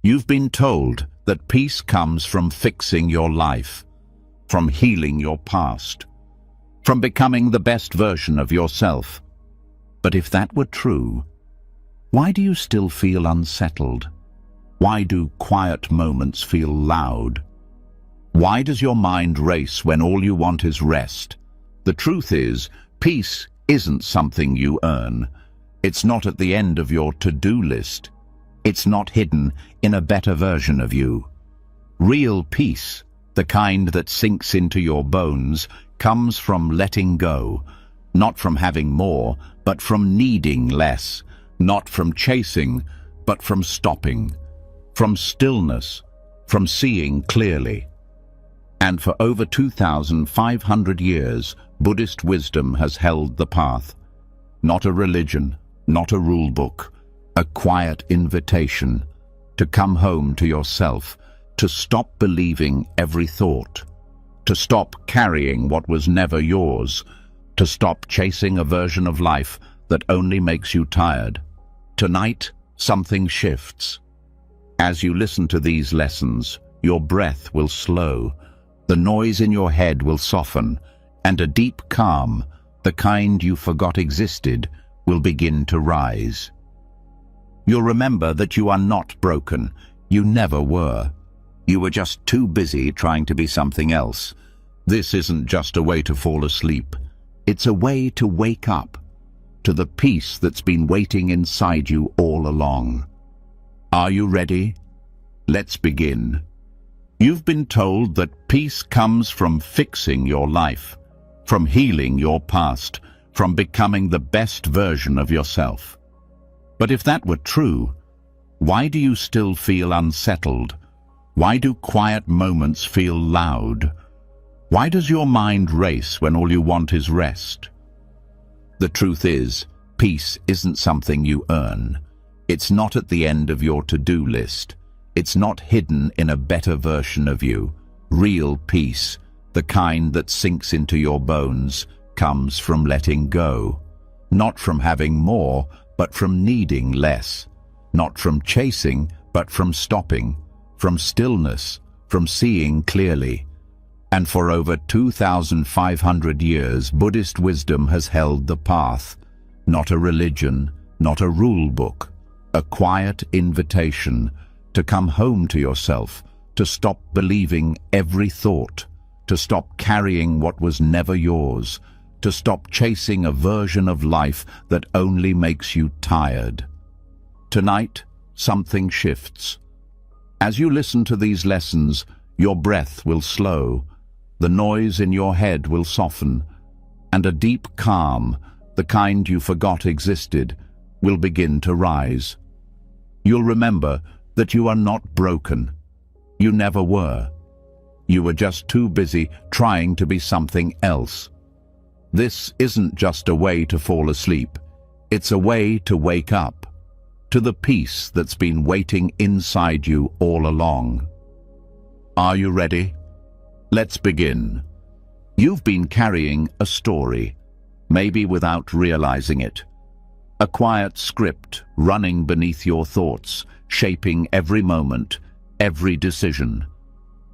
You've been told that peace comes from fixing your life, from healing your past, from becoming the best version of yourself. But if that were true, why do you still feel unsettled? Why do quiet moments feel loud? Why does your mind race when all you want is rest? The truth is, peace isn't something you earn. It's not at the end of your to-do list. It's not hidden in a better version of you. Real peace, the kind that sinks into your bones, comes from letting go, not from having more, but from needing less, not from chasing, but from stopping, from stillness, from seeing clearly. And for over 2,500 years, Buddhist wisdom has held the path. Not a religion, not a rule book, a quiet invitation to come home to yourself, to stop believing every thought, to stop carrying what was never yours, to stop chasing a version of life that only makes you tired. Tonight, something shifts. As you listen to these lessons, your breath will slow, the noise in your head will soften, and a deep calm, the kind you forgot existed, will begin to rise. You'll remember that you are not broken. You never were. You were just too busy trying to be something else. This isn't just a way to fall asleep. It's a way to wake up to the peace that's been waiting inside you all along. Are you ready? Let's begin. You've been told that peace comes from fixing your life, from healing your past, from becoming the best version of yourself. But if that were true, why do you still feel unsettled? Why do quiet moments feel loud? Why does your mind race when all you want is rest? The truth is, peace isn't something you earn. It's not at the end of your to-do list. It's not hidden in a better version of you. Real peace, the kind that sinks into your bones, comes from letting go. Not from having more, but from needing less. Not from chasing, but from stopping. From stillness, from seeing clearly. And for over 2,500 years, Buddhist wisdom has held the path. Not a religion, not a rule book. A quiet invitation to come home to yourself, to stop believing every thought, to stop carrying what was never yours, to stop chasing a version of life that only makes you tired. Tonight, something shifts. As you listen to these lessons, your breath will slow, the noise in your head will soften, and a deep calm, the kind you forgot existed, will begin to rise. You'll remember that you are not broken. You never were. You were just too busy trying to be something else. This isn't just a way to fall asleep. It's a way to wake up to the peace that's been waiting inside you all along. Are you ready? Let's begin. You've been carrying a story, maybe without realizing it. A quiet script running beneath your thoughts, shaping every moment, every decision.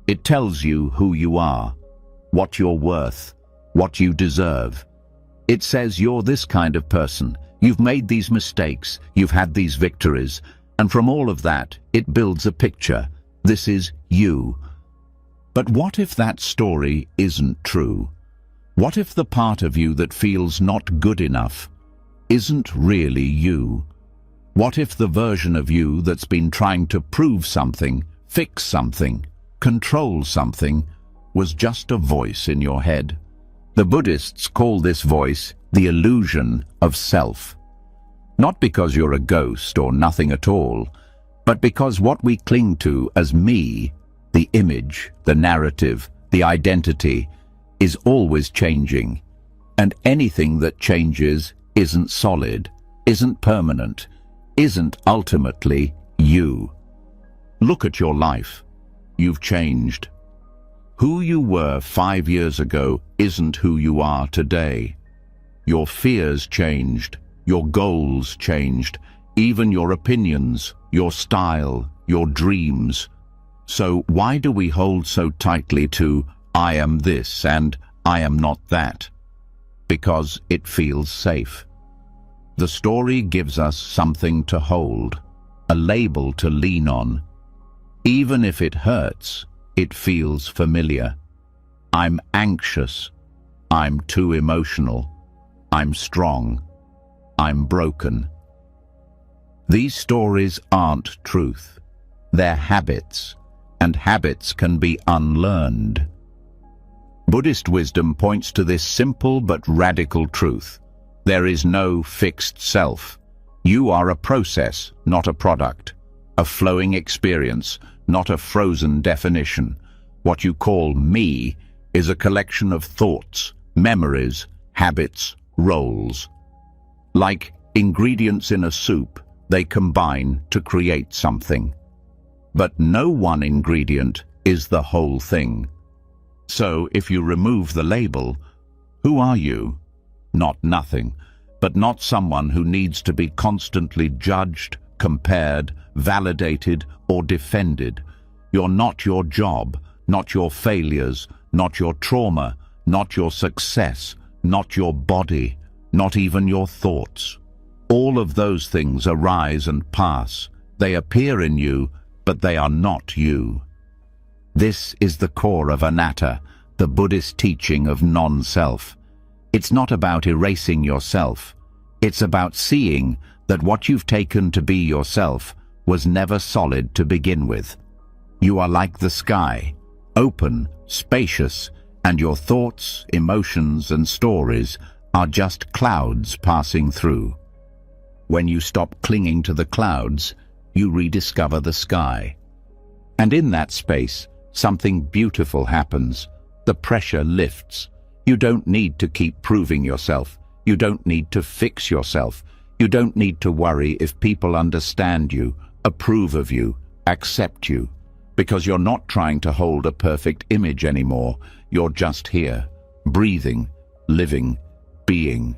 It tells you who you are, what you're worth, what you deserve. It says you're this kind of person. You've made these mistakes, you've had these victories, and from all of that, it builds a picture. This is you. But what if that story isn't true? What if the part of you that feels not good enough isn't really you? What if the version of you that's been trying to prove something, fix something, control something, was just a voice in your head? The Buddhists call this voice the illusion of self. Not because you're a ghost or nothing at all, but because what we cling to as me, the image, the narrative, the identity, is always changing. And anything that changes isn't solid, isn't permanent, isn't ultimately you. Look at your life. You've changed. Who you were 5 years ago isn't who you are today. Your fears changed, your goals changed, even your opinions, your style, your dreams. So why do we hold so tightly to "I am this" and "I am not that"? Because it feels safe. The story gives us something to hold, a label to lean on. Even if it hurts, it feels familiar. I'm anxious. I'm too emotional. I'm strong. I'm broken. These stories aren't truth. They're habits, and habits can be unlearned. Buddhist wisdom points to this simple but radical truth. There is no fixed self. You are a process, not a product. A flowing experience, not a frozen definition. What you call me is a collection of thoughts, memories, habits, roles. Like ingredients in a soup, they combine to create something. But no one ingredient is the whole thing. So if you remove the label, who are you? Not nothing, but not someone who needs to be constantly judged, compared, validated, or defended. You're not your job, not your failures, not your trauma, not your success, not your body, not even your thoughts. All of those things arise and pass. They appear in you, but they are not you. This is the core of anatta, the Buddhist teaching of non-self. It's not about erasing yourself. It's about seeing that what you've taken to be yourself was never solid to begin with. You are like the sky, open, spacious, and your thoughts, emotions, and stories are just clouds passing through. When you stop clinging to the clouds, you rediscover the sky. And in that space, something beautiful happens. The pressure lifts. You don't need to keep proving yourself. You don't need to fix yourself. You don't need to worry if people understand you, approve of you, accept you. Because you're not trying to hold a perfect image anymore. You're just here, breathing, living, being.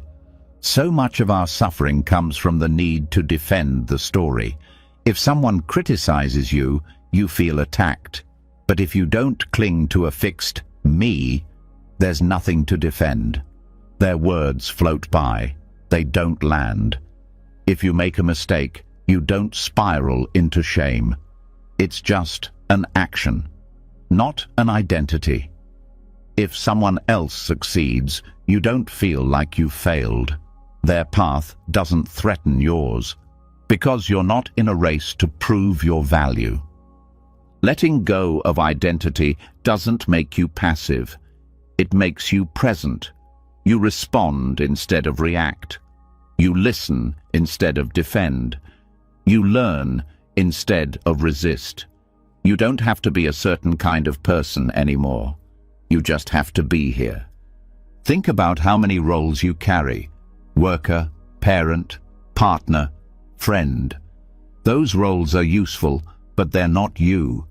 So much of our suffering comes from the need to defend the story. If someone criticizes you, you feel attacked. But if you don't cling to a fixed me, there's nothing to defend. Their words float by. They don't land. If you make a mistake, you don't spiral into shame. It's just an action, not an identity. If someone else succeeds, you don't feel like you've failed. Their path doesn't threaten yours, because you're not in a race to prove your value. Letting go of identity doesn't make you passive. It makes you present. You respond instead of react. You listen instead of defend. You learn instead of resist. You don't have to be a certain kind of person anymore. You just have to be here. Think about how many roles you carry: worker, parent, partner, friend. Those roles are useful, but they're not you.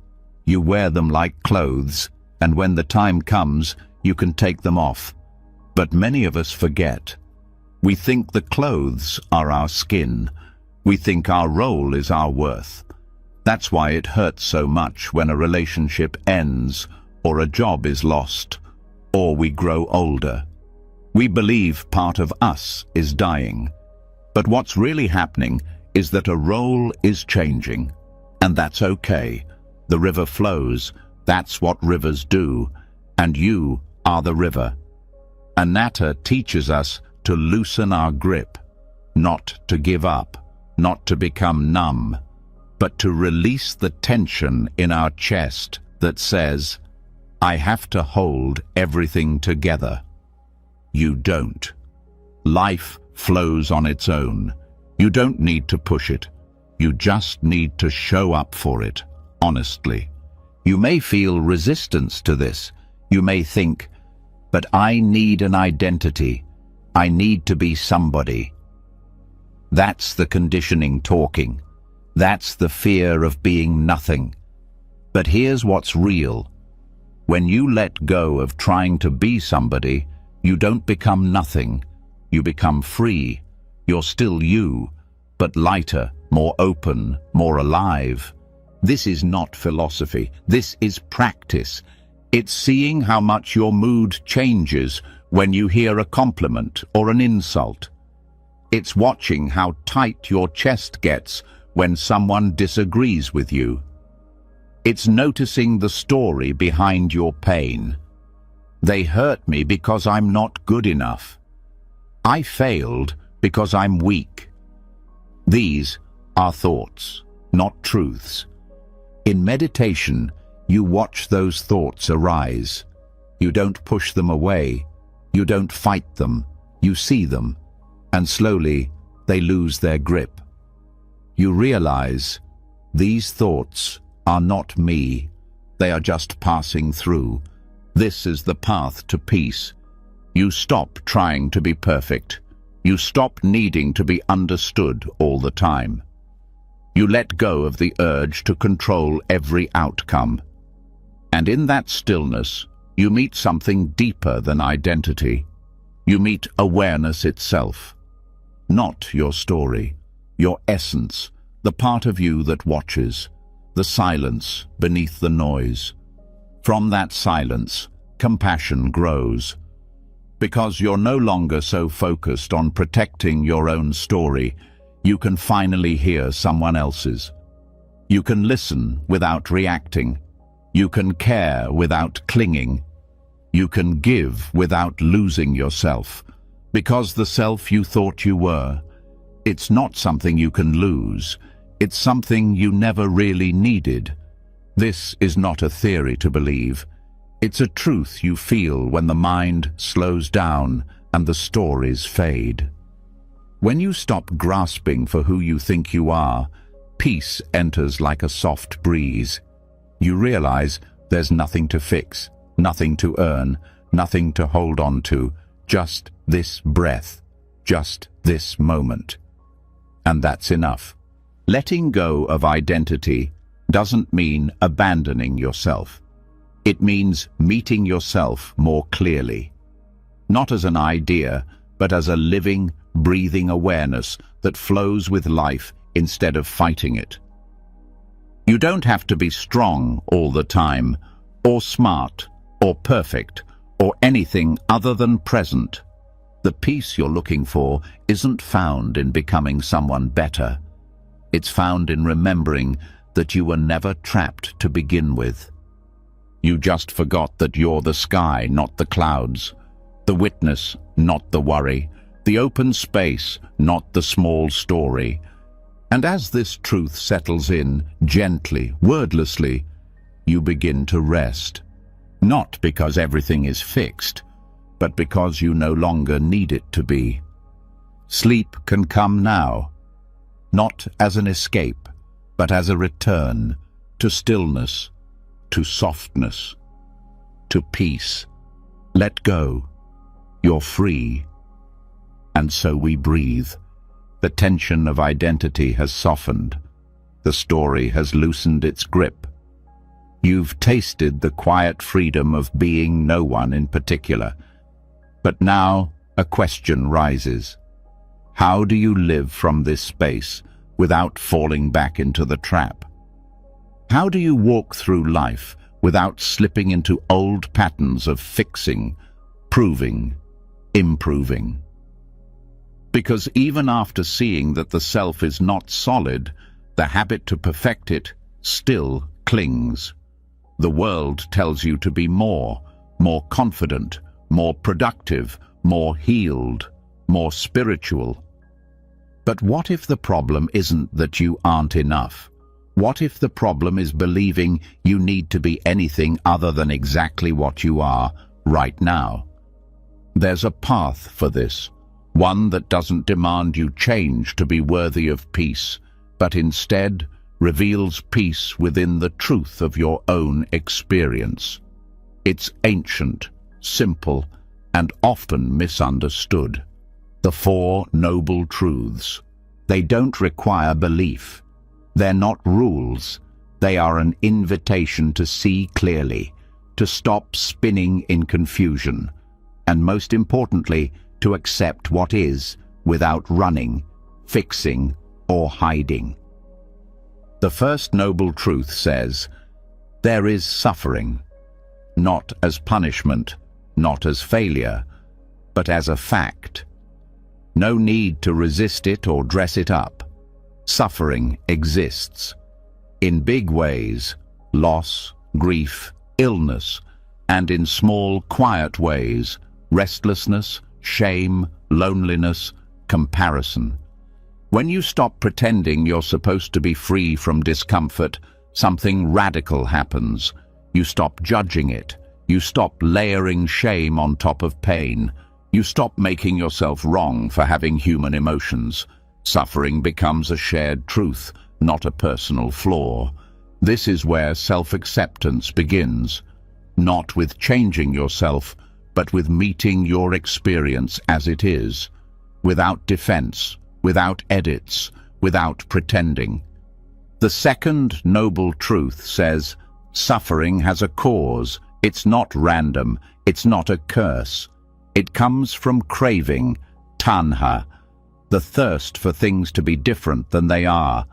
You wear them like clothes, and when the time comes, you can take them off. But many of us forget. We think the clothes are our skin. We think our role is our worth. That's why it hurts so much when a relationship ends, or a job is lost, or we grow older. We believe part of us is dying. But what's really happening is that a role is changing. And that's okay. The river flows. That's what rivers do. And you are the river. Anatta teaches us to loosen our grip, not to give up, not to become numb, but to release the tension in our chest that says, I have to hold everything together. You don't. Life flows on its own. You don't need to push it. You just need to show up for it, honestly. You may feel resistance to this. You may think, but I need an identity. I need to be somebody. That's the conditioning talking. That's the fear of being nothing. But here's what's real. When you let go of trying to be somebody, you don't become nothing. You become free. You're still you, but lighter, more open, more alive. This is not philosophy. This is practice. It's seeing how much your mood changes when you hear a compliment or an insult. It's watching how tight your chest gets when someone disagrees with you. It's noticing the story behind your pain. They hurt me because I'm not good enough. I failed because I'm weak. These are thoughts, not truths. In meditation, you watch those thoughts arise. You don't push them away. You don't fight them. You see them, and slowly they lose their grip. You realize these thoughts are not me. They are just passing through. This is the path to peace. You stop trying to be perfect. You stop needing to be understood all the time. You let go of the urge to control every outcome. And in that stillness, you meet something deeper than identity. You meet awareness itself. Not your story, your essence, the part of you that watches, the silence beneath the noise. From that silence, compassion grows. Because you're no longer so focused on protecting your own story, you can finally hear someone else's. You can listen without reacting. You can care without clinging. You can give without losing yourself. Because the self you thought you were, it's not something you can lose. It's something you never really needed. This is not a theory to believe. It's a truth you feel when the mind slows down and the stories fade. When you stop grasping for who you think you are, peace enters like a soft breeze. You realize there's nothing to fix, nothing to earn, nothing to hold on to, just this breath, just this moment. And that's enough. Letting go of identity doesn't mean abandoning yourself. It means meeting yourself more clearly. Not as an idea, but as a living, breathing awareness that flows with life instead of fighting it. You don't have to be strong all the time, or smart, or perfect, or anything other than present. The peace you're looking for isn't found in becoming someone better. It's found in remembering that you were never trapped to begin with. You just forgot that you're the sky, not the clouds, the witness, not the worry, the open space, not the small story. And as this truth settles in, gently, wordlessly, you begin to rest. Not because everything is fixed, but because you no longer need it to be. Sleep can come now, not as an escape, but as a return to stillness, to softness, to peace. Let go. You're free. And so we breathe. The tension of identity has softened. The story has loosened its grip. You've tasted the quiet freedom of being no one in particular. But now a question rises. How do you live from this space without falling back into the trap? How do you walk through life without slipping into old patterns of fixing, proving, improving? Because even after seeing that the self is not solid, the habit to perfect it still clings. The world tells you to be more confident, more productive, more healed, more spiritual. But what if the problem isn't that you aren't enough? What if the problem is believing you need to be anything other than exactly what you are right now? There's a path for this, one that doesn't demand you change to be worthy of peace, but instead reveals peace within the truth of your own experience. It's ancient, simple, and often misunderstood. The Four Noble Truths. They don't require belief. They're not rules. They are an invitation to see clearly, to stop spinning in confusion, and most importantly, to accept what is without running, fixing, or hiding. The first noble truth says, there is suffering, not as punishment, not as failure, but as a fact. No need to resist it or dress it up. Suffering exists. In big ways, loss, grief, illness, and in small, quiet ways, restlessness, shame, loneliness, comparison. When you stop pretending you're supposed to be free from discomfort, something radical happens. You stop judging it. You stop layering shame on top of pain. You stop making yourself wrong for having human emotions. Suffering becomes a shared truth, not a personal flaw. This is where self-acceptance begins, not with changing yourself, but with meeting your experience as it is, without defense, without edits, without pretending. The second noble truth says, suffering has a cause. It's not random. It's not a curse. It comes from craving, tanha, the thirst for things to be different than they are.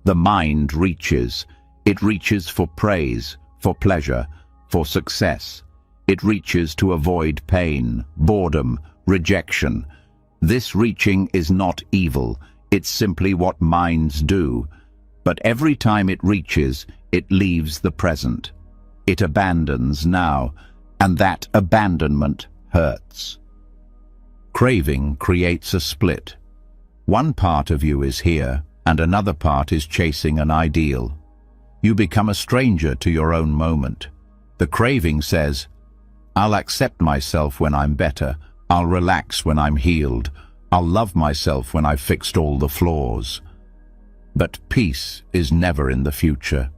The mind reaches. It reaches for praise, for pleasure, for success. It reaches to avoid pain, boredom, rejection. This reaching is not evil. It's simply what minds do. But every time it reaches, it leaves the present. It abandons now, and that abandonment hurts. Craving creates a split. One part of you is here, and another part is chasing an ideal. You become a stranger to your own moment. The craving says, I'll accept myself when I'm better. I'll relax when I'm healed. I'll love myself when I've fixed all the flaws. But peace is never in the future.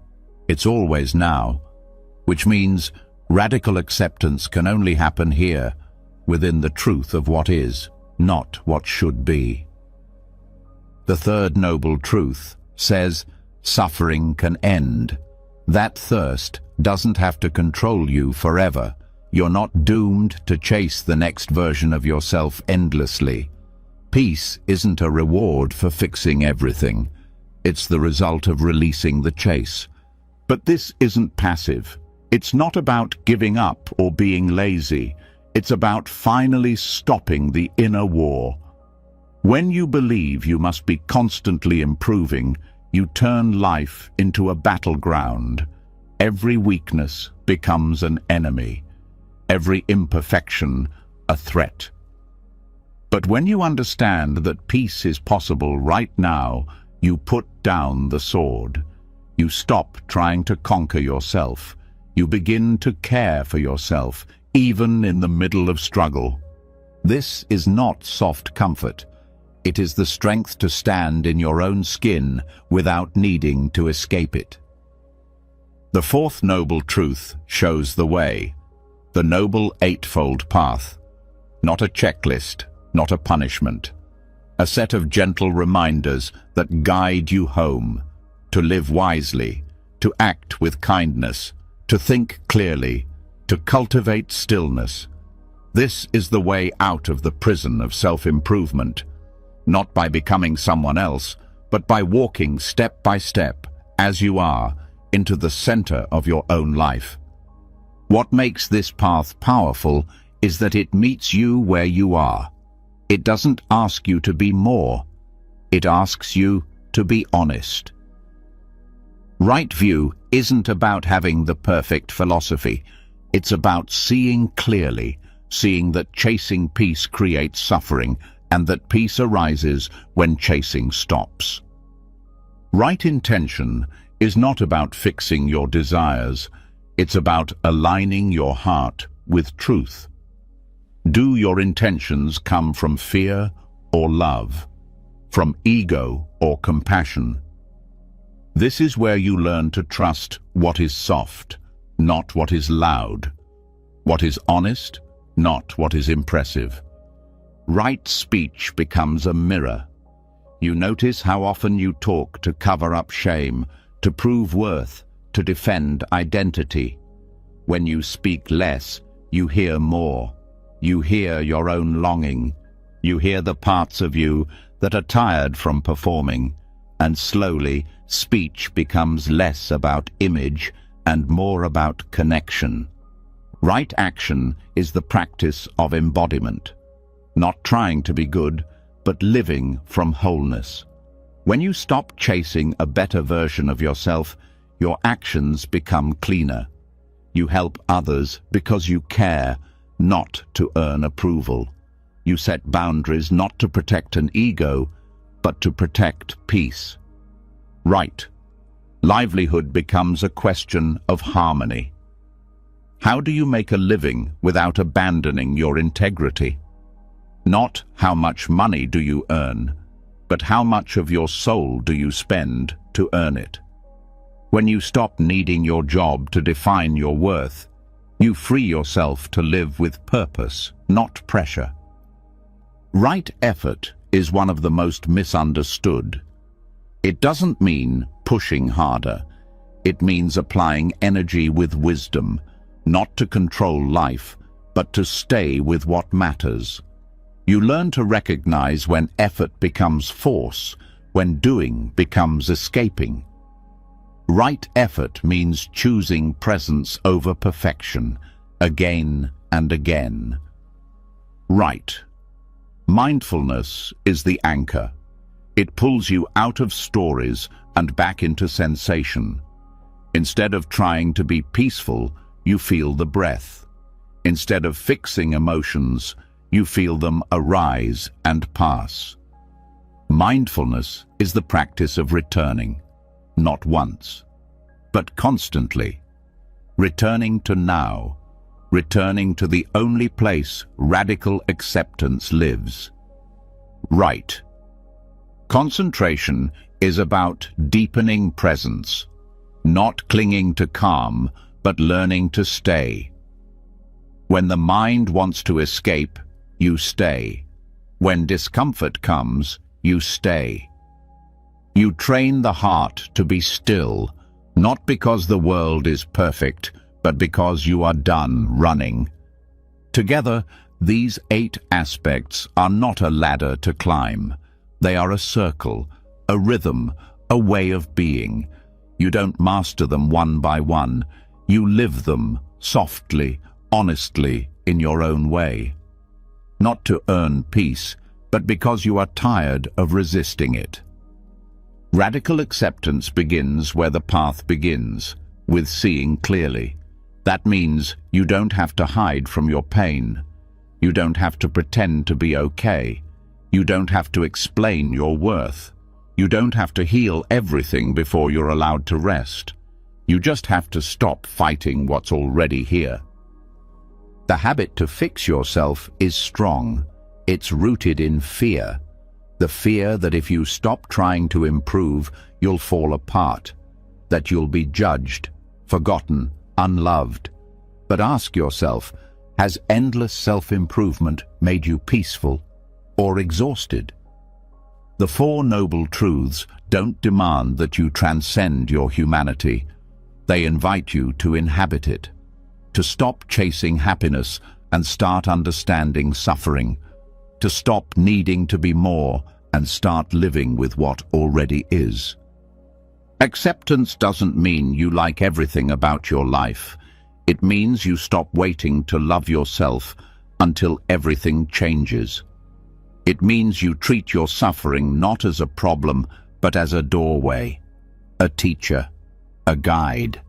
It's always now, which means radical acceptance can only happen here, within the truth of what is, not what should be. The third noble truth says suffering can end. That thirst doesn't have to control you forever. You're not doomed to chase the next version of yourself endlessly. Peace isn't a reward for fixing everything. It's the result of releasing the chase. But this isn't passive. It's not about giving up or being lazy. It's about finally stopping the inner war. When you believe you must be constantly improving, you turn life into a battleground. Every weakness becomes an enemy. Every imperfection a threat. But when you understand that peace is possible right now, you put down the sword. You stop trying to conquer yourself. You begin to care for yourself, even in the middle of struggle. This is not soft comfort. It is the strength to stand in your own skin without needing to escape it. The fourth noble truth shows the way. The noble eightfold path. Not a checklist, not a punishment. A set of gentle reminders that guide you home, to live wisely, to act with kindness, to think clearly, to cultivate stillness. This is the way out of the prison of self-improvement, not by becoming someone else, but by walking step by step, as you are, into the center of your own life. What makes this path powerful is that it meets you where you are. It doesn't ask you to be more. It asks you to be honest. Right view isn't about having the perfect philosophy. It's about seeing clearly, seeing that chasing peace creates suffering, and that peace arises when chasing stops. Right intention is not about fixing your desires. It's about aligning your heart with truth. Do your intentions come from fear or love, from ego or compassion? This is where you learn to trust what is soft, not what is loud, what is honest, not what is impressive. Right speech becomes a mirror. You notice how often you talk to cover up shame, to prove worth, to defend identity. When you speak less, you hear more. You hear your own longing. You hear the parts of you that are tired from performing, and slowly speech becomes less about image and more about connection. Right action is the practice of embodiment, not trying to be good, but living from wholeness. When you stop chasing a better version of yourself, your actions become cleaner. You help others because you care, not to earn approval. You set boundaries not to protect an ego, but to protect peace. Right. Livelihood becomes a question of harmony. How do you make a living without abandoning your integrity? Not how much money do you earn, but how much of your soul do you spend to earn it? When you stop needing your job to define your worth, you free yourself to live with purpose, not pressure. Right effort is one of the most misunderstood. It doesn't mean pushing harder. It means applying energy with wisdom, not to control life, but to stay with what matters. You learn to recognize when effort becomes force, when doing becomes escaping. Right effort means choosing presence over perfection, again and again. Right. Mindfulness is the anchor. It pulls you out of stories and back into sensation. Instead of trying to be peaceful, you feel the breath. Instead of fixing emotions, you feel them arise and pass. Mindfulness is the practice of returning, not once, but constantly. Returning to now, returning to the only place radical acceptance lives. Right. Concentration is about deepening presence, not clinging to calm, but learning to stay. When the mind wants to escape, you stay. When discomfort comes, you stay. You train the heart to be still, not because the world is perfect, but because you are done running. Together, these 8 aspects are not a ladder to climb. They are a circle, a rhythm, a way of being. You don't master them one by one. You live them softly, honestly, in your own way. Not to earn peace, but because you are tired of resisting it. Radical acceptance begins where the path begins, with seeing clearly. That means you don't have to hide from your pain. You don't have to pretend to be okay. You don't have to explain your worth. You don't have to heal everything before you're allowed to rest. You just have to stop fighting what's already here. The habit to fix yourself is strong. It's rooted in fear. The fear that if you stop trying to improve, you'll fall apart, that you'll be judged, forgotten, unloved. But ask yourself, has endless self-improvement made you peaceful or exhausted? The 4 noble truths don't demand that you transcend your humanity. They invite you to inhabit it, to stop chasing happiness and start understanding suffering, to stop needing to be more and start living with what already is. Acceptance doesn't mean you like everything about your life. It means you stop waiting to love yourself until everything changes. It means you treat your suffering not as a problem, but as a doorway, a teacher, a guide.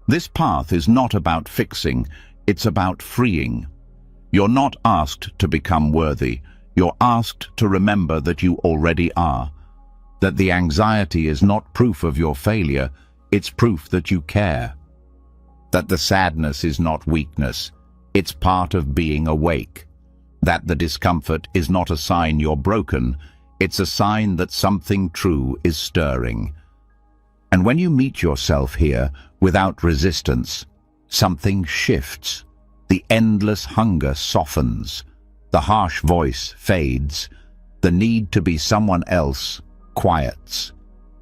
This path is not about fixing, it's about freeing. You're not asked to become worthy. You're asked to remember that you already are. That the anxiety is not proof of your failure, it's proof that you care. That the sadness is not weakness, it's part of being awake. That the discomfort is not a sign you're broken, it's a sign that something true is stirring. And when you meet yourself here, without resistance, something shifts. The endless hunger softens. The harsh voice fades. The need to be someone else quiets.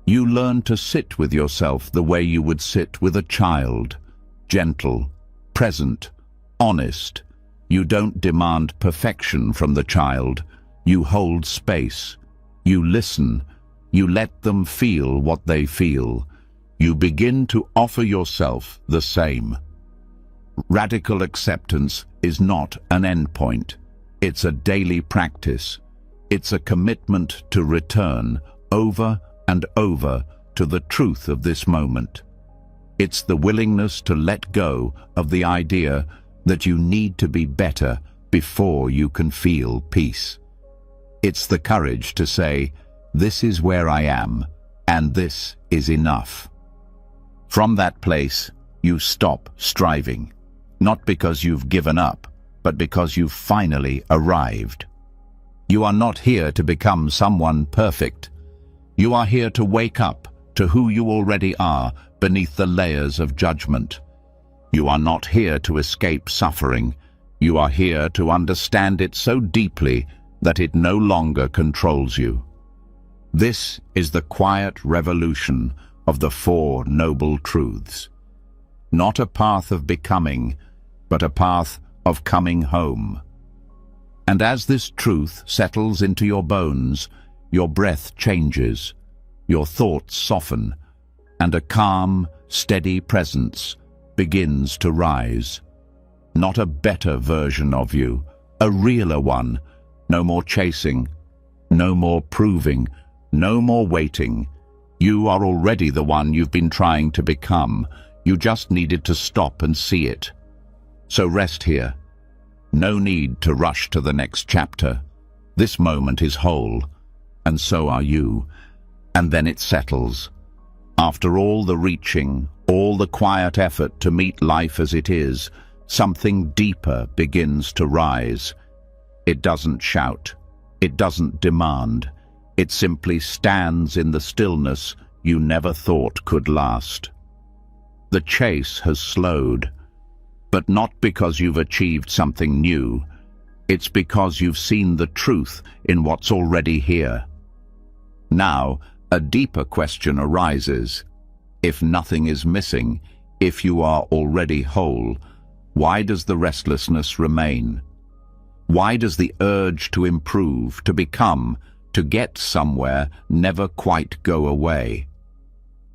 You learn to sit with yourself the way you would sit with a child. Gentle, present, honest. You don't demand perfection from the child. You hold space. You listen. You let them feel what they feel. You begin to offer yourself the same. Radical acceptance is not an endpoint. It's a daily practice. It's a commitment to return over and over to the truth of this moment. It's the willingness to let go of the idea that you need to be better before you can feel peace. It's the courage to say, "This is where I am, and this is enough." From that place, you stop striving, not because you've given up, but because you've finally arrived. You are not here to become someone perfect. You are here to wake up to who you already are beneath the layers of judgment. You are not here to escape suffering. You are here to understand it so deeply that it no longer controls you. This is the quiet revolution of the Four Noble Truths. Not a path of becoming, but a path of coming home. And as this truth settles into your bones, your breath changes, your thoughts soften, and a calm, steady presence begins to rise. Not a better version of you, a realer one. No more chasing, no more proving, no more waiting. You are already the one you've been trying to become. You just needed to stop and see it. So rest here. No need to rush to the next chapter. This moment is whole, and so are you. And then it settles. After all the reaching, all the quiet effort to meet life as it is, something deeper begins to rise. It doesn't shout. It doesn't demand. It simply stands in the stillness you never thought could last. The chase has slowed, but not because you've achieved something new. It's because you've seen the truth in what's already here. Now, a deeper question arises. If nothing is missing, if you are already whole, why does the restlessness remain? Why does the urge to improve, to become, to get somewhere never quite go away?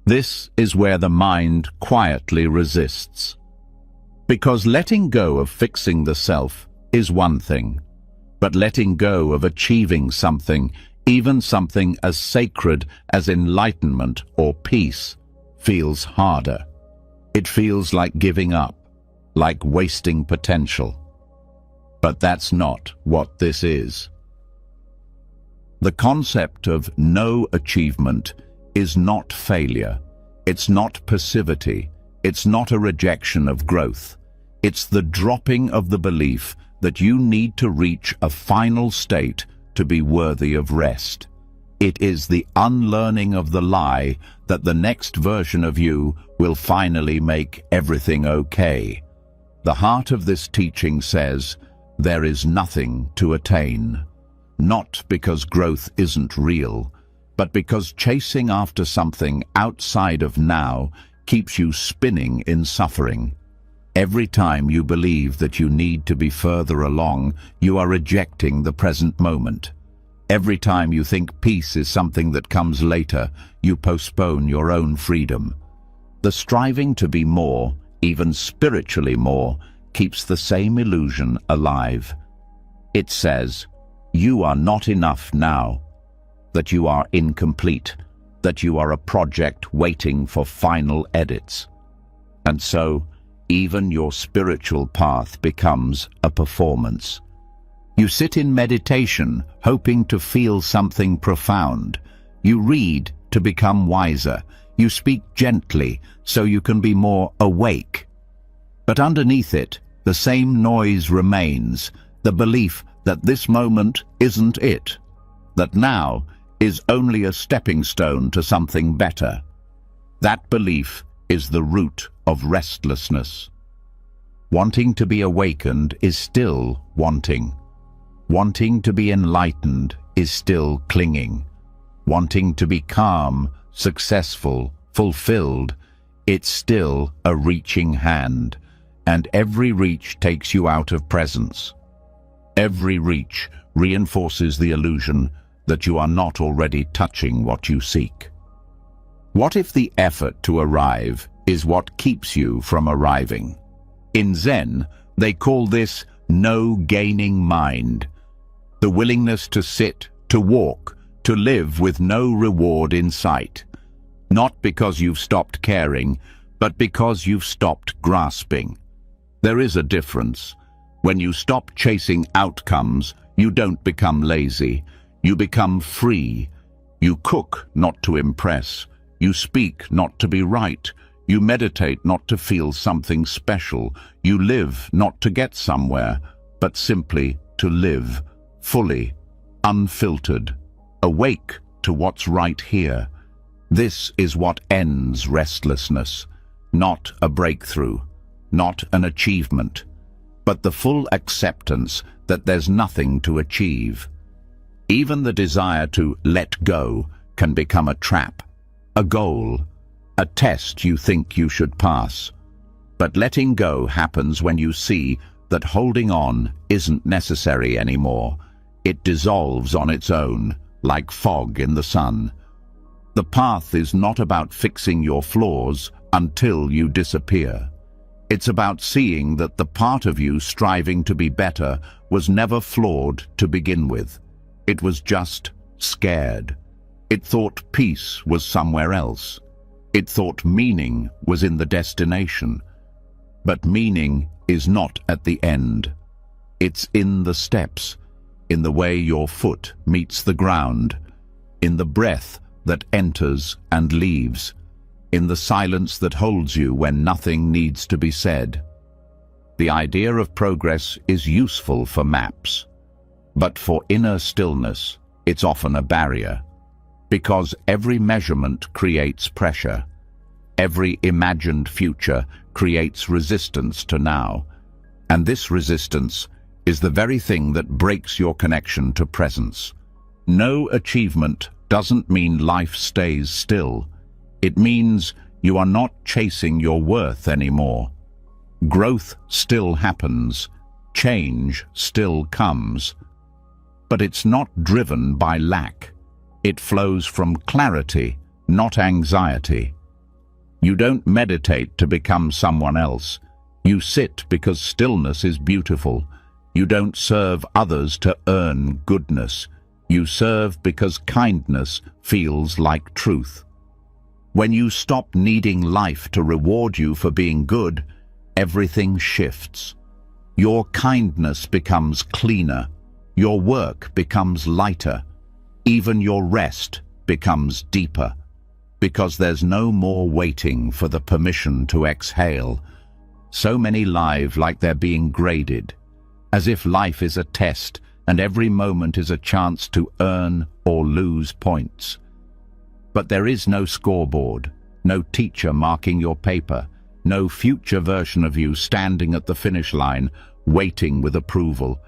This is where the mind quietly resists. Because letting go of fixing the self is one thing, but letting go of achieving something, even something as sacred as enlightenment or peace, feels harder. It feels like giving up, like wasting potential. But that's not what this is. The concept of no achievement is not failure. It's not passivity. It's not a rejection of growth. It's the dropping of the belief that you need to reach a final state to be worthy of rest. It is the unlearning of the lie that the next version of you will finally make everything okay. The heart of this teaching says, there is nothing to attain. Not because growth isn't real, but because chasing after something outside of now keeps you spinning in suffering. Every time you believe that you need to be further along, you are rejecting the present moment. Every time you think peace is something that comes later, you postpone your own freedom. The striving to be more, even spiritually more, keeps the same illusion alive. It says, you are not enough now, that you are incomplete, that you are a project waiting for final edits. And so, even your spiritual path becomes a performance. You sit in meditation, hoping to feel something profound. You read to become wiser. You speak gently so you can be more awake. But underneath it, the same noise remains, the belief that this moment isn't it, that now is only a stepping stone to something better. That belief is the root of restlessness. Wanting to be awakened is still wanting. Wanting to be enlightened is still clinging. Wanting to be calm, successful, fulfilled, it's still a reaching hand, and every reach takes you out of presence. Every reach reinforces the illusion that you are not already touching what you seek? What if the effort to arrive is what keeps you from arriving? In Zen, they call this no-gaining mind, the willingness to sit, to walk, to live with no reward in sight. Not because you've stopped caring, but because you've stopped grasping. There is a difference. When you stop chasing outcomes, you don't become lazy. You become free. You cook not to impress. You speak not to be right. You meditate not to feel something special. You live not to get somewhere, but simply to live, fully, unfiltered, awake to what's right here. This is what ends restlessness, not a breakthrough, not an achievement, but the full acceptance that there's nothing to achieve. Even the desire to let go can become a trap, a goal, a test you think you should pass. But letting go happens when you see that holding on isn't necessary anymore. It dissolves on its own, like fog in the sun. The path is not about fixing your flaws until you disappear. It's about seeing that the part of you striving to be better was never flawed to begin with. It was just scared. It thought peace was somewhere else. It thought meaning was in the destination. But meaning is not at the end. It's in the steps, in the way your foot meets the ground, in the breath that enters and leaves, in the silence that holds you when nothing needs to be said. The idea of progress is useful for maps, but for inner stillness, it's often a barrier, because every measurement creates pressure. Every imagined future creates resistance to now, and this resistance is the very thing that breaks your connection to presence. No achievement doesn't mean life stays still. It means you are not chasing your worth anymore. Growth still happens, change still comes, but it's not driven by lack. It flows from clarity, not anxiety. You don't meditate to become someone else. You sit because stillness is beautiful. You don't serve others to earn goodness. You serve because kindness feels like truth. When you stop needing life to reward you for being good, everything shifts. Your kindness becomes cleaner. Your work becomes lighter. Even your rest becomes deeper. Because there's no more waiting for the permission to exhale. So many live like they're being graded, as if life is a test and every moment is a chance to earn or lose points. But there is no scoreboard, no teacher marking your paper, no future version of you standing at the finish line, waiting with approval.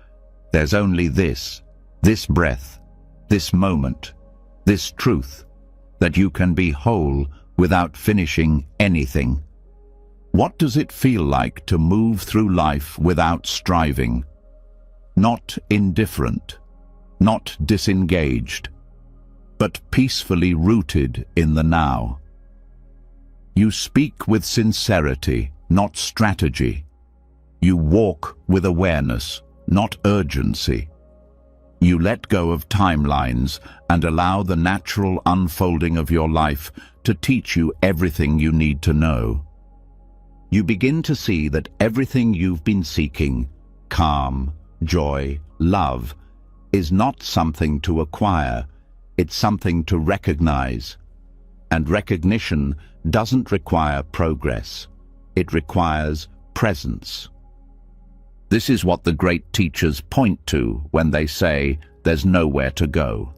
There's only this breath, this moment, this truth, that you can be whole without finishing anything. What does it feel like to move through life without striving? Not indifferent, not disengaged, but peacefully rooted in the now. You speak with sincerity, not strategy. You walk with awareness, not urgency. You let go of timelines and allow the natural unfolding of your life to teach you everything you need to know. You begin to see that everything you've been seeking, calm, joy, love, is not something to acquire, it's something to recognize. And recognition doesn't require progress, it requires presence. This is what the great teachers point to when they say there's nowhere to go.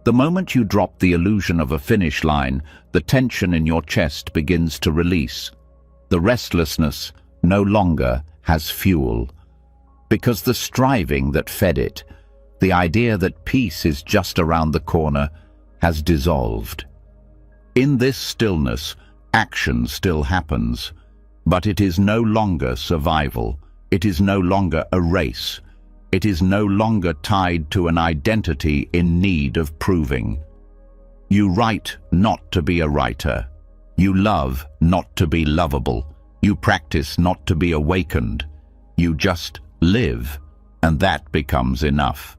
The moment you drop the illusion of a finish line, the tension in your chest begins to release. The restlessness no longer has fuel, because the striving that fed it, the idea that peace is just around the corner, has dissolved. In this stillness, action still happens, but it is no longer survival. It is no longer a race. It is no longer tied to an identity in need of proving. You write not to be a writer. You love not to be lovable. You practice not to be awakened. You just live, and that becomes enough.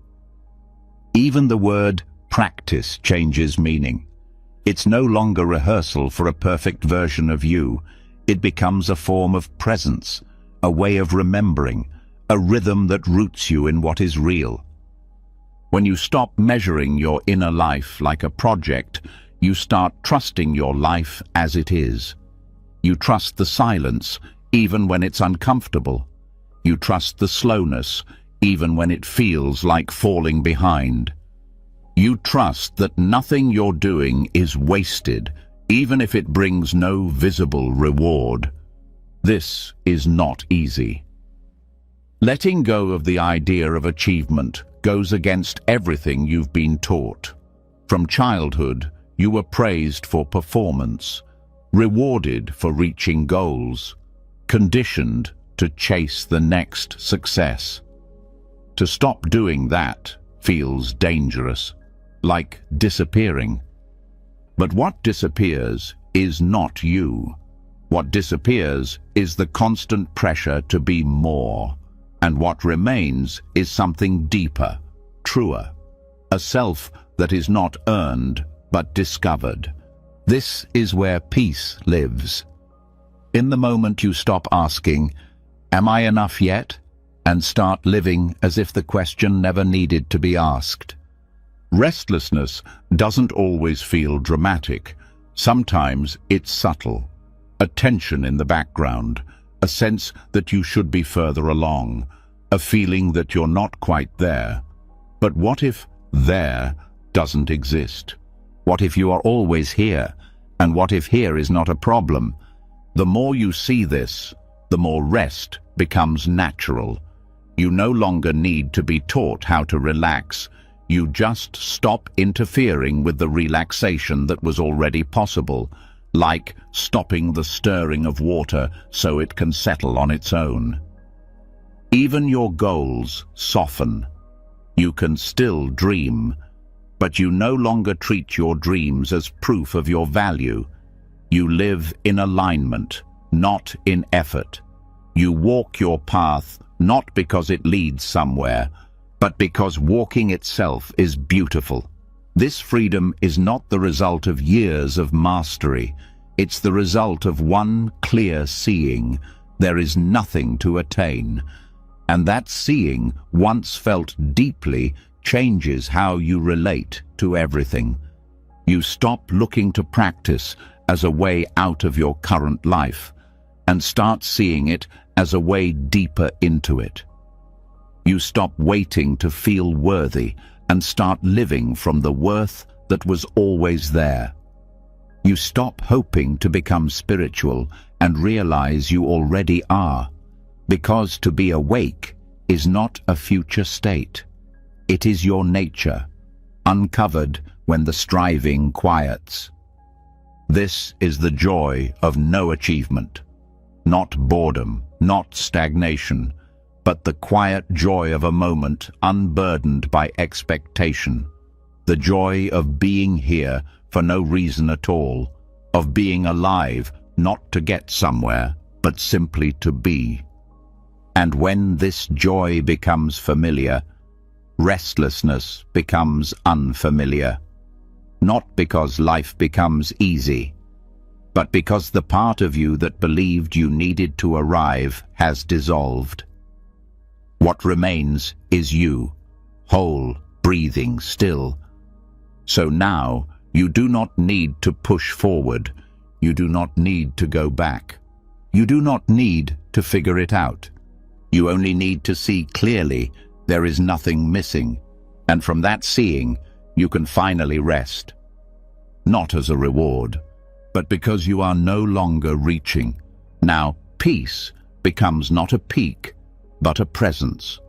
Even the word practice changes meaning. It's no longer rehearsal for a perfect version of you. It becomes a form of presence, a way of remembering, a rhythm that roots you in what is real. When you stop measuring your inner life like a project, you start trusting your life as it is. You trust the silence, even when it's uncomfortable. You trust the slowness, even when it feels like falling behind. You trust that nothing you're doing is wasted, even if it brings no visible reward. This is not easy. Letting go of the idea of achievement goes against everything you've been taught. From childhood, you were praised for performance, rewarded for reaching goals, conditioned to chase the next success. To stop doing that feels dangerous, like disappearing. But what disappears is not you. What disappears is the constant pressure to be more. And what remains is something deeper, truer, a self that is not earned but discovered. This is where peace lives. In the moment you stop asking, "Am I enough yet?" and start living as if the question never needed to be asked. Restlessness doesn't always feel dramatic. Sometimes it's subtle. A tension in the background, a sense that you should be further along, a feeling that you're not quite there. But what if there doesn't exist? What if you are always here? And what if here is not a problem? The more you see this, the more rest becomes natural. You no longer need to be taught how to relax. You just stop interfering with the relaxation that was already possible, like stopping the stirring of water so it can settle on its own. Even your goals soften. You can still dream, but you no longer treat your dreams as proof of your value. You live in alignment, not in effort. You walk your path not because it leads somewhere, but because walking itself is beautiful. This freedom is not the result of years of mastery. It's the result of one clear seeing. There is nothing to attain. And that seeing, once felt deeply, changes how you relate to everything. You stop looking to practice as a way out of your current life and start seeing it as a way deeper into it. You stop waiting to feel worthy and start living from the worth that was always there. You stop hoping to become spiritual and realize you already are, because to be awake is not a future state. It is your nature, uncovered when the striving quiets. This is the joy of no achievement, not boredom, not stagnation, but the quiet joy of a moment unburdened by expectation, the joy of being here for no reason at all, of being alive not to get somewhere, but simply to be. And when this joy becomes familiar, restlessness becomes unfamiliar, not because life becomes easy, but because the part of you that believed you needed to arrive has dissolved. What remains is you, whole, breathing, still. So now you do not need to push forward. You do not need to go back. You do not need to figure it out. You only need to see clearly there is nothing missing, and from that seeing, you can finally rest. Not as a reward, but because you are no longer reaching. Now, peace becomes not a peak, but a presence.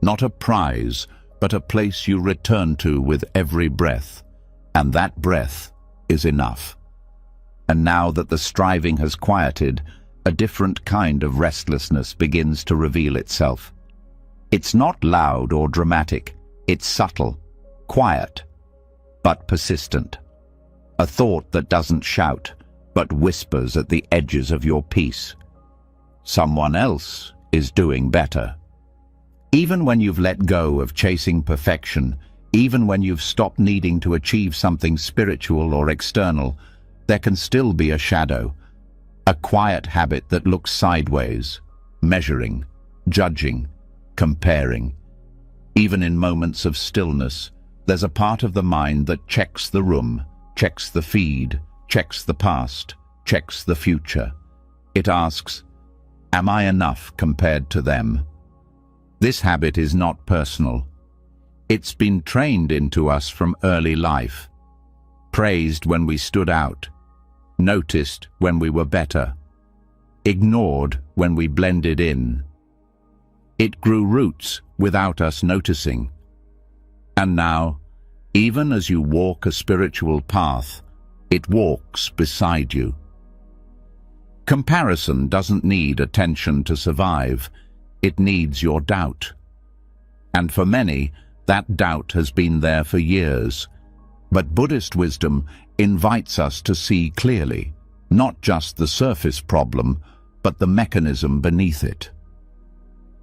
Not a prize, but a place you return to with every breath. And that breath is enough. And now that the striving has quieted, a different kind of restlessness begins to reveal itself. It's not loud or dramatic. It's subtle, quiet, but persistent. A thought that doesn't shout, but whispers at the edges of your peace. Someone else is doing better. Even when you've let go of chasing perfection, even when you've stopped needing to achieve something spiritual or external, there can still be a shadow, a quiet habit that looks sideways, measuring, judging, comparing. Even in moments of stillness, there's a part of the mind that checks the room, checks the feed, checks the past, checks the future. It asks, am I enough compared to them? This habit is not personal. It's been trained into us from early life, praised when we stood out, noticed when we were better, ignored when we blended in. It grew roots without us noticing. And now, even as you walk a spiritual path, it walks beside you. Comparison doesn't need attention to survive. It needs your doubt. And for many, that doubt has been there for years. But Buddhist wisdom invites us to see clearly, not just the surface problem, but the mechanism beneath it.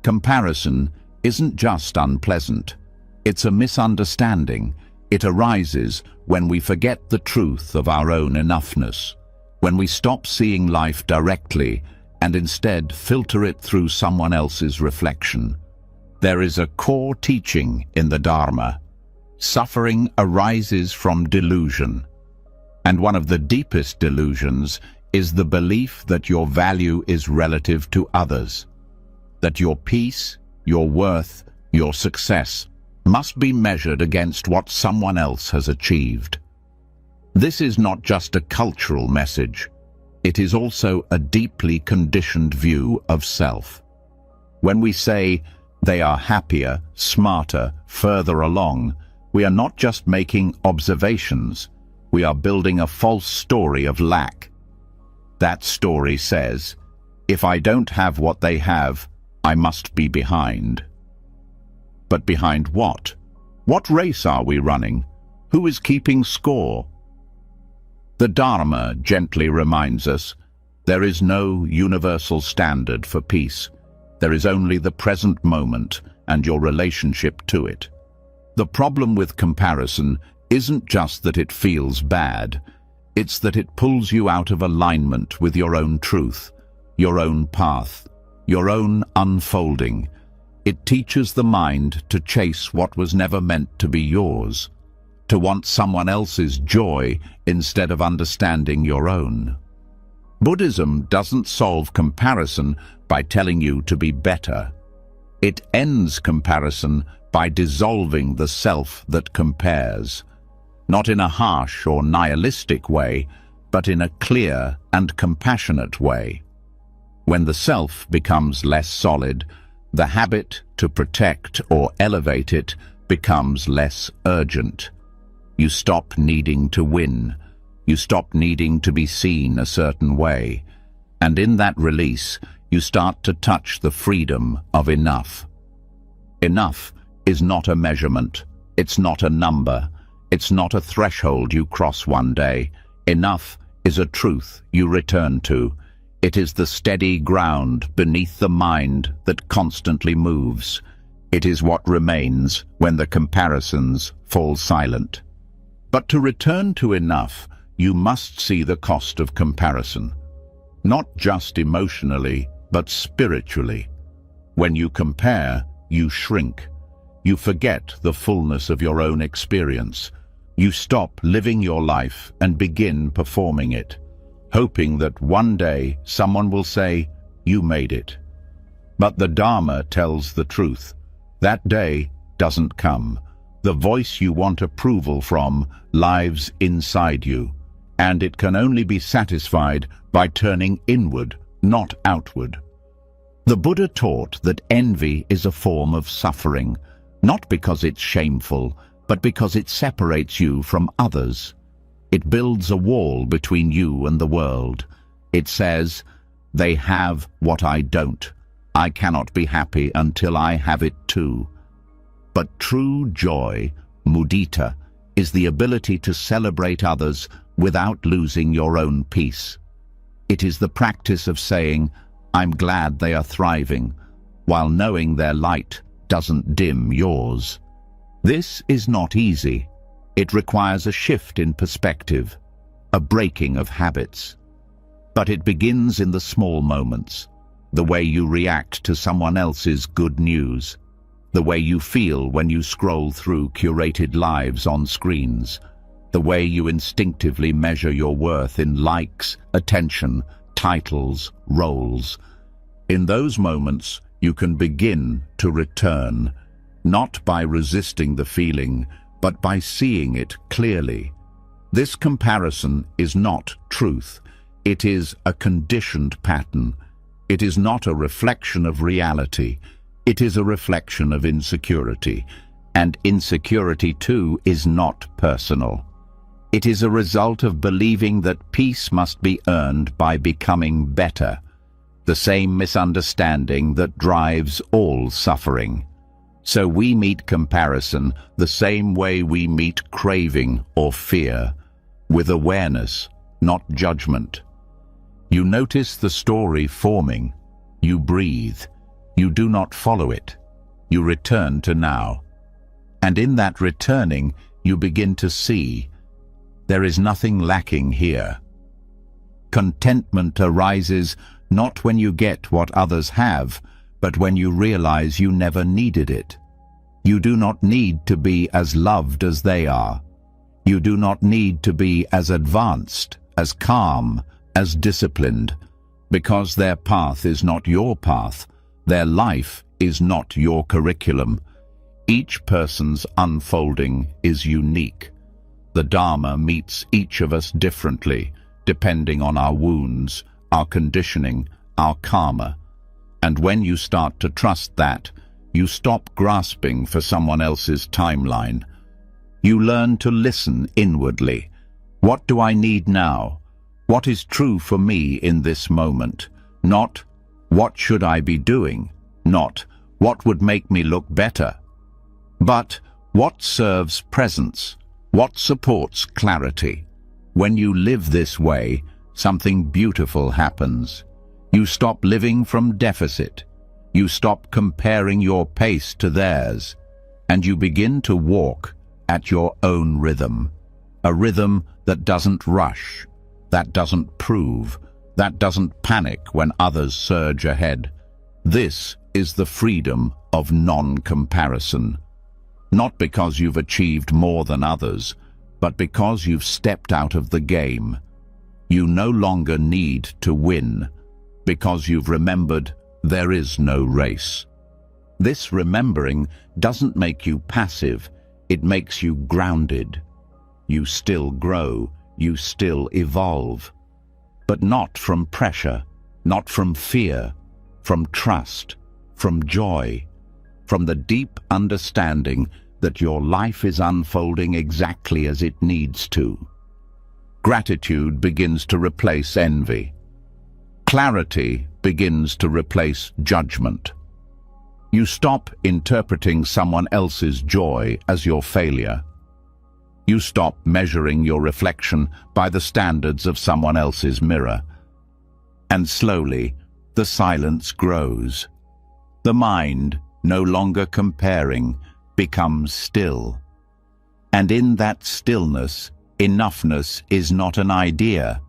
Comparison isn't just unpleasant. It's a misunderstanding. It arises when we forget the truth of our own enoughness, when we stop seeing life directly and instead filter it through someone else's reflection. There is a core teaching in the Dharma. Suffering arises from delusion. And one of the deepest delusions is the belief that your value is relative to others, that your peace, your worth, your success must be measured against what someone else has achieved. This is not just a cultural message. It is also a deeply conditioned view of self. When we say, they are happier, smarter, further along, we are not just making observations. We are building a false story of lack. That story says, if I don't have what they have, I must be behind. But behind what? What race are we running? Who is keeping score? The Dharma gently reminds us, there is no universal standard for peace. There is only the present moment and your relationship to it. The problem with comparison isn't just that it feels bad, it's that it pulls you out of alignment with your own truth, your own path, your own unfolding. It teaches the mind to chase what was never meant to be yours, to want someone else's joy instead of understanding your own. Buddhism doesn't solve comparison by telling you to be better. It ends comparison by dissolving the self that compares, not in a harsh or nihilistic way, but in a clear and compassionate way. When the self becomes less solid, the habit to protect or elevate it becomes less urgent. You stop needing to win. You stop needing to be seen a certain way. And in that release, you start to touch the freedom of enough. Enough is not a measurement. It's not a number. It's not a threshold you cross one day. Enough is a truth you return to. It is the steady ground beneath the mind that constantly moves. It is what remains when the comparisons fall silent. But to return to enough, you must see the cost of comparison. Not just emotionally, but spiritually. When you compare, you shrink. You forget the fullness of your own experience. You stop living your life and begin performing it, hoping that one day someone will say, you made it. But the Dharma tells the truth. That day doesn't come. The voice you want approval from lives inside you, and it can only be satisfied by turning inward, not outward. The Buddha taught that envy is a form of suffering, not because it's shameful, but because it separates you from others. It builds a wall between you and the world. It says, they have what I don't. I cannot be happy until I have it too. But true joy, mudita, is the ability to celebrate others without losing your own peace. It is the practice of saying, I'm glad they are thriving, while knowing their light doesn't dim yours. This is not easy. It requires a shift in perspective, a breaking of habits. But it begins in the small moments, the way you react to someone else's good news, the way you feel when you scroll through curated lives on screens, the way you instinctively measure your worth in likes, attention, titles, roles. In those moments, you can begin to return, not by resisting the feeling, but by seeing it clearly. This comparison is not truth. It is a conditioned pattern. It is not a reflection of reality. It is a reflection of insecurity. And insecurity, too, is not personal. It is a result of believing that peace must be earned by becoming better, the same misunderstanding that drives all suffering. So we meet comparison the same way we meet craving or fear, with awareness, not judgment. You notice the story forming. You breathe. You do not follow it. You return to now. And in that returning, you begin to see there is nothing lacking here. Contentment arises not when you get what others have, but when you realize you never needed it. You do not need to be as loved as they are. You do not need to be as advanced, as calm, as disciplined, because their path is not your path. Their life is not your curriculum. Each person's unfolding is unique. The Dharma meets each of us differently, depending on our wounds, our conditioning, our karma. And when you start to trust that, you stop grasping for someone else's timeline. You learn to listen inwardly. What do I need now? What is true for me in this moment? Not, what should I be doing? Not, what would make me look better? But, what serves presence? What supports clarity? When you live this way, something beautiful happens. You stop living from deficit. You stop comparing your pace to theirs, and you begin to walk at your own rhythm. A rhythm that doesn't rush, that doesn't prove, that doesn't panic when others surge ahead. This is the freedom of non-comparison. Not because you've achieved more than others, but because you've stepped out of the game. You no longer need to win, because you've remembered there is no race. This remembering doesn't make you passive, it makes you grounded. You still grow, you still evolve. But not from pressure, not from fear, from trust, from joy, from the deep understanding that your life is unfolding exactly as it needs to. Gratitude begins to replace envy. Clarity begins to replace judgment. You stop interpreting someone else's joy as your failure. You stop measuring your reflection by the standards of someone else's mirror. And slowly, the silence grows. The mind, no longer comparing, becomes still. And in that stillness, enoughness is not an idea.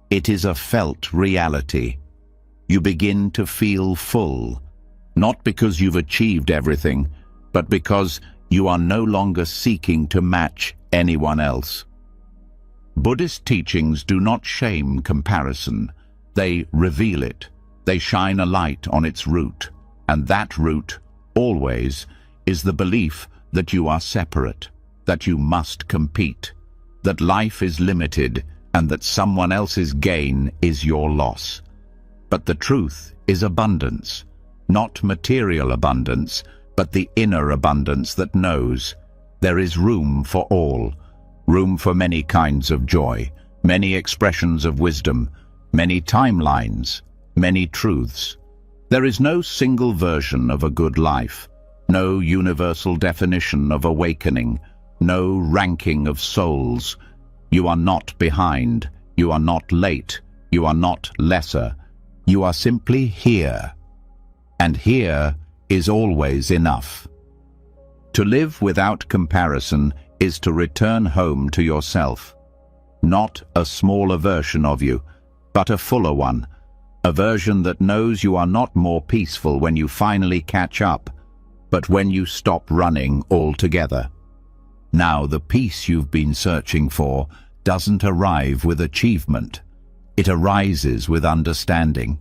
It is a felt reality. You begin to feel full, not because you've achieved everything, but because you are no longer seeking to match anyone else. Buddhist teachings do not shame comparison. They reveal it. They shine a light on its root. And that root, always, is the belief that you are separate, that you must compete, that life is limited, and that someone else's gain is your loss. But the truth is abundance, not material abundance, but the inner abundance that knows there is room for all, room for many kinds of joy, many expressions of wisdom, many timelines, many truths. There is no single version of a good life, no universal definition of awakening, no ranking of souls. You are not behind, you are not late, you are not lesser. You are simply here. And here is always enough. To live without comparison is to return home to yourself. Not a smaller version of you, but a fuller one. A version that knows you are not more peaceful when you finally catch up, but when you stop running altogether. Now, the peace you've been searching for doesn't arrive with achievement. It arises with understanding.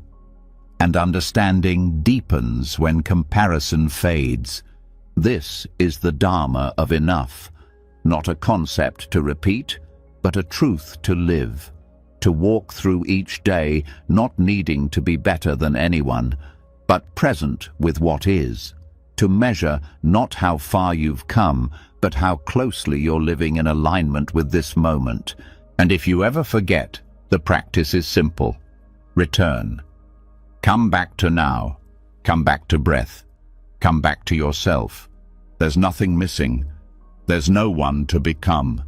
And understanding deepens when comparison fades. This is the Dharma of enough, not a concept to repeat, but a truth to live. To walk through each day not needing to be better than anyone, but present with what is. To measure not how far you've come, but how closely you're living in alignment with this moment. And if you ever forget, the practice is simple. Return. Come back to now. Come back to breath. Come back to yourself. There's nothing missing. There's no one to become.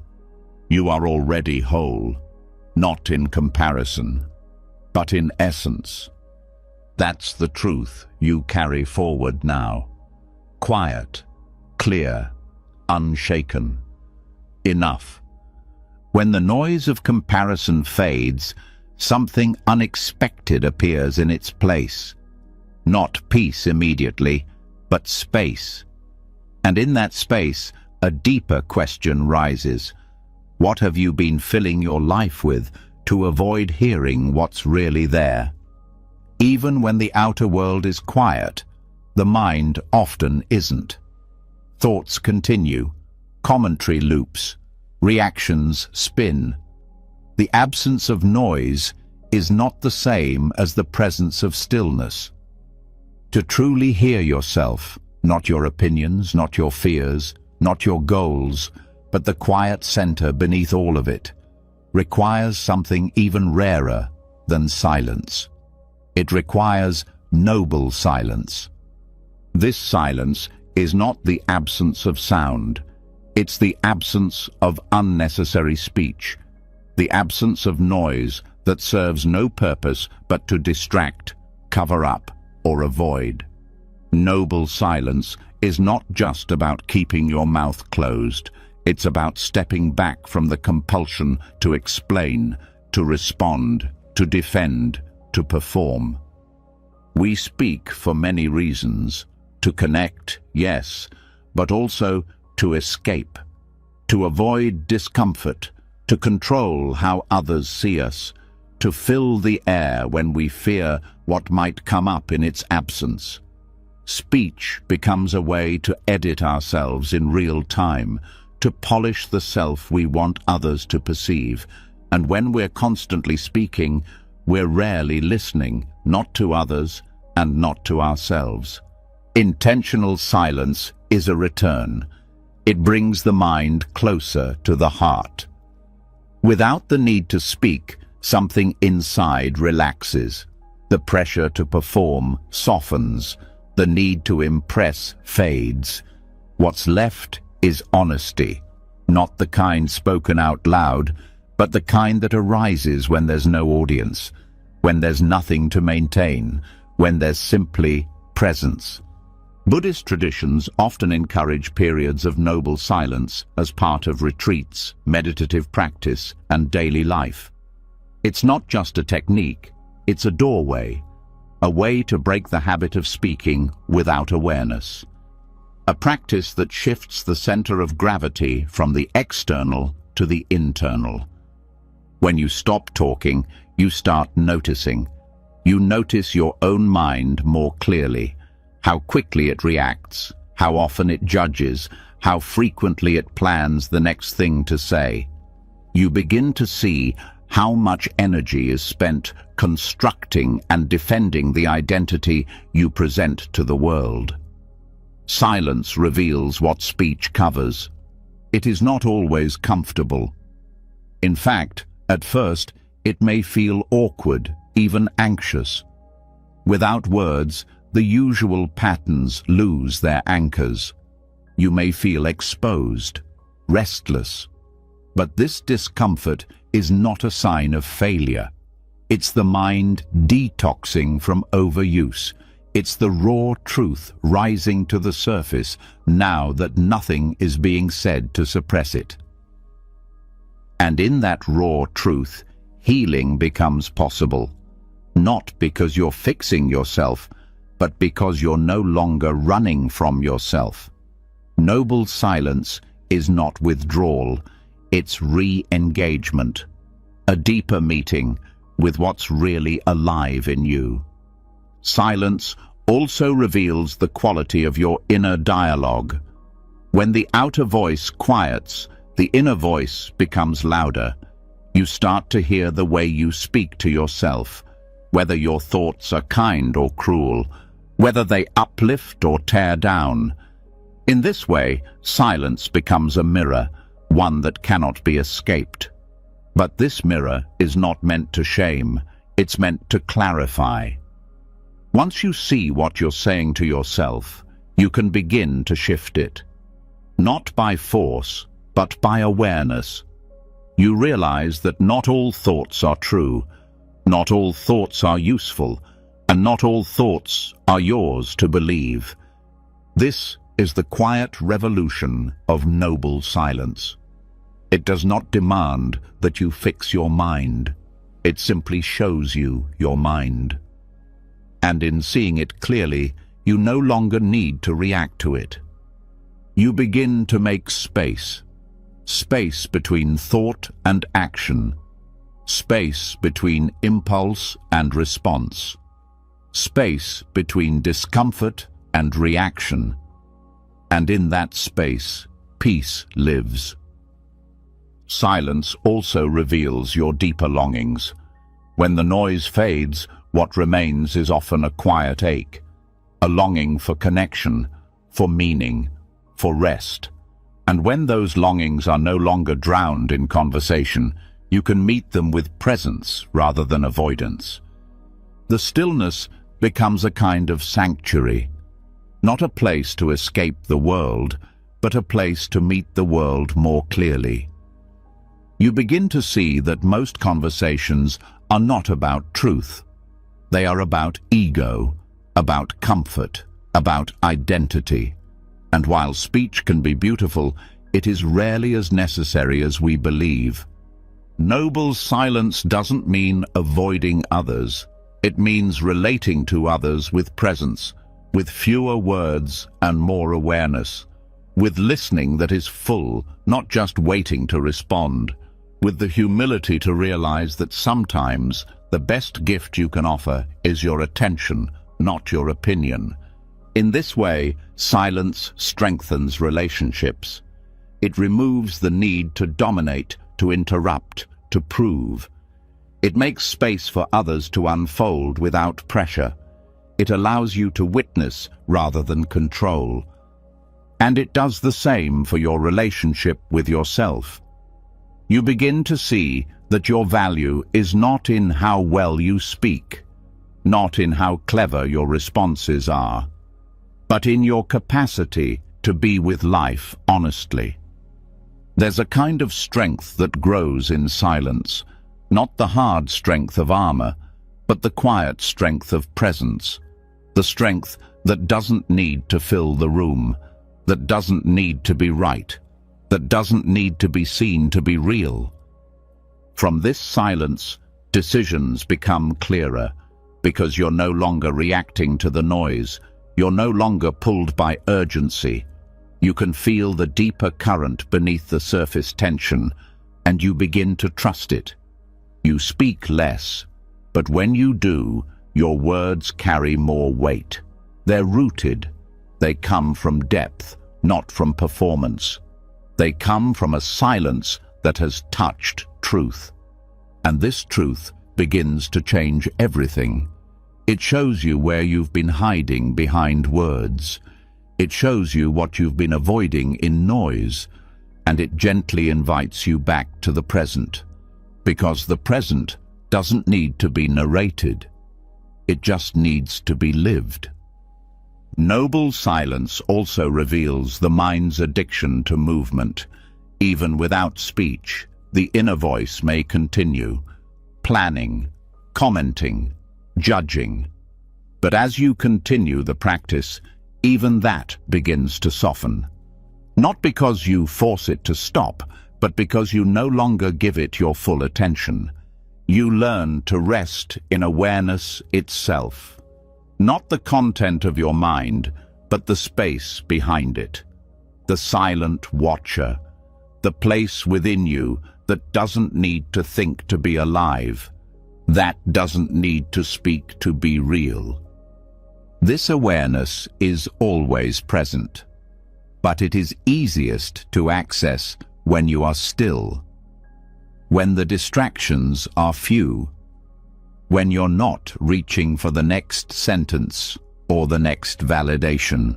You are already whole. Not in comparison, but in essence. That's the truth you carry forward now. Quiet, clear, unshaken. Enough. When the noise of comparison fades, something unexpected appears in its place. Not peace immediately, but space. And in that space, a deeper question rises. What have you been filling your life with to avoid hearing what's really there? Even when the outer world is quiet, the mind often isn't. Thoughts continue, commentary loops, reactions spin. The absence of noise is not the same as the presence of stillness. To truly hear yourself, not your opinions, not your fears, not your goals, but the quiet center beneath all of it, requires something even rarer than silence. It requires noble silence. This silence is not the absence of sound. It's the absence of unnecessary speech, the absence of noise that serves no purpose but to distract, cover up, or avoid. Noble silence is not just about keeping your mouth closed. It's about stepping back from the compulsion to explain, to respond, to defend, to perform. We speak for many reasons. To connect, yes, but also to escape, to avoid discomfort, to control how others see us, to fill the air when we fear what might come up in its absence. Speech becomes a way to edit ourselves in real time, to polish the self we want others to perceive. And when we're constantly speaking, we're rarely listening, not to others and not to ourselves. Intentional silence is a return. It brings the mind closer to the heart. Without the need to speak, something inside relaxes. The pressure to perform softens. The need to impress fades. What's left is honesty, not the kind spoken out loud, but the kind that arises when there's no audience, when there's nothing to maintain, when there's simply presence. Buddhist traditions often encourage periods of noble silence as part of retreats, meditative practice, and daily life. It's not just a technique, it's a doorway, a way to break the habit of speaking without awareness. A practice that shifts the center of gravity from the external to the internal. When you stop talking, you start noticing. You notice your own mind more clearly, how quickly it reacts, how often it judges, how frequently it plans the next thing to say. You begin to see how much energy is spent constructing and defending the identity you present to the world. Silence reveals what speech covers. It is not always comfortable. In fact, at first, it may feel awkward, even anxious. Without words, the usual patterns lose their anchors. You may feel exposed, restless. But this discomfort is not a sign of failure. It's the mind detoxing from overuse. It's the raw truth rising to the surface now that nothing is being said to suppress it. And in that raw truth, healing becomes possible. Not because you're fixing yourself, but because you're no longer running from yourself. Noble silence is not withdrawal, it's re-engagement, a deeper meeting with what's really alive in you. Silence also reveals the quality of your inner dialogue. When the outer voice quiets, the inner voice becomes louder. You start to hear the way you speak to yourself, whether your thoughts are kind or cruel, whether they uplift or tear down. In this way, silence becomes a mirror, one that cannot be escaped. But this mirror is not meant to shame, it's meant to clarify. Once you see what you're saying to yourself, you can begin to shift it. Not by force, but by awareness. You realize that not all thoughts are true, not all thoughts are useful, and not all thoughts are yours to believe. This is the quiet revolution of noble silence. It does not demand that you fix your mind. It simply shows you your mind. And in seeing it clearly, you no longer need to react to it. You begin to make space. Space between thought and action. Space between impulse and response. Space between discomfort and reaction. And in that space, peace lives. Silence also reveals your deeper longings. When the noise fades, what remains is often a quiet ache, a longing for connection, for meaning, for rest. And when those longings are no longer drowned in conversation, you can meet them with presence rather than avoidance. The stillness becomes a kind of sanctuary, not a place to escape the world, but a place to meet the world more clearly. You begin to see that most conversations are not about truth. They are about ego, about comfort, about identity. And while speech can be beautiful, it is rarely as necessary as we believe. Noble silence doesn't mean avoiding others. It means relating to others with presence, with fewer words and more awareness, with listening that is full, not just waiting to respond, with the humility to realize that sometimes the best gift you can offer is your attention, not your opinion. In this way, silence strengthens relationships. It removes the need to dominate, to interrupt, to prove. It makes space for others to unfold without pressure. It allows you to witness rather than control. And it does the same for your relationship with yourself. You begin to see that your value is not in how well you speak, not in how clever your responses are, but in your capacity to be with life honestly. There's a kind of strength that grows in silence, not the hard strength of armor, but the quiet strength of presence, the strength that doesn't need to fill the room, that doesn't need to be right, that doesn't need to be seen to be real. From this silence, decisions become clearer, because you're no longer reacting to the noise, you're no longer pulled by urgency. You can feel the deeper current beneath the surface tension, and you begin to trust it. You speak less, but when you do, your words carry more weight. They're rooted. They come from depth, not from performance. They come from a silence that has touched truth. And this truth begins to change everything. It shows you where you've been hiding behind words. It shows you what you've been avoiding in noise, and it gently invites you back to the present, because the present doesn't need to be narrated. It just needs to be lived. Noble silence also reveals the mind's addiction to movement. Even without speech, the inner voice may continue, planning, commenting, judging. But as you continue the practice, even that begins to soften. Not because you force it to stop, but because you no longer give it your full attention. You learn to rest in awareness itself. Not the content of your mind, but the space behind it. The silent watcher. The place within you that doesn't need to think to be alive. That doesn't need to speak to be real. This awareness is always present, but it is easiest to access when you are still, when the distractions are few, when you're not reaching for the next sentence or the next validation.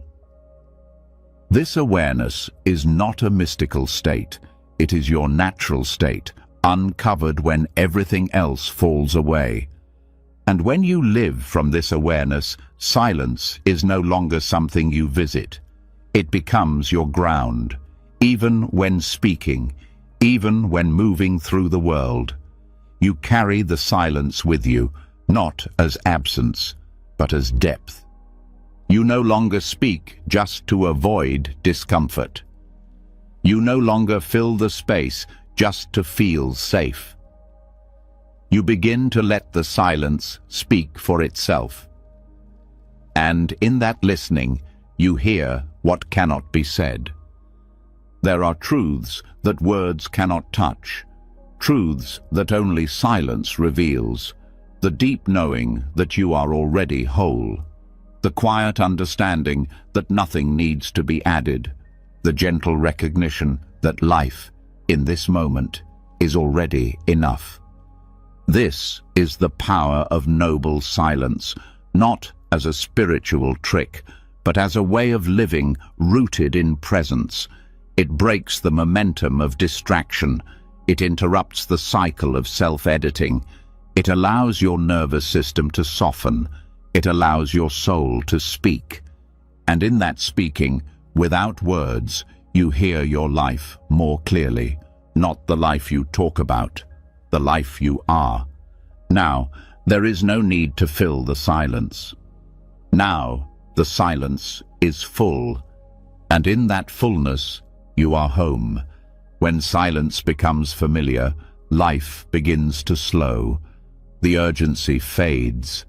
This awareness is not a mystical state. It is your natural state, uncovered when everything else falls away. And when you live from this awareness, silence is no longer something you visit. It becomes your ground, even when speaking, even when moving through the world. You carry the silence with you, not as absence, but as depth. You no longer speak just to avoid discomfort. You no longer fill the space just to feel safe. You begin to let the silence speak for itself. And in that listening, you hear what cannot be said. There are truths that words cannot touch, truths that only silence reveals, the deep knowing that you are already whole, the quiet understanding that nothing needs to be added, the gentle recognition that life, in this moment, is already enough. This is the power of noble silence, not as a spiritual trick, but as a way of living rooted in presence. It breaks the momentum of distraction. It interrupts the cycle of self-editing. It allows your nervous system to soften. It allows your soul to speak. And in that speaking, without words, you hear your life more clearly. Not the life you talk about, the life you are. Now, there is no need to fill the silence. Now, the silence is full, and in that fullness, you are home. When silence becomes familiar, life begins to slow. The urgency fades.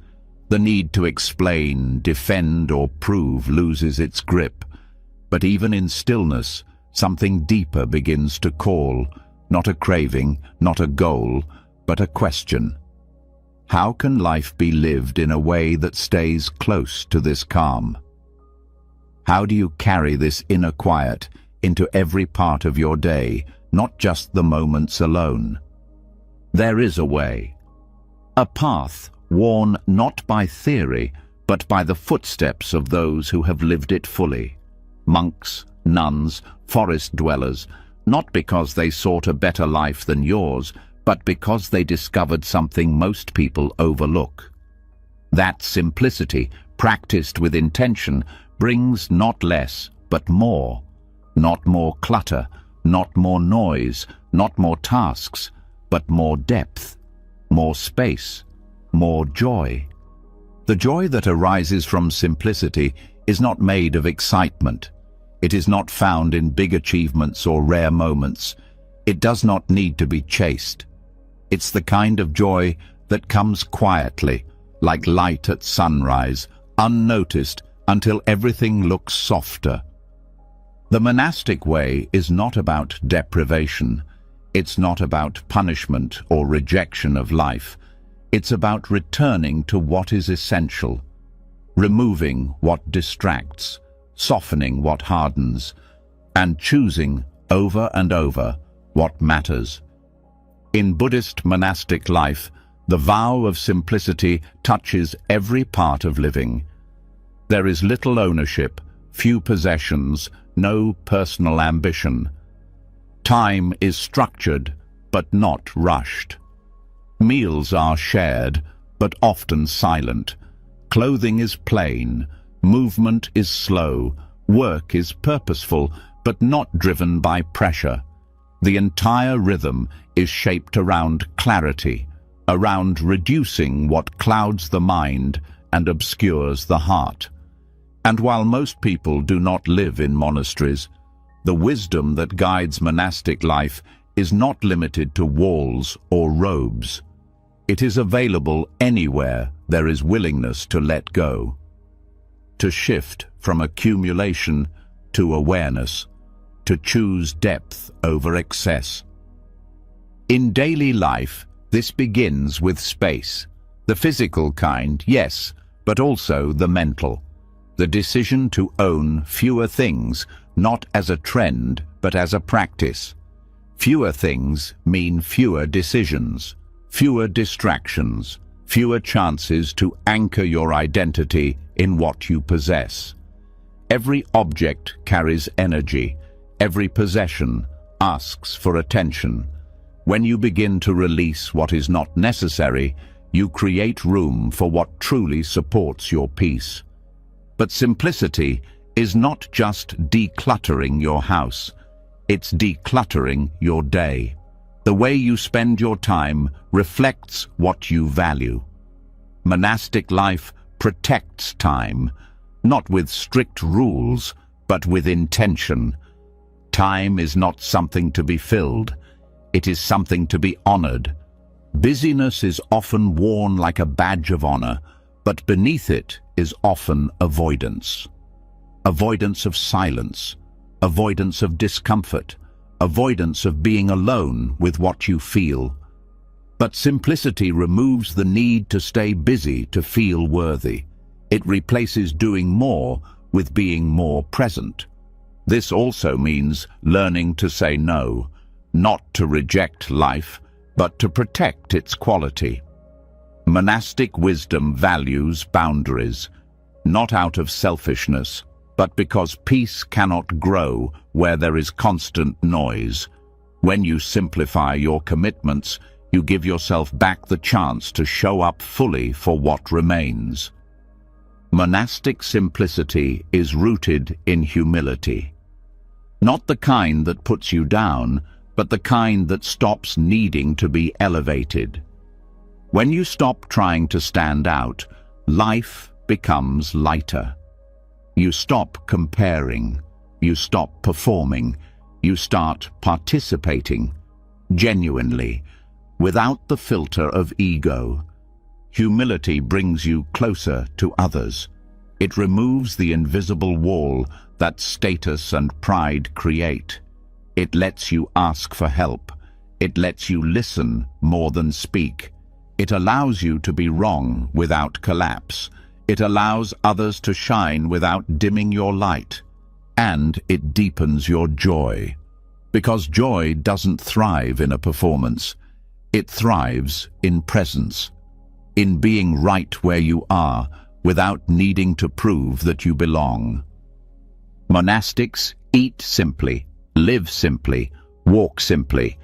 The need to explain, defend, or prove loses its grip. But even in stillness, something deeper begins to call, not a craving, not a goal, but a question. How can life be lived in a way that stays close to this calm? How do you carry this inner quiet into every part of your day, not just the moments alone? There is a way. A path worn not by theory, but by the footsteps of those who have lived it fully. Monks, nuns, forest dwellers, not because they sought a better life than yours, but because they discovered something most people overlook. That simplicity, practiced with intention, brings not less, but more. Not more clutter, not more noise, not more tasks, but more depth, more space, more joy. The joy that arises from simplicity is not made of excitement. It is not found in big achievements or rare moments. It does not need to be chased. It's the kind of joy that comes quietly, like light at sunrise, unnoticed until everything looks softer. The monastic way is not about deprivation. It's not about punishment or rejection of life. It's about returning to what is essential, removing what distracts, softening what hardens, and choosing over and over what matters. In Buddhist monastic life, the vow of simplicity touches every part of living. There is little ownership, few possessions, no personal ambition. Time is structured, but not rushed. Meals are shared, but often silent. Clothing is plain, movement is slow, work is purposeful, but not driven by pressure. The entire rhythm is shaped around clarity, around reducing what clouds the mind and obscures the heart. And while most people do not live in monasteries, the wisdom that guides monastic life is not limited to walls or robes. It is available anywhere there is willingness to let go, to shift from accumulation to awareness, to choose depth over excess. In daily life, this begins with space. The physical kind, yes, but also the mental. The decision to own fewer things, not as a trend, but as a practice. Fewer things mean fewer decisions, fewer distractions, fewer chances to anchor your identity in what you possess. Every object carries energy. Every possession asks for attention. When you begin to release what is not necessary, you create room for what truly supports your peace. But simplicity is not just decluttering your house. It's decluttering your day. The way you spend your time reflects what you value. Monastic life protects time, not with strict rules, but with intention. Time is not something to be filled. It is something to be honored. Busyness is often worn like a badge of honor, but beneath it is often avoidance. Avoidance of silence, avoidance of discomfort, avoidance of being alone with what you feel. But simplicity removes the need to stay busy to feel worthy. It replaces doing more with being more present. This also means learning to say no, not to reject life, but to protect its quality. Monastic wisdom values boundaries, not out of selfishness, but because peace cannot grow where there is constant noise. When you simplify your commitments, you give yourself back the chance to show up fully for what remains. Monastic simplicity is rooted in humility. Not the kind that puts you down, but the kind that stops needing to be elevated. When you stop trying to stand out, life becomes lighter. You stop comparing, you stop performing, you start participating, genuinely, without the filter of ego. Humility brings you closer to others. It removes the invisible wall that status and pride create. It lets you ask for help. It lets you listen more than speak. It allows you to be wrong without collapse. It allows others to shine without dimming your light. And it deepens your joy. Because joy doesn't thrive in a performance. It thrives in presence. In being right where you are, without needing to prove that you belong. Monastics eat simply, live simply, walk simply,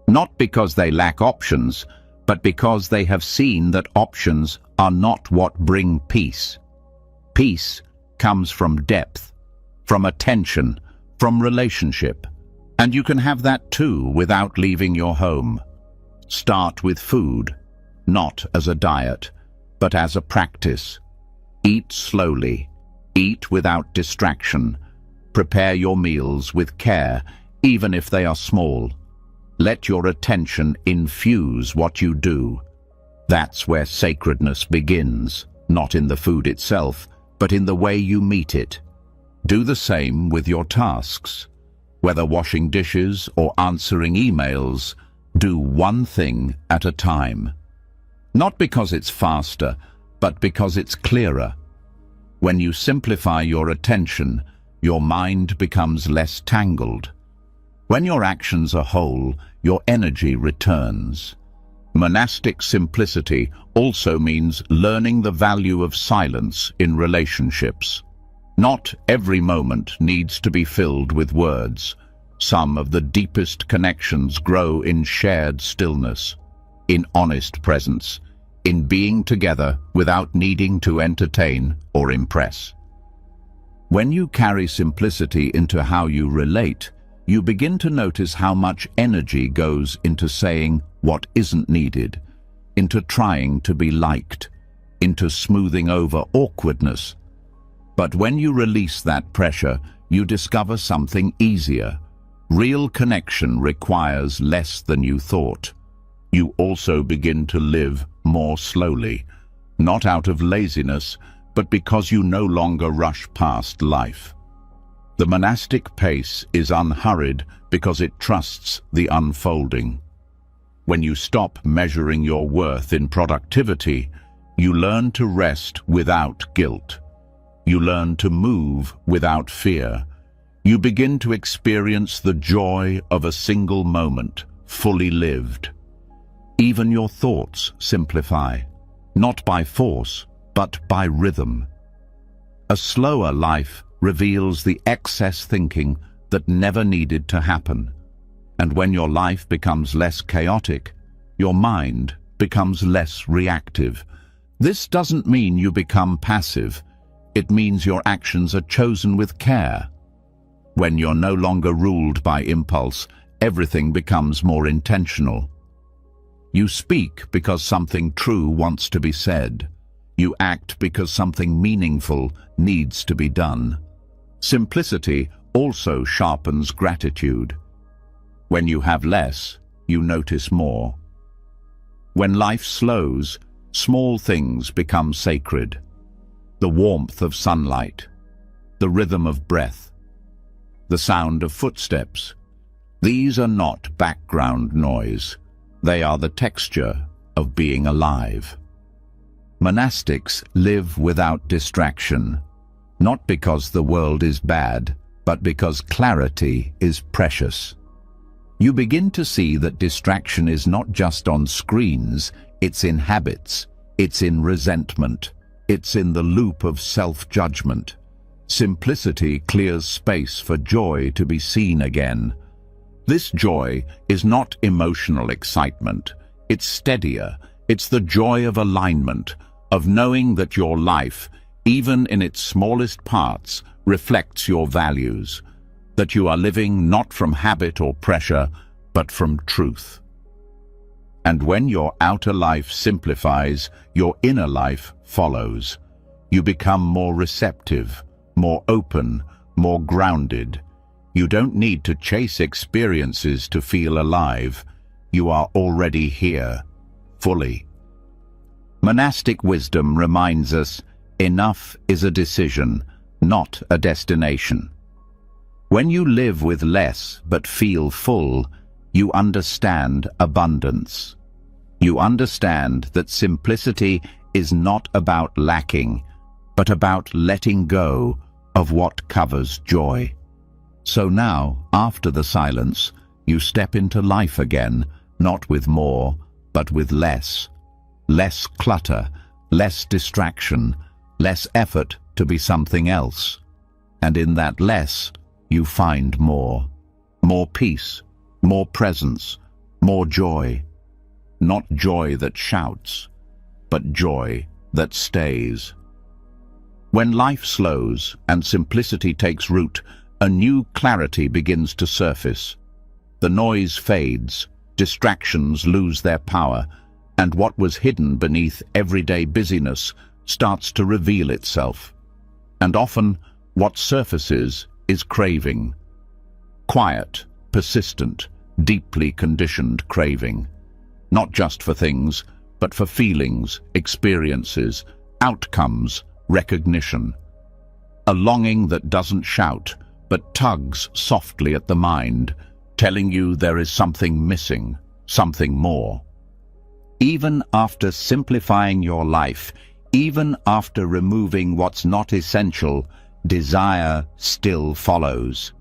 not because they lack options, but because they have seen that options are not what bring peace. Peace comes from depth, from attention, from relationship. And you can have that too without leaving your home. Start with food, not as a diet, but as a practice. Eat slowly, eat without distraction. Prepare your meals with care, even if they are small. Let your attention infuse what you do. That's where sacredness begins, not in the food itself, but in the way you meet it. Do the same with your tasks. Whether washing dishes or answering emails, do one thing at a time. Not because it's faster, but because it's clearer. When you simplify your attention, your mind becomes less tangled. When your actions are whole, your energy returns. Monastic simplicity also means learning the value of silence in relationships. Not every moment needs to be filled with words. Some of the deepest connections grow in shared stillness, in honest presence, in being together without needing to entertain or impress. When you carry simplicity into how you relate, you begin to notice how much energy goes into saying what isn't needed, into trying to be liked, into smoothing over awkwardness. But when you release that pressure, you discover something easier. Real connection requires less than you thought. You also begin to live more slowly, not out of laziness, but because you no longer rush past life. The monastic pace is unhurried because it trusts the unfolding. When you stop measuring your worth in productivity, you learn to rest without guilt. You learn to move without fear. You begin to experience the joy of a single moment, fully lived. Even your thoughts simplify, not by force, but by rhythm. A slower life reveals the excess thinking that never needed to happen. And when your life becomes less chaotic, your mind becomes less reactive. This doesn't mean you become passive. It means your actions are chosen with care. When you're no longer ruled by impulse, everything becomes more intentional. You speak because something true wants to be said. You act because something meaningful needs to be done. Simplicity also sharpens gratitude. When you have less, you notice more. When life slows, small things become sacred. The warmth of sunlight, the rhythm of breath, the sound of footsteps. These are not background noise. They are the texture of being alive. Monastics live without distraction, not because the world is bad, but because clarity is precious. You begin to see that distraction is not just on screens, it's in habits, it's in resentment, it's in the loop of self-judgment. Simplicity clears space for joy to be seen again. This joy is not emotional excitement, it's steadier, it's the joy of alignment, of knowing that your life, even in its smallest parts, reflects your values, that you are living not from habit or pressure, but from truth. And when your outer life simplifies, your inner life follows. You become more receptive, more open, more grounded. You don't need to chase experiences to feel alive. You are already here, fully. Monastic wisdom reminds us, enough is a decision, not a destination. When you live with less but feel full, you understand abundance. You understand that simplicity is not about lacking, but about letting go of what covers joy. So now, after the silence, you step into life again, not with more, but with less. Less clutter, less distraction, less effort to be something else. And in that less, you find more. More peace, more presence, more joy. Not joy that shouts, but joy that stays. When life slows and simplicity takes root, a new clarity begins to surface. The noise fades, distractions lose their power, and what was hidden beneath everyday busyness starts to reveal itself. And often, what surfaces is craving. Quiet, persistent, deeply conditioned craving. Not just for things, but for feelings, experiences, outcomes, recognition. A longing that doesn't shout, but tugs softly at the mind, telling you there is something missing, something more. Even after simplifying your life, even after removing what's not essential, desire still follows.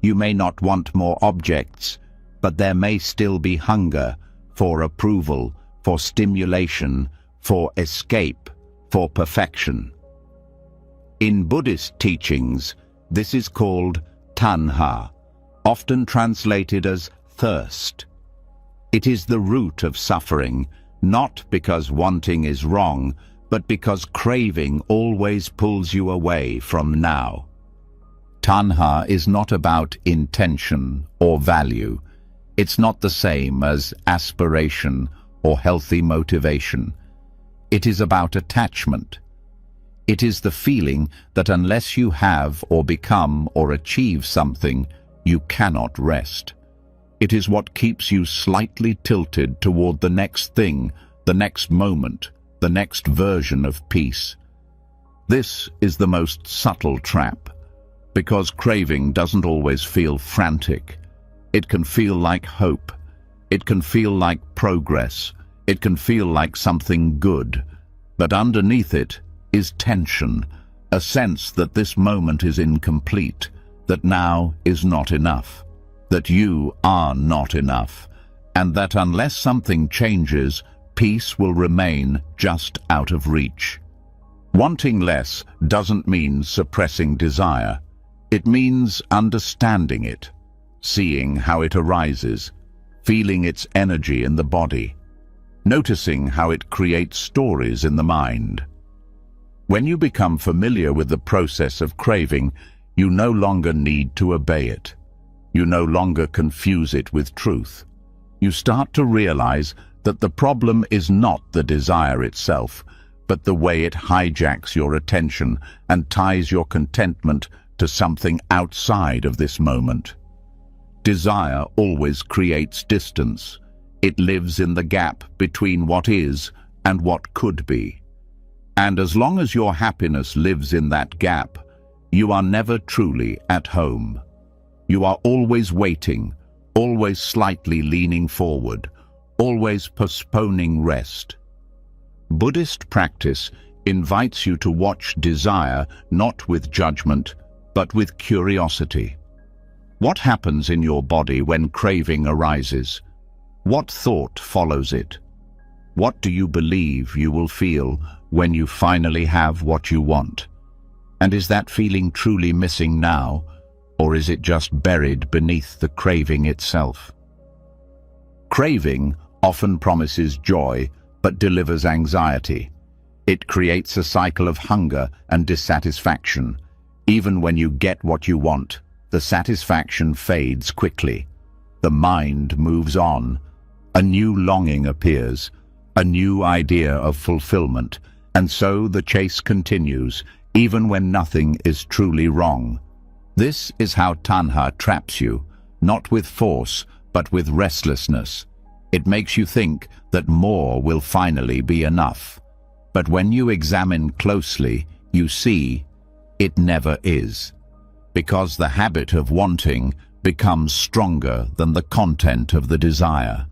You may not want more objects, but there may still be hunger for approval, for stimulation, for escape, for perfection. In Buddhist teachings, this is called tanha, often translated as thirst. It is the root of suffering, Not because wanting is wrong, but because craving always pulls you away from now. Tanha is not about intention or value. It's not the same as aspiration or healthy motivation. It is about attachment. It is the feeling that unless you have or become or achieve something, you cannot rest. It is what keeps you slightly tilted toward the next thing, the next moment, the next version of peace. This is the most subtle trap, because craving doesn't always feel frantic. It can feel like hope. It can feel like progress. It can feel like something good. But underneath it is tension, a sense that this moment is incomplete, that now is not enough, that you are not enough, and that unless something changes, peace will remain just out of reach. Wanting less doesn't mean suppressing desire. It means understanding it, seeing how it arises, feeling its energy in the body, noticing how it creates stories in the mind. When you become familiar with the process of craving, you no longer need to obey it. You no longer confuse it with truth. You start to realize that the problem is not the desire itself, but the way it hijacks your attention and ties your contentment to something outside of this moment. Desire always creates distance. It lives in the gap between what is and what could be. And as long as your happiness lives in that gap, you are never truly at home. You are always waiting, always slightly leaning forward, always postponing rest. Buddhist practice invites you to watch desire not with judgment, but with curiosity. What happens in your body when craving arises? What thought follows it? What do you believe you will feel when you finally have what you want? And is that feeling truly missing now, or is it just buried beneath the craving itself? Craving often promises joy, but delivers anxiety. It creates a cycle of hunger and dissatisfaction. Even when you get what you want, the satisfaction fades quickly. The mind moves on. A new longing appears, a new idea of fulfillment, and so the chase continues, even when nothing is truly wrong. This is how Tanha traps you, not with force, but with restlessness. It makes you think that more will finally be enough. But when you examine closely, you see it never is, because the habit of wanting becomes stronger than the content of the desire.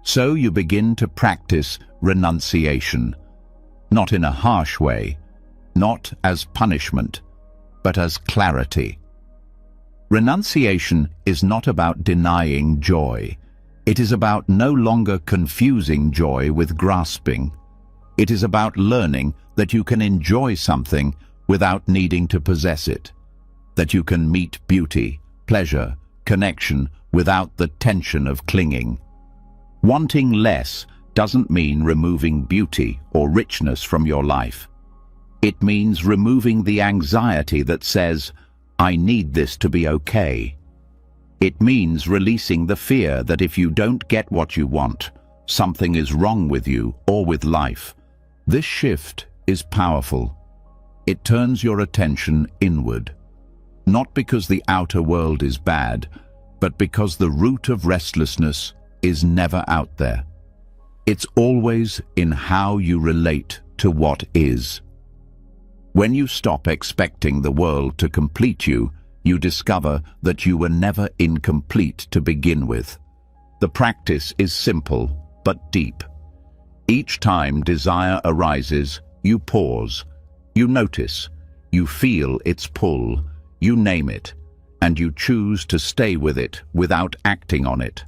So you begin to practice renunciation, not in a harsh way, not as punishment, but as clarity. Renunciation is not about denying joy. It is about no longer confusing joy with grasping. It is about learning that you can enjoy something without needing to possess it, that you can meet beauty, pleasure, connection without the tension of clinging. Wanting less doesn't mean removing beauty or richness from your life. It means removing the anxiety that says, "I need this to be okay." It means releasing the fear that if you don't get what you want, something is wrong with you or with life. This shift is powerful. It turns your attention inward, not because the outer world is bad, but because the root of restlessness is never out there. It's always in how you relate to what is. When you stop expecting the world to complete you, you discover that you were never incomplete to begin with. The practice is simple but deep. Each time desire arises, you pause, you notice, you feel its pull, you name it, and you choose to stay with it without acting on it,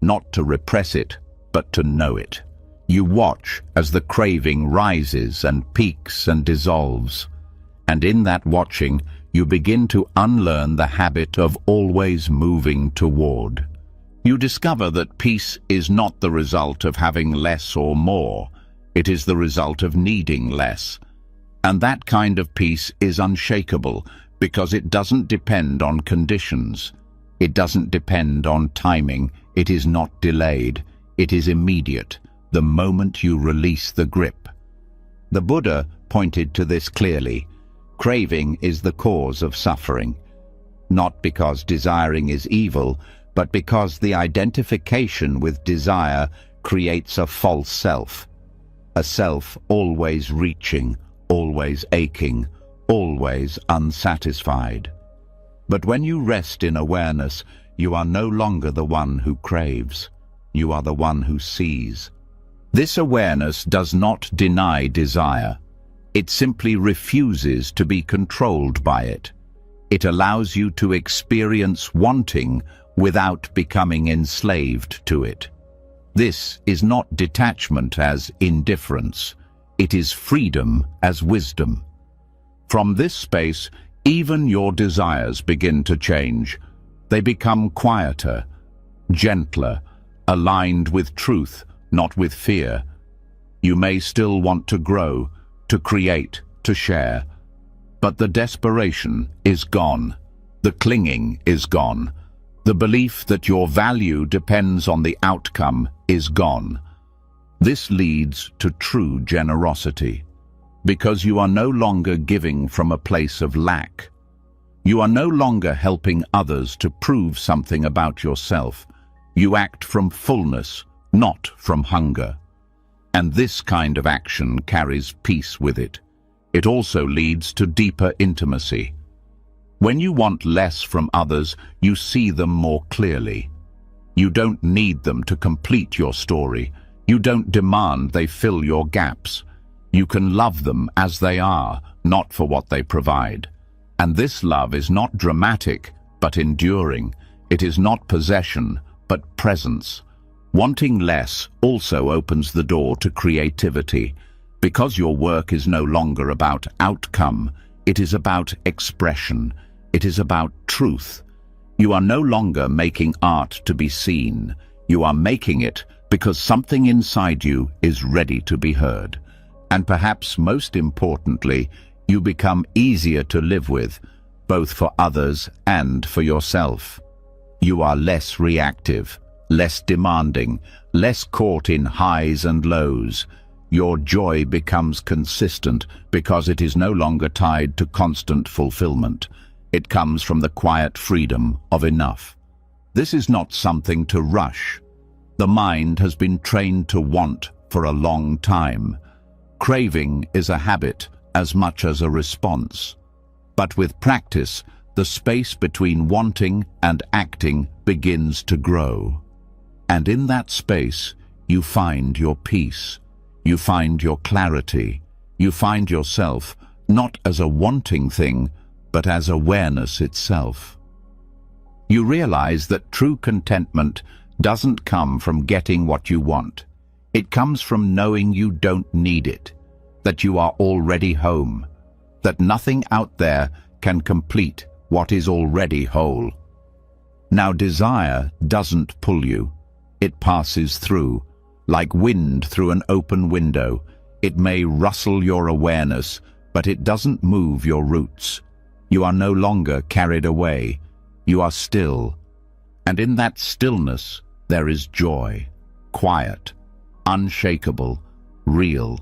not to repress it, but to know it. You watch as the craving rises and peaks and dissolves, and in that watching, you begin to unlearn the habit of always moving toward. You discover that peace is not the result of having less or more. It is the result of needing less. And that kind of peace is unshakable because it doesn't depend on conditions. It doesn't depend on timing. It is not delayed. It is immediate, the moment you release the grip. The Buddha pointed to this clearly. Craving is the cause of suffering, not because desiring is evil, but because the identification with desire creates a false self. A self always reaching, always aching, always unsatisfied. But when you rest in awareness, you are no longer the one who craves. You are the one who sees. This awareness does not deny desire. It simply refuses to be controlled by it. It allows you to experience wanting without becoming enslaved to it. This is not detachment as indifference. It is freedom as wisdom. From this space, even your desires begin to change. They become quieter, gentler, aligned with truth, not with fear. You may still want to grow, to create, to share, but the desperation is gone. The clinging is gone. The belief that your value depends on the outcome is gone. This leads to true generosity, because you are no longer giving from a place of lack. You are no longer helping others to prove something about yourself. You act from fullness, not from hunger. And this kind of action carries peace with it. It also leads to deeper intimacy. When you want less from others, you see them more clearly. You don't need them to complete your story. You don't demand they fill your gaps. You can love them as they are, not for what they provide. And this love is not dramatic, but enduring. It is not possession, but presence. Wanting less also opens the door to creativity. Because your work is no longer about outcome, it is about expression. It is about truth. You are no longer making art to be seen. You are making it because something inside you is ready to be heard. And perhaps most importantly, you become easier to live with, both for others and for yourself. You are less reactive, less demanding, less caught in highs and lows. Your joy becomes consistent because it is no longer tied to constant fulfillment. It comes from the quiet freedom of enough. This is not something to rush. The mind has been trained to want for a long time. Craving is a habit as much as a response. But with practice, the space between wanting and acting begins to grow. And in that space, you find your peace. You find your clarity. You find yourself not as a wanting thing, but as awareness itself. You realize that true contentment doesn't come from getting what you want. It comes from knowing you don't need it, that you are already home, that nothing out there can complete what is already whole. Now, desire doesn't pull you. It passes through, like wind through an open window. It may rustle your awareness, but it doesn't move your roots. You are no longer carried away. You are still. And in that stillness, there is joy, quiet, unshakable, real.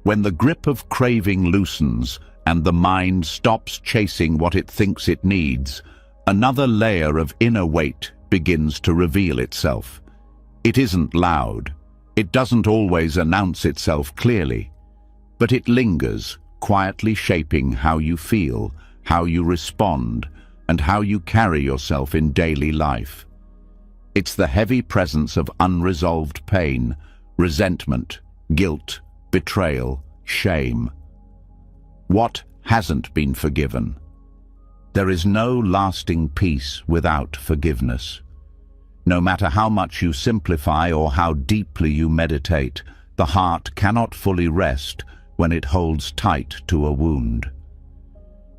When the grip of craving loosens and the mind stops chasing what it thinks it needs, another layer of inner weight begins to reveal itself. It isn't loud. It doesn't always announce itself clearly, but it lingers, quietly shaping how you feel, how you respond, and how you carry yourself in daily life. It's the heavy presence of unresolved pain, resentment, guilt, betrayal, shame. What hasn't been forgiven? There is no lasting peace without forgiveness. No matter how much you simplify or how deeply you meditate, the heart cannot fully rest when it holds tight to a wound.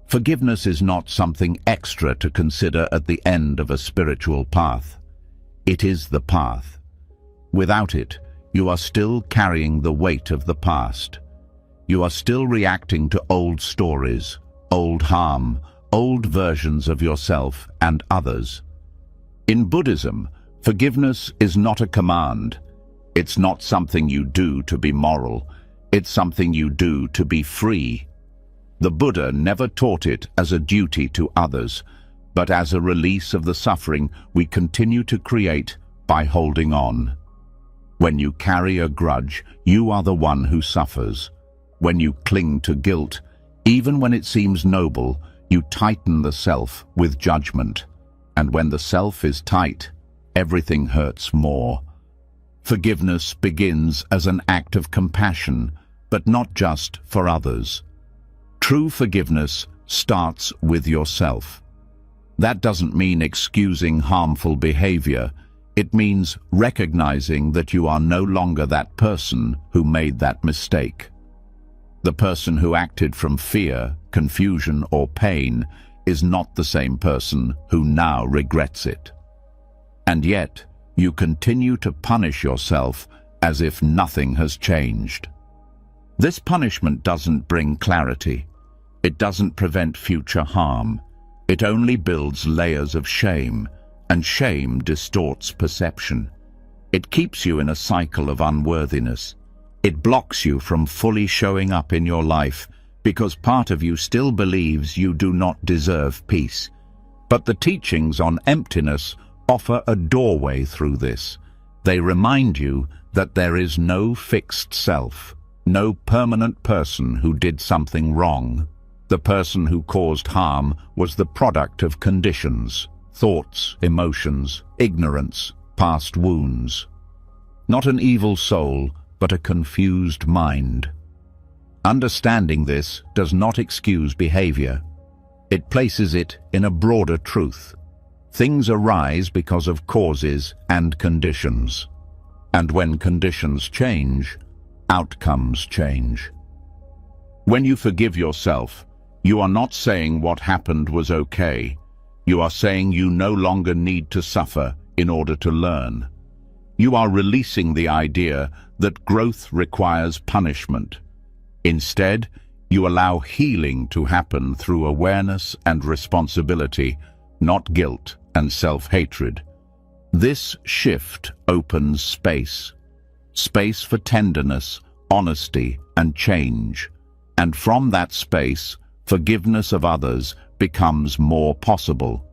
Forgiveness is not something extra to consider at the end of a spiritual path. It is the path. Without it, you are still carrying the weight of the past. You are still reacting to old stories, old harm, old versions of yourself and others. In Buddhism, forgiveness is not a command. It's not something you do to be moral. It's something you do to be free. The Buddha never taught it as a duty to others, but as a release of the suffering we continue to create by holding on. When you carry a grudge, you are the one who suffers. When you cling to guilt, even when it seems noble, you tighten the self with judgment. And when the self is tight, everything hurts more. Forgiveness begins as an act of compassion, but not just for others. True forgiveness starts with yourself. That doesn't mean excusing harmful behavior. It means recognizing that you are no longer that person who made that mistake. The person who acted from fear, confusion, or pain is not the same person who now regrets it. And yet, you continue to punish yourself as if nothing has changed. This punishment doesn't bring clarity. It doesn't prevent future harm. It only builds layers of shame, and shame distorts perception. It keeps you in a cycle of unworthiness. It blocks you from fully showing up in your life because part of you still believes you do not deserve peace. But the teachings on emptiness offer a doorway through this. They remind you that there is no fixed self, no permanent person who did something wrong. The person who caused harm was the product of conditions, thoughts, emotions, ignorance, past wounds. Not an evil soul, but a confused mind. Understanding this does not excuse behavior. It places it in a broader truth. Things arise because of causes and conditions. And when conditions change, outcomes change. When you forgive yourself, you are not saying what happened was okay. You are saying you no longer need to suffer in order to learn. You are releasing the idea that growth requires punishment. Instead, you allow healing to happen through awareness and responsibility, not guilt and self-hatred. This shift opens space. Space for tenderness, honesty, and change. And from that space, forgiveness of others becomes more possible.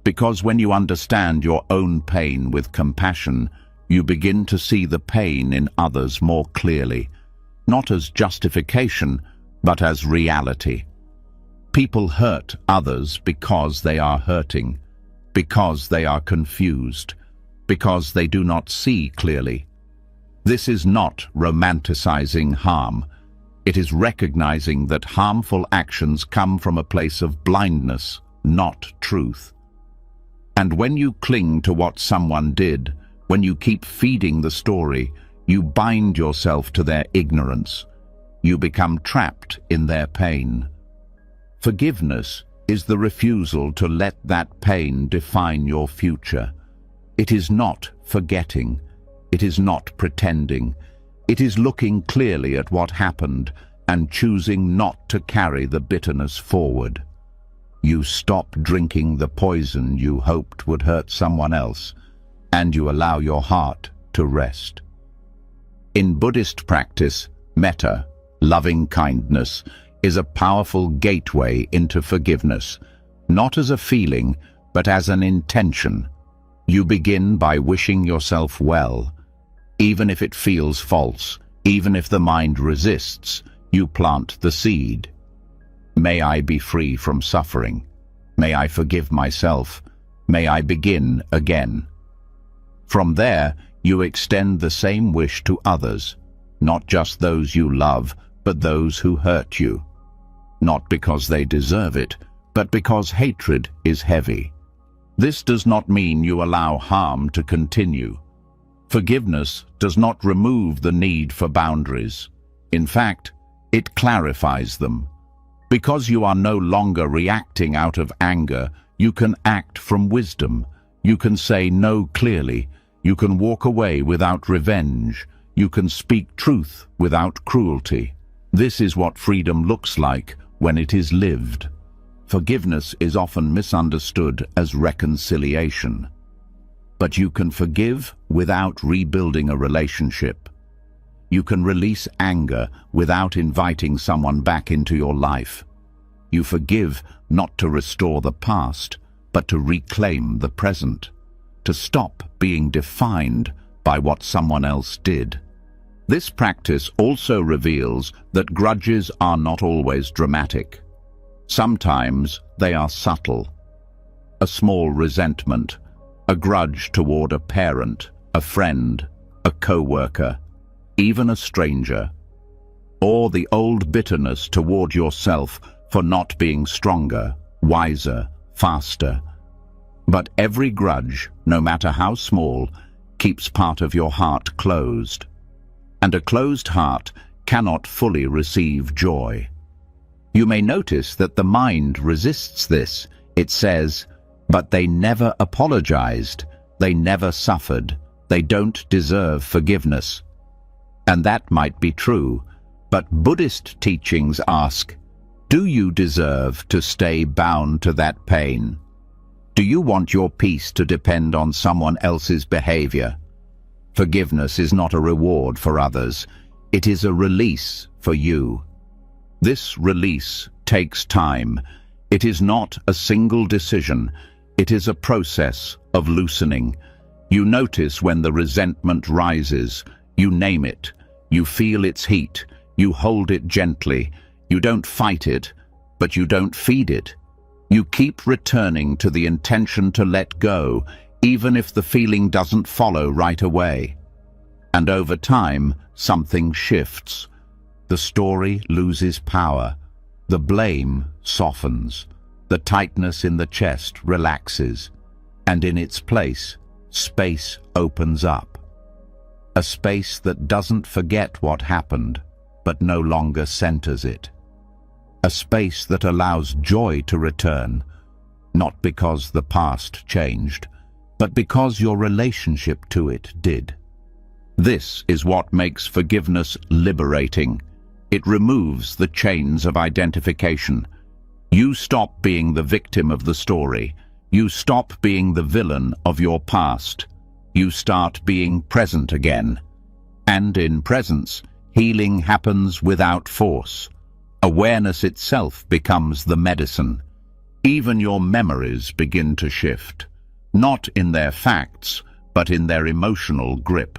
Because when you understand your own pain with compassion, you begin to see the pain in others more clearly, not as justification, but as reality. People hurt others because they are hurting, because they are confused, because they do not see clearly. This is not romanticizing harm. It is recognizing that harmful actions come from a place of blindness, not truth. And when you cling to what someone did, when you keep feeding the story, you bind yourself to their ignorance. You become trapped in their pain. Forgiveness is the refusal to let that pain define your future. It is not forgetting. It is not pretending. It is looking clearly at what happened and choosing not to carry the bitterness forward. You stop drinking the poison you hoped would hurt someone else, and you allow your heart to rest. In Buddhist practice, metta, loving kindness, is a powerful gateway into forgiveness, not as a feeling, but as an intention. You begin by wishing yourself well. Even if it feels false, even if the mind resists, you plant the seed. May I be free from suffering. May I forgive myself. May I begin again. From there, you extend the same wish to others, not just those you love, but those who hurt you. Not because they deserve it, but because hatred is heavy. This does not mean you allow harm to continue. Forgiveness does not remove the need for boundaries. In fact, it clarifies them. Because you are no longer reacting out of anger, you can act from wisdom. You can say no clearly. You can walk away without revenge. You can speak truth without cruelty. This is what freedom looks like when it is lived. Forgiveness is often misunderstood as reconciliation. But you can forgive without rebuilding a relationship. You can release anger without inviting someone back into your life. You forgive not to restore the past, but to reclaim the present, to stop being defined by what someone else did. This practice also reveals that grudges are not always dramatic. Sometimes they are subtle. A small resentment, a grudge toward a parent, a friend, a co-worker, even a stranger, or the old bitterness toward yourself for not being stronger, wiser, faster. But every grudge, no matter how small, keeps part of your heart closed. And a closed heart cannot fully receive joy. You may notice that the mind resists this. It says, but they never apologized, they never suffered, they don't deserve forgiveness. And that might be true, but Buddhist teachings ask, do you deserve to stay bound to that pain? Do you want your peace to depend on someone else's behavior? Forgiveness is not a reward for others, it is a release for you. This release takes time. It is not a single decision, it is a process of loosening. You notice when the resentment rises, you name it, you feel its heat, you hold it gently, you don't fight it, but you don't feed it. You keep returning to the intention to let go, even if the feeling doesn't follow right away. And over time, something shifts. The story loses power. The blame softens. The tightness in the chest relaxes. And in its place, space opens up. A space that doesn't forget what happened, but no longer centers it. A space that allows joy to return, not because the past changed, but because your relationship to it did. This is what makes forgiveness liberating. It removes the chains of identification. You stop being the victim of the story. You stop being the villain of your past. You start being present again. And in presence, healing happens without force. Awareness itself becomes the medicine. Even your memories begin to shift, not in their facts, but in their emotional grip.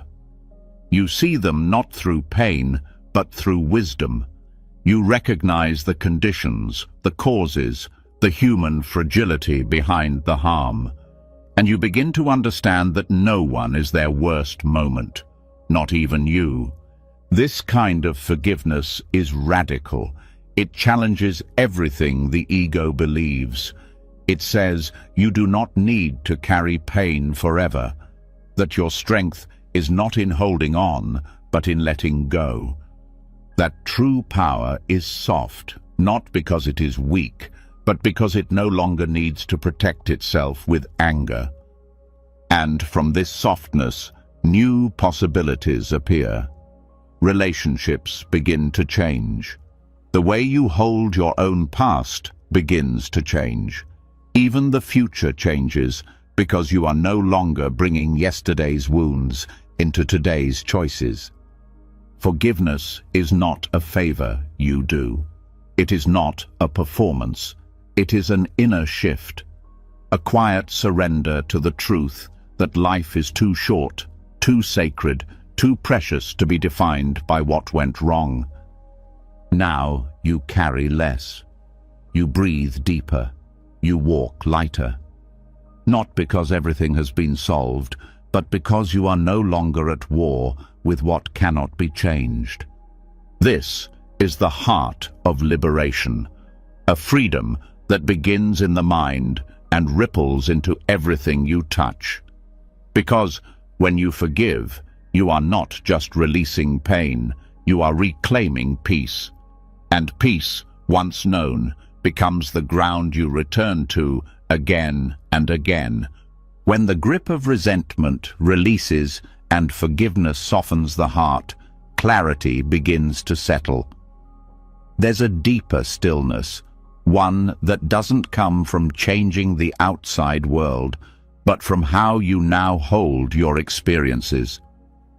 You see them not through pain, but through wisdom. You recognize the conditions, the causes, the human fragility behind the harm. And you begin to understand that no one is their worst moment, not even you. This kind of forgiveness is radical. It challenges everything the ego believes. It says you do not need to carry pain forever, that your strength is not in holding on, but in letting go. That true power is soft, not because it is weak, but because it no longer needs to protect itself with anger. And from this softness, new possibilities appear. Relationships begin to change. The way you hold your own past begins to change. Even the future changes because you are no longer bringing yesterday's wounds into today's choices. Forgiveness is not a favor you do. It is not a performance. It is an inner shift, a quiet surrender to the truth that life is too short, too sacred, too precious to be defined by what went wrong. Now you carry less. You breathe deeper. You walk lighter. Not because everything has been solved, but because you are no longer at war with what cannot be changed. This is the heart of liberation, a freedom that begins in the mind and ripples into everything you touch. Because when you forgive, you are not just releasing pain, you are reclaiming peace. And peace, once known, becomes the ground you return to again and again, When the grip of resentment releases and forgiveness softens the heart, clarity begins to settle. There's a deeper stillness, one that doesn't come from changing the outside world, but from how you now hold your experiences.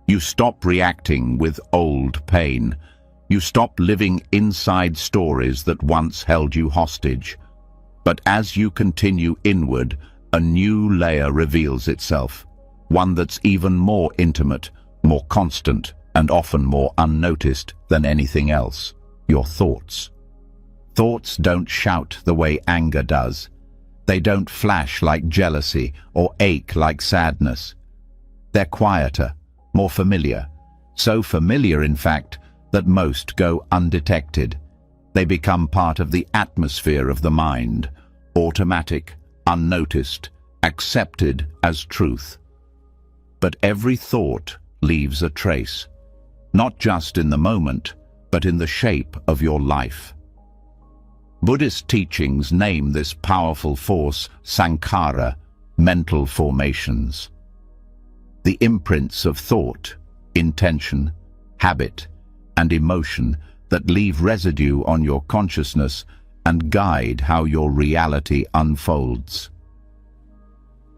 You stop reacting with old pain. You stop living inside stories that once held you hostage. But as you continue inward, a new layer reveals itself, one that's even more intimate, more constant, and often more unnoticed than anything else: your thoughts. Thoughts don't shout the way anger does. They don't flash like jealousy or ache like sadness. They're quieter, more familiar. So familiar, in fact, that most go undetected. They become part of the atmosphere of the mind, automatic, unnoticed, accepted as truth. But every thought leaves a trace, not just in the moment, but in the shape of your life. Buddhist teachings name this powerful force sankhara, mental formations. The imprints of thought, intention, habit, and emotion that leave residue on your consciousness and guide how your reality unfolds.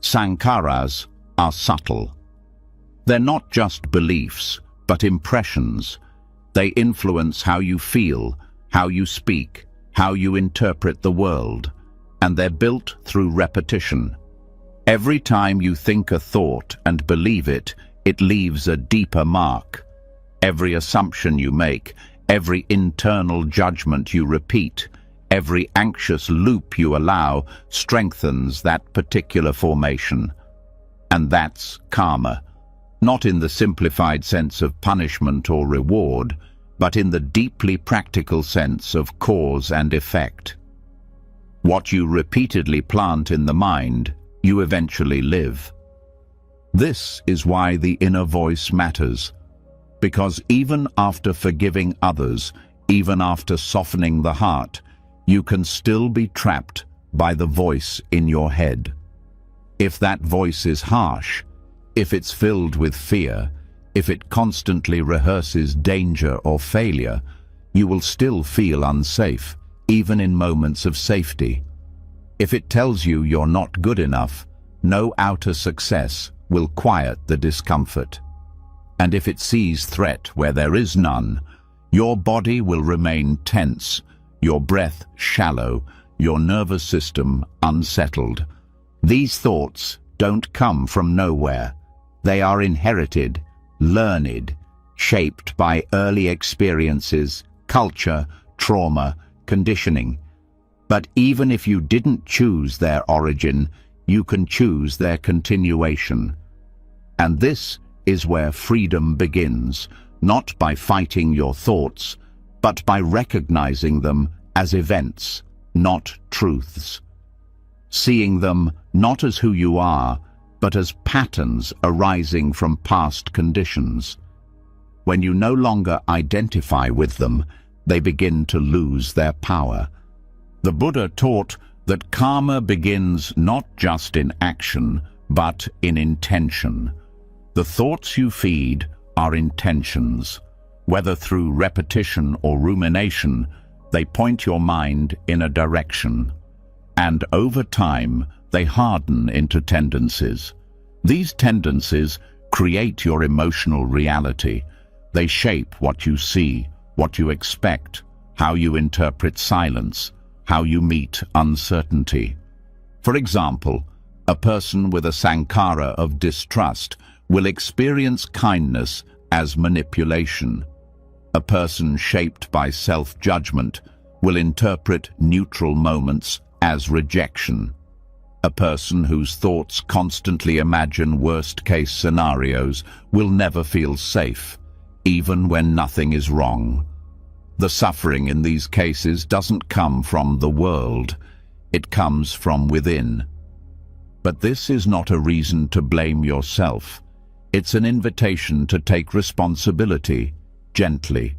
Sankharas are subtle. They're not just beliefs, but impressions. They influence how you feel, how you speak, how you interpret the world, and they're built through repetition. Every time you think a thought and believe it, it leaves a deeper mark. Every assumption you make, every internal judgment you repeat, every anxious loop you allow strengthens that particular formation. And that's karma, not in the simplified sense of punishment or reward, but in the deeply practical sense of cause and effect. What you repeatedly plant in the mind, you eventually live. This is why the inner voice matters, because even after forgiving others, even after softening the heart, you can still be trapped by the voice in your head. If that voice is harsh, if it's filled with fear, if it constantly rehearses danger or failure, you will still feel unsafe, even in moments of safety. If it tells you you're not good enough, no outer success will quiet the discomfort. And if it sees threat where there is none, your body will remain tense, your breath shallow, your nervous system unsettled. These thoughts don't come from nowhere. They are inherited, learned, shaped by early experiences, culture, trauma, conditioning. But even if you didn't choose their origin, you can choose their continuation. And this is where freedom begins, not by fighting your thoughts, but by recognizing them as events, not truths. Seeing them not as who you are, but as patterns arising from past conditions. When you no longer identify with them, they begin to lose their power. The Buddha taught that karma begins not just in action, but in intention. The thoughts you feed are intentions. Whether through repetition or rumination, they point your mind in a direction. And over time, they harden into tendencies. These tendencies create your emotional reality. They shape what you see, what you expect, how you interpret silence, how you meet uncertainty. For example, a person with a sankhara of distrust will experience kindness as manipulation. A person shaped by self-judgment will interpret neutral moments as rejection. A person whose thoughts constantly imagine worst-case scenarios will never feel safe, even when nothing is wrong. The suffering in these cases doesn't come from the world, it comes from within. But this is not a reason to blame yourself. It's an invitation to take responsibility, gently,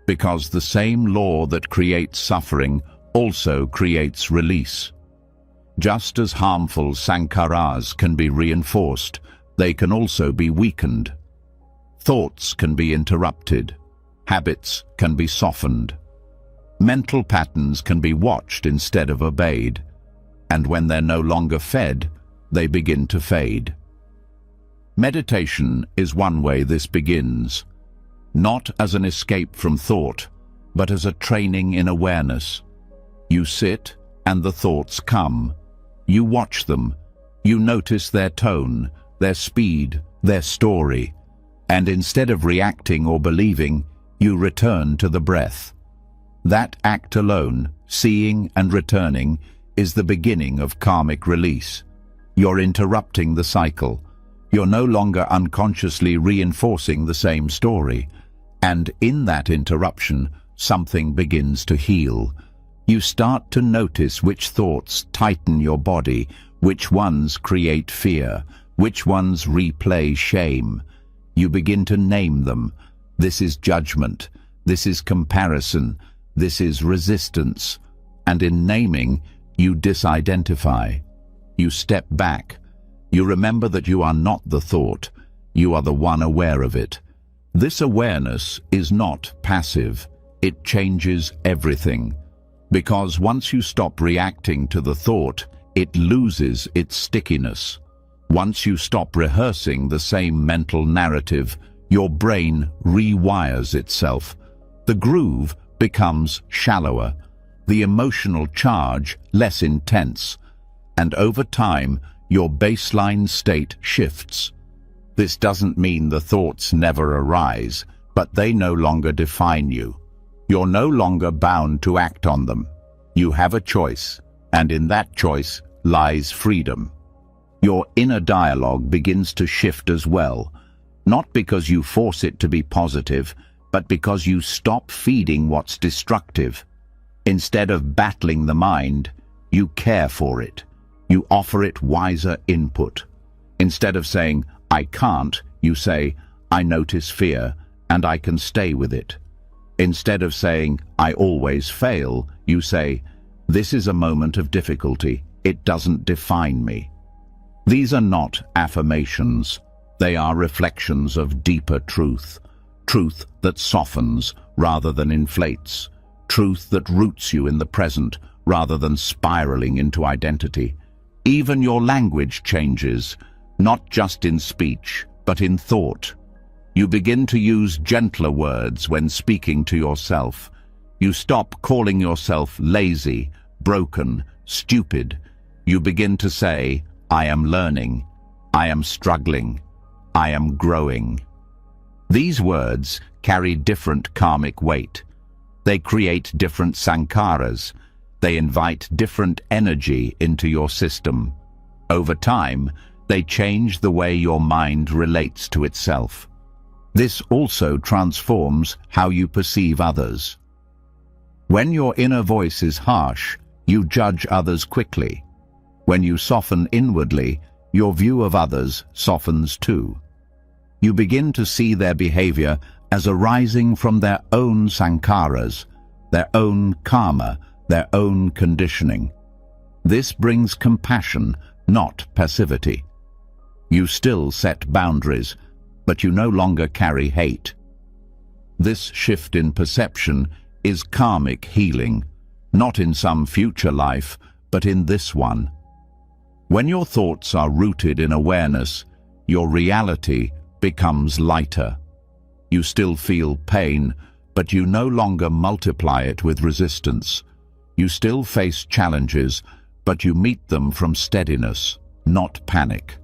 because the same law that creates suffering also creates release. Just as harmful sankharas can be reinforced, they can also be weakened. Thoughts can be interrupted. Habits can be softened. Mental patterns can be watched instead of obeyed. And when they're no longer fed, they begin to fade. Meditation is one way this begins, not as an escape from thought, but as a training in awareness. You sit and the thoughts come. You watch them. You notice their tone, their speed, their story. And instead of reacting or believing, you return to the breath. That act alone, seeing and returning, is the beginning of karmic release. You're interrupting the cycle. You're no longer unconsciously reinforcing the same story. And in that interruption, something begins to heal. You start to notice which thoughts tighten your body, which ones create fear, which ones replay shame. You begin to name them. This is judgment. This is comparison. This is resistance. And in naming, you disidentify. You step back. You remember that you are not the thought. You are the one aware of it. This awareness is not passive. It changes everything. Because once you stop reacting to the thought, it loses its stickiness. Once you stop rehearsing the same mental narrative, your brain rewires itself. The groove becomes shallower, the emotional charge less intense, and over time, your baseline state shifts. This doesn't mean the thoughts never arise, but they no longer define you. You're no longer bound to act on them. You have a choice, and in that choice lies freedom. Your inner dialogue begins to shift as well, not because you force it to be positive, but because you stop feeding what's destructive. Instead of battling the mind, you care for it. You offer it wiser input. Instead of saying, "I can't," you say, "I notice fear, and I can stay with it." Instead of saying, "I always fail," you say, "This is a moment of difficulty. It doesn't define me." These are not affirmations. They are reflections of deeper truth. Truth that softens rather than inflates. Truth that roots you in the present rather than spiraling into identity. Even your language changes, not just in speech, but in thought. You begin to use gentler words when speaking to yourself. You stop calling yourself lazy, broken, stupid. You begin to say, "I am learning, I am struggling, I am growing." These words carry different karmic weight. They create different sankharas. They invite different energy into your system. Over time, they change the way your mind relates to itself. This also transforms how you perceive others. When your inner voice is harsh, you judge others quickly. When you soften inwardly, your view of others softens too. You begin to see their behavior as arising from their own sankharas, their own karma, their own conditioning. This brings compassion, not passivity. You still set boundaries, but you no longer carry hate. This shift in perception is karmic healing, not in some future life, but in this one. When your thoughts are rooted in awareness, your reality becomes lighter. You still feel pain, but you no longer multiply it with resistance. You still face challenges, but you meet them from steadiness, not panic.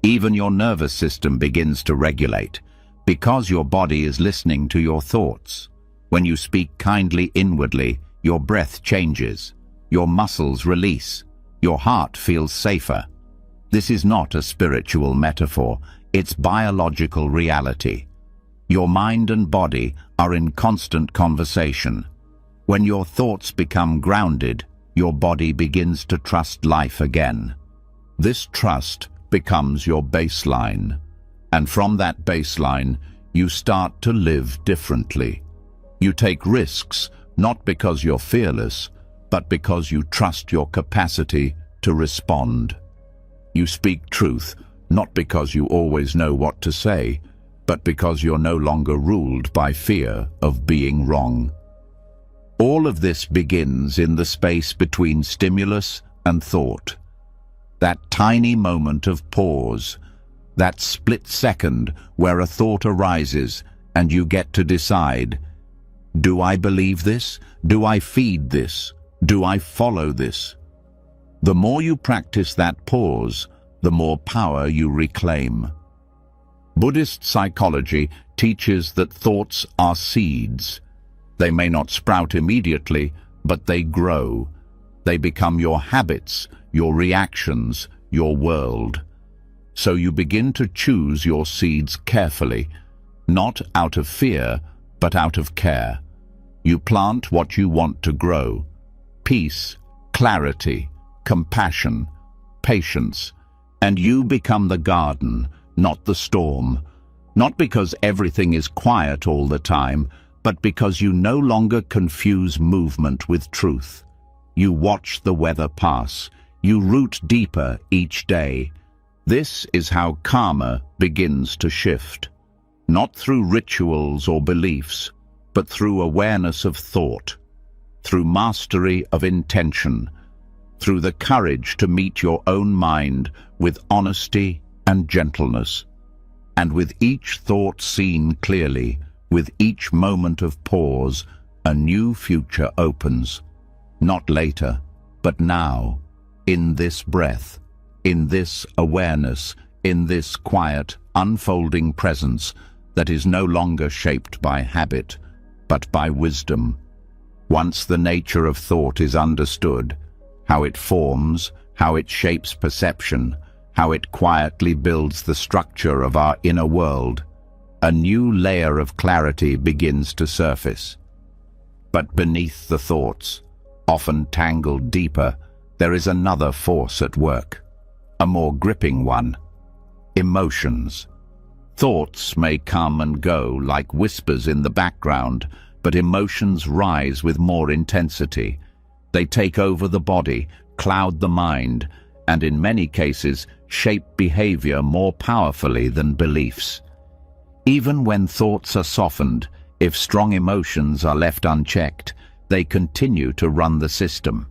Even your nervous system begins to regulate, because your body is listening to your thoughts. When you speak kindly inwardly, your breath changes, your muscles release, your heart feels safer. This is not a spiritual metaphor, it's biological reality. Your mind and body are in constant conversation. When your thoughts become grounded, your body begins to trust life again. This trust becomes your baseline, and from that baseline, you start to live differently. You take risks, not because you're fearless, but because you trust your capacity to respond. You speak truth, not because you always know what to say, but because you're no longer ruled by fear of being wrong. All of this begins in the space between stimulus and thought. That tiny moment of pause, that split second where a thought arises and you get to decide, do I believe this? Do I feed this? Do I follow this? The more you practice that pause, the more power you reclaim. Buddhist psychology teaches that thoughts are seeds. They may not sprout immediately, but they grow. They become your habits, your reactions, your world. So you begin to choose your seeds carefully, not out of fear, but out of care. You plant what you want to grow: peace, clarity, compassion, patience, and you become the garden, not the storm. Not because everything is quiet all the time, but because you no longer confuse movement with truth. You watch the weather pass. You root deeper each day. This is how karma begins to shift. Not through rituals or beliefs, but through awareness of thought, through mastery of intention, through the courage to meet your own mind with honesty and gentleness. And with each thought seen clearly, with each moment of pause, a new future opens. Not later, but now, in this breath, in this awareness, in this quiet, unfolding presence that is no longer shaped by habit, but by wisdom. Once the nature of thought is understood, how it forms, how it shapes perception, how it quietly builds the structure of our inner world, a new layer of clarity begins to surface. But beneath the thoughts, often tangled deeper, there is another force at work, a more gripping one: emotions. Thoughts may come and go like whispers in the background, but emotions rise with more intensity. They take over the body, cloud the mind, and in many cases shape behavior more powerfully than beliefs. Even when thoughts are softened, if strong emotions are left unchecked, they continue to run the system.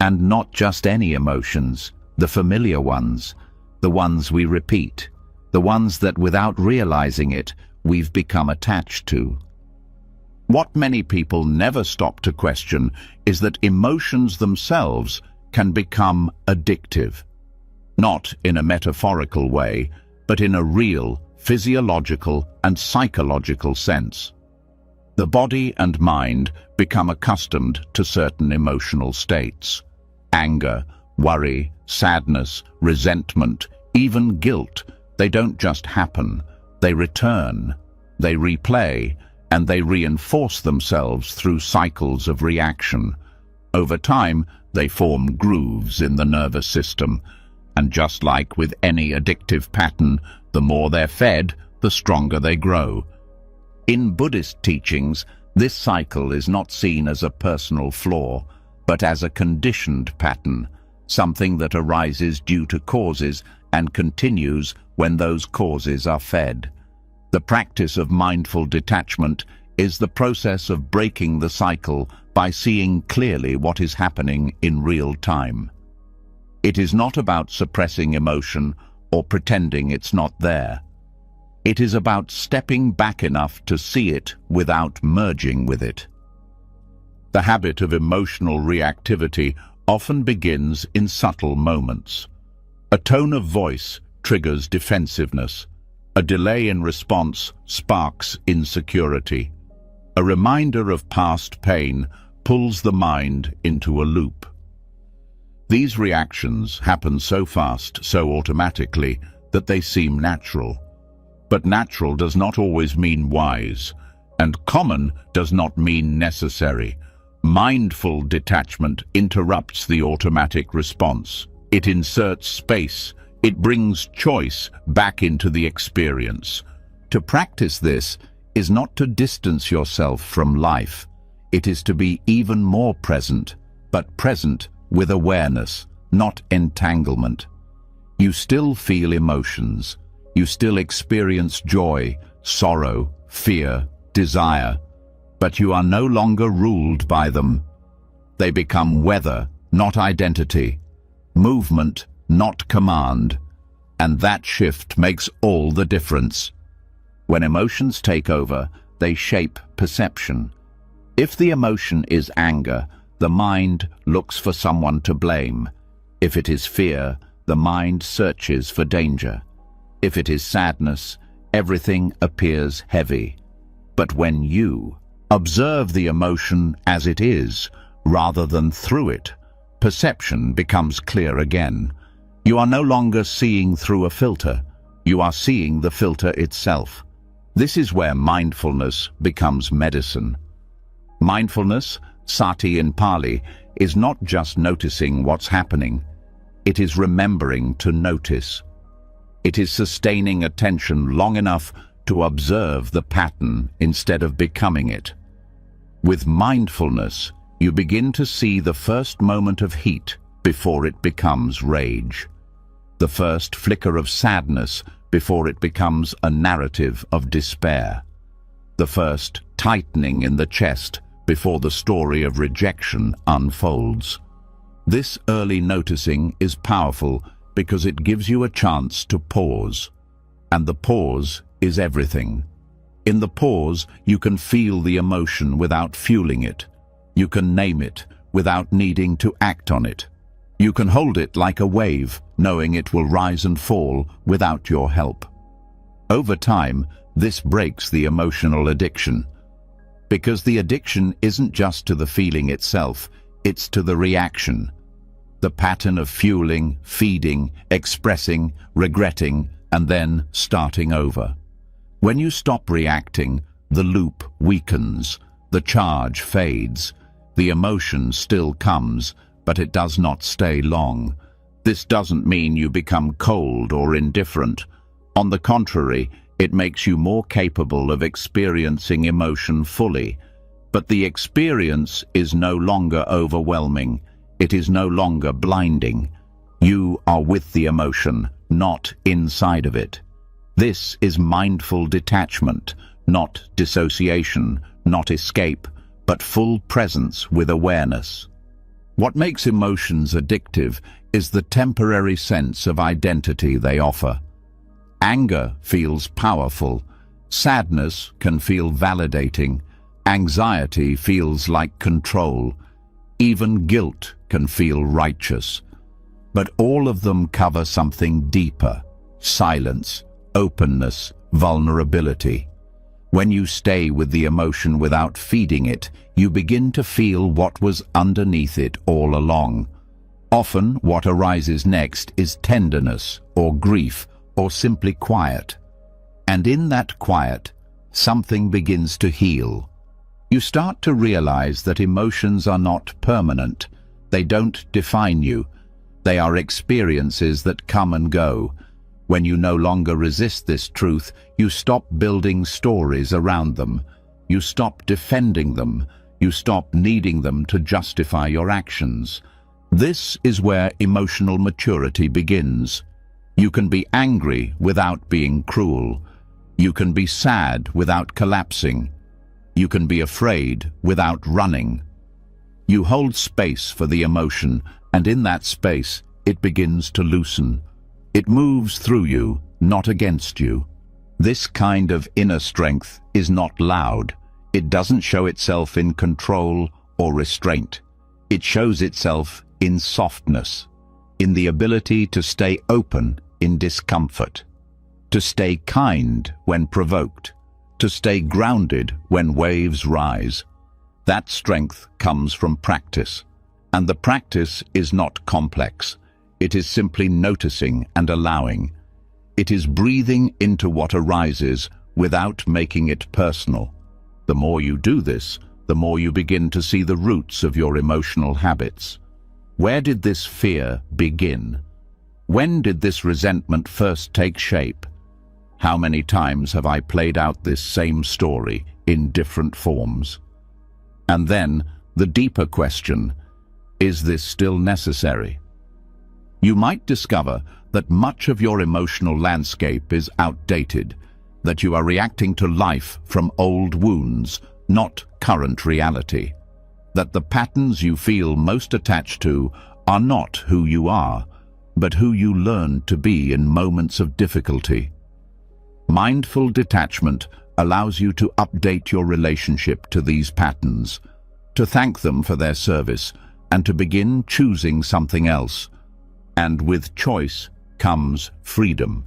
And not just any emotions, the familiar ones, the ones we repeat, the ones that without realizing it, we've become attached to. What many people never stop to question is that emotions themselves can become addictive. Not in a metaphorical way, but in a real, physiological and psychological sense. The body and mind become accustomed to certain emotional states. Anger, worry, sadness, resentment, even guilt. They don't just happen. They return, they replay, and they reinforce themselves through cycles of reaction. Over time, they form grooves in the nervous system. And just like with any addictive pattern, the more they're fed, the stronger they grow. In Buddhist teachings, this cycle is not seen as a personal flaw, but as a conditioned pattern, something that arises due to causes and continues when those causes are fed. The practice of mindful detachment is the process of breaking the cycle by seeing clearly what is happening in real time. It is not about suppressing emotion or pretending it's not there. It is about stepping back enough to see it without merging with it. The habit of emotional reactivity often begins in subtle moments. A tone of voice triggers defensiveness. A delay in response sparks insecurity. A reminder of past pain pulls the mind into a loop. These reactions happen so fast, so automatically, that they seem natural. But natural does not always mean wise, and common does not mean necessary. Mindful detachment interrupts the automatic response. It inserts space. It brings choice back into the experience. To practice this is not to distance yourself from life. It is to be even more present, but present with awareness, not entanglement. You still feel emotions. You still experience joy, sorrow, fear, desire, but you are no longer ruled by them. They become weather, not identity, movement, not command, and that shift makes all the difference. When emotions take over, they shape perception. If the emotion is anger, the mind looks for someone to blame. If it is fear, the mind searches for danger. If it is sadness, everything appears heavy. But when you observe the emotion as it is, rather than through it, perception becomes clear again. You are no longer seeing through a filter. You are seeing the filter itself. This is where mindfulness becomes medicine. Mindfulness, sati in Pali, is not just noticing what's happening. It is remembering to notice. It is sustaining attention long enough to observe the pattern instead of becoming it. With mindfulness, you begin to see the first moment of heat before it becomes rage, the first flicker of sadness before it becomes a narrative of despair, the first tightening in the chest before the story of rejection unfolds. This early noticing is powerful because it gives you a chance to pause, and the pause is everything. In the pause, you can feel the emotion without fueling it. You can name it without needing to act on it. You can hold it like a wave, knowing it will rise and fall without your help. Over time, this breaks the emotional addiction. Because the addiction isn't just to the feeling itself, it's to the reaction. The pattern of fueling, feeding, expressing, regretting, and then starting over. When you stop reacting, the loop weakens, the charge fades, the emotion still comes, but it does not stay long. This doesn't mean you become cold or indifferent. On the contrary, it makes you more capable of experiencing emotion fully. But the experience is no longer overwhelming. It is no longer blinding. You are with the emotion, not inside of it. This is mindful detachment, not dissociation, not escape, but full presence with awareness. What makes emotions addictive is the temporary sense of identity they offer. Anger feels powerful. Sadness can feel validating. Anxiety feels like control. Even guilt can feel righteous. But all of them cover something deeper: silence, openness, vulnerability. When you stay with the emotion without feeding it, you begin to feel what was underneath it all along. Often, what arises next is tenderness, or grief, or simply quiet. And in that quiet, something begins to heal. You start to realize that emotions are not permanent. They don't define you. They are experiences that come and go. When you no longer resist this truth, you stop building stories around them. You stop defending them. You stop needing them to justify your actions. This is where emotional maturity begins. You can be angry without being cruel. You can be sad without collapsing. You can be afraid without running. You hold space for the emotion, and in that space, it begins to loosen. It moves through you, not against you. This kind of inner strength is not loud. It doesn't show itself in control or restraint. It shows itself in softness, in the ability to stay open in discomfort, to stay kind when provoked, to stay grounded when waves rise. That strength comes from practice, and the practice is not complex. It is simply noticing and allowing. It is breathing into what arises without making it personal. The more you do this, the more you begin to see the roots of your emotional habits. Where did this fear begin? When did this resentment first take shape? How many times have I played out this same story in different forms? And then, the deeper question, is this still necessary? You might discover that much of your emotional landscape is outdated, that you are reacting to life from old wounds, not current reality, that the patterns you feel most attached to are not who you are, but who you learn to be in moments of difficulty. Mindful detachment allows you to update your relationship to these patterns, to thank them for their service, and to begin choosing something else. And with choice comes freedom.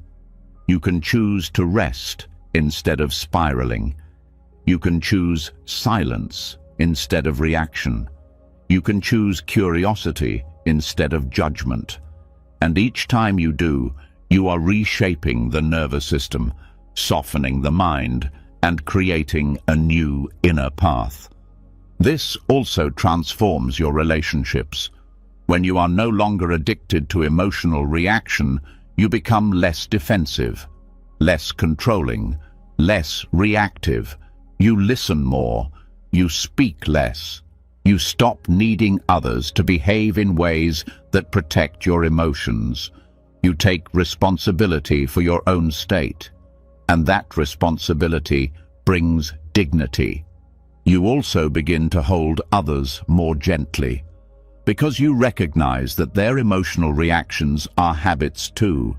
You can choose to rest instead of spiraling. You can choose silence instead of reaction. You can choose curiosity instead of judgment. And each time you do, you are reshaping the nervous system, softening the mind, and creating a new inner path. This also transforms your relationships. When you are no longer addicted to emotional reaction, you become less defensive, less controlling, less reactive. You listen more, you speak less. You stop needing others to behave in ways that protect your emotions. You take responsibility for your own state, and that responsibility brings dignity. You also begin to hold others more gently, because you recognize that their emotional reactions are habits too,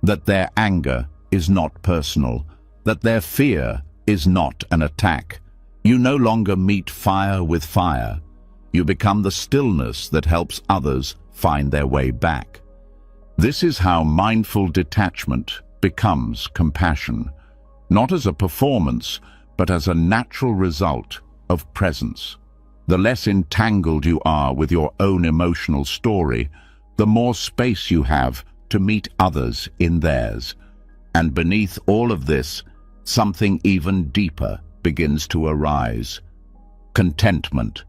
that their anger is not personal, that their fear is not an attack. You no longer meet fire with fire. You become the stillness that helps others find their way back. This is how mindful detachment becomes compassion, not as a performance, but as a natural result of presence. The less entangled you are with your own emotional story, the more space you have to meet others in theirs. And beneath all of this, something even deeper begins to arise. Contentment.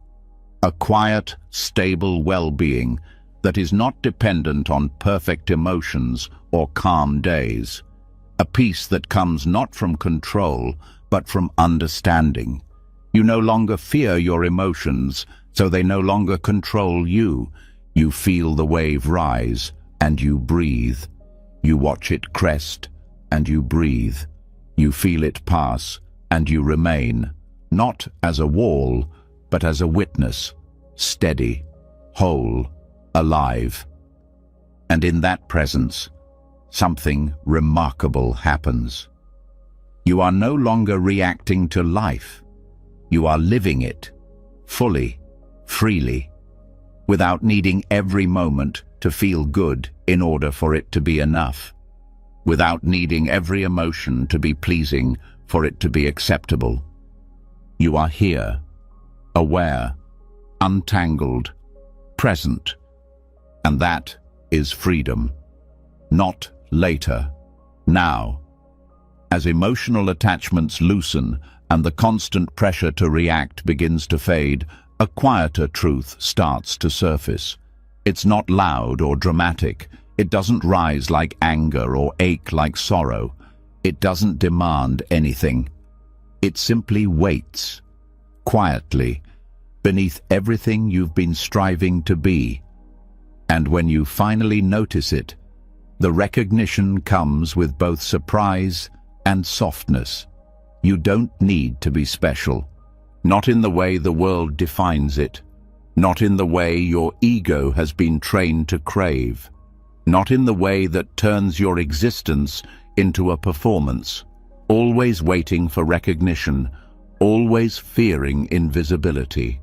A quiet, stable well-being that is not dependent on perfect emotions or calm days. A peace that comes not from control, but from understanding. You no longer fear your emotions, so they no longer control you. You feel the wave rise, and you breathe. You watch it crest, and you breathe. You feel it pass, and you remain, not as a wall, but as a witness, steady, whole, alive. And in that presence, something remarkable happens. You are no longer reacting to life. You are living it, fully, freely, without needing every moment to feel good in order for it to be enough, without needing every emotion to be pleasing for it to be acceptable. You are here, aware, untangled, present, and that is freedom. Not later, now. As emotional attachments loosen and the constant pressure to react begins to fade, a quieter truth starts to surface. It's not loud or dramatic. It doesn't rise like anger or ache like sorrow. It doesn't demand anything. It simply waits, quietly, beneath everything you've been striving to be. And when you finally notice it, the recognition comes with both surprise and softness. You don't need to be special, not in the way the world defines it, not in the way your ego has been trained to crave, not in the way that turns your existence into a performance, always waiting for recognition, always fearing invisibility.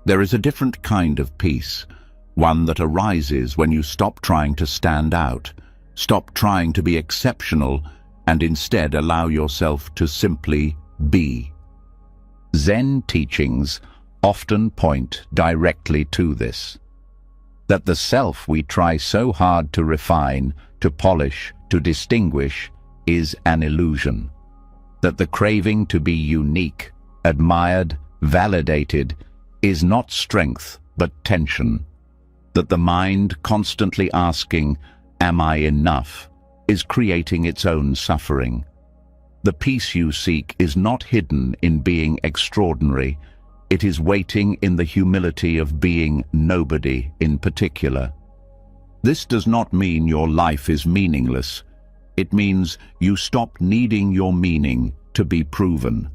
There is a different kind of peace, one that arises when you stop trying to stand out, stop trying to be exceptional, and instead allow yourself to simply be. Zen teachings often point directly to this, that the self we try so hard to refine, to polish, to distinguish, is an illusion, that the craving to be unique, admired, validated, is not strength but tension, that the mind constantly asking, "Am I enough?" is creating its own suffering. The peace you seek is not hidden in being extraordinary. It is waiting in the humility of being nobody in particular. This does not mean your life is meaningless. It means you stop needing your meaning to be proven.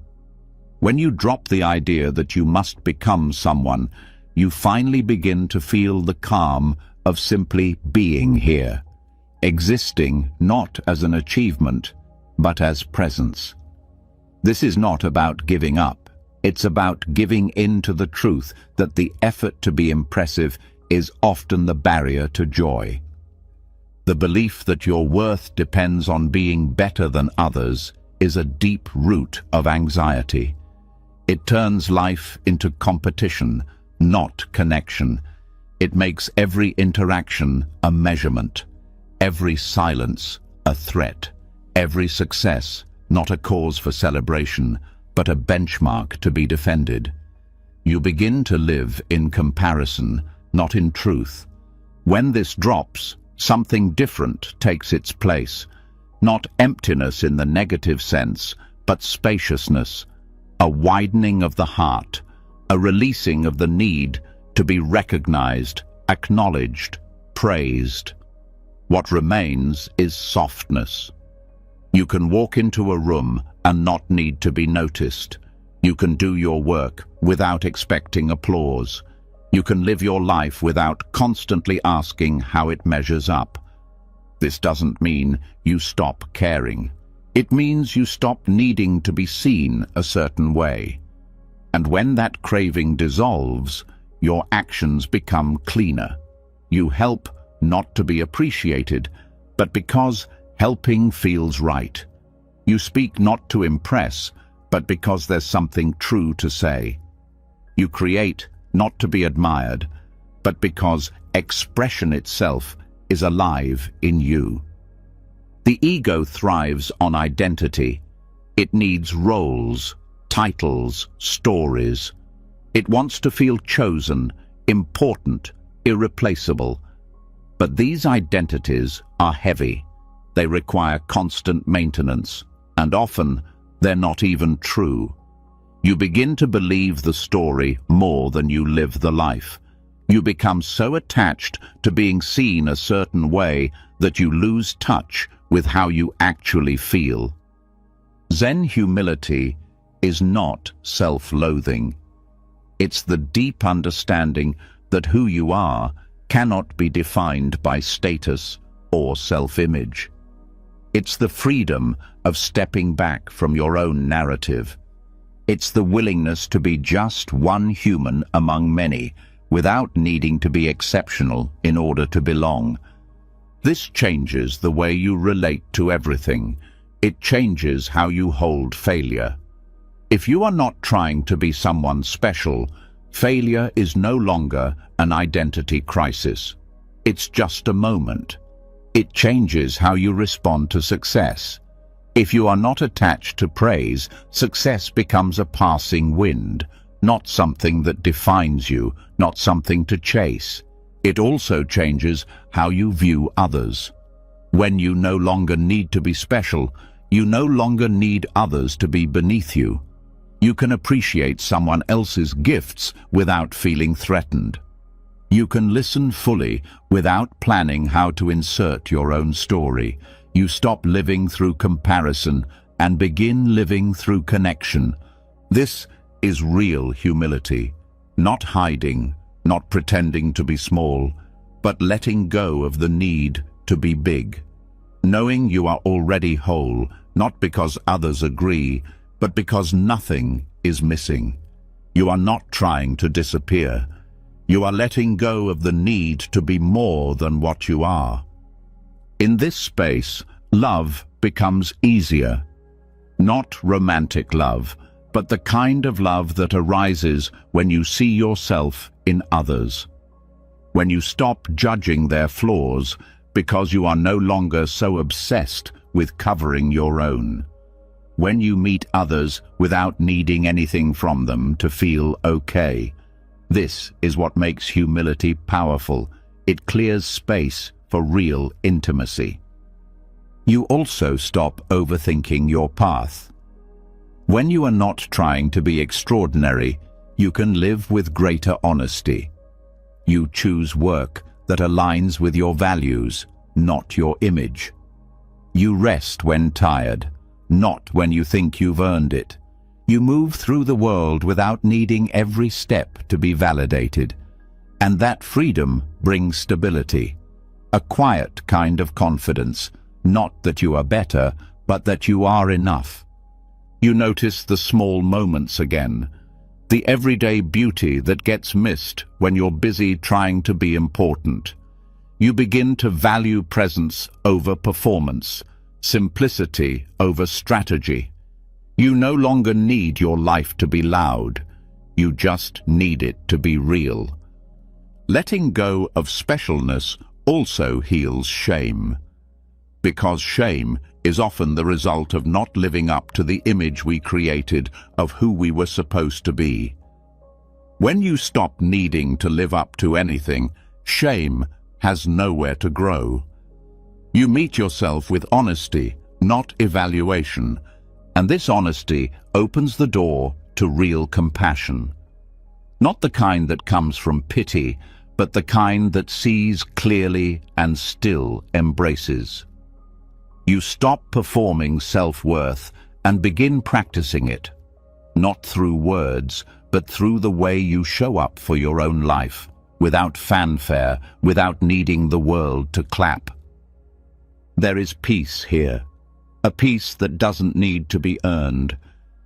When you drop the idea that you must become someone, you finally begin to feel the calm of simply being here, existing not as an achievement, but as presence. This is not about giving up. It's about giving in to the truth that the effort to be impressive is often the barrier to joy. The belief that your worth depends on being better than others is a deep root of anxiety. It turns life into competition, not connection. It makes every interaction a measurement, every silence a threat, every success not a cause for celebration, but a benchmark to be defended. You begin to live in comparison, not in truth. When this drops, something different takes its place. Not emptiness in the negative sense, but spaciousness, a widening of the heart, a releasing of the need to be recognized, acknowledged, praised. What remains is softness. You can walk into a room and not need to be noticed. You can do your work without expecting applause. You can live your life without constantly asking how it measures up. This doesn't mean you stop caring. It means you stop needing to be seen a certain way. And when that craving dissolves, your actions become cleaner. You help not to be appreciated, but because helping feels right. You speak not to impress, but because there's something true to say. You create not to be admired, but because expression itself is alive in you. The ego thrives on identity. It needs roles, titles, stories. It wants to feel chosen, important, irreplaceable. But these identities are heavy. They require constant maintenance, and often they're not even true. You begin to believe the story more than you live the life. You become so attached to being seen a certain way that you lose touch with how you actually feel. Zen humility is not self-loathing. It's the deep understanding that who you are cannot be defined by status or self-image. It's the freedom of stepping back from your own narrative. It's the willingness to be just one human among many, without needing to be exceptional in order to belong. This changes the way you relate to everything. It changes how you hold failure. If you are not trying to be someone special, failure is no longer an identity crisis. It's just a moment. It changes how you respond to success. If you are not attached to praise, success becomes a passing wind, not something that defines you, not something to chase. It also changes how you view others. When you no longer need to be special, you no longer need others to be beneath you. You can appreciate someone else's gifts without feeling threatened. You can listen fully without planning how to insert your own story. You stop living through comparison and begin living through connection. This is real humility, not hiding, not pretending to be small, but letting go of the need to be big. Knowing you are already whole, not because others agree, but because nothing is missing. You are not trying to disappear. You are letting go of the need to be more than what you are. In this space, love becomes easier. Not romantic love, but the kind of love that arises when you see yourself in others. When you stop judging their flaws because you are no longer so obsessed with covering your own. When you meet others without needing anything from them to feel okay. This is what makes humility powerful. It clears space for real intimacy. You also stop overthinking your path. When you are not trying to be extraordinary, you can live with greater honesty. You choose work that aligns with your values, not your image. You rest when tired, not when you think you've earned it. You move through the world without needing every step to be validated. And that freedom brings stability, a quiet kind of confidence, not that you are better, but that you are enough. You notice the small moments again, the everyday beauty that gets missed when you're busy trying to be important. You begin to value presence over performance, simplicity over strategy. You no longer need your life to be loud. You just need it to be real. Letting go of specialness also heals shame, because shame is often the result of not living up to the image we created of who we were supposed to be. When you stop needing to live up to anything, shame has nowhere to grow. You meet yourself with honesty, not evaluation, and this honesty opens the door to real compassion. Not the kind that comes from pity, but the kind that sees clearly and still embraces. You stop performing self-worth and begin practicing it, not through words, but through the way you show up for your own life, without fanfare, without needing the world to clap. There is peace here, a peace that doesn't need to be earned,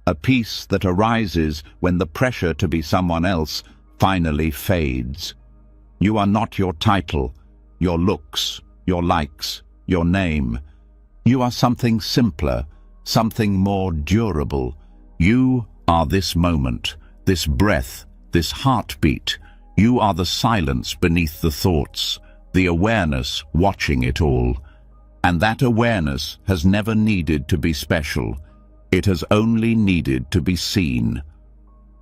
a peace that arises when the pressure to be someone else finally fades. You are not your title, your looks, your likes, your name. You are something simpler, something more durable. You are this moment, this breath, this heartbeat. You are the silence beneath the thoughts, the awareness watching it all. And that awareness has never needed to be special. It has only needed to be seen.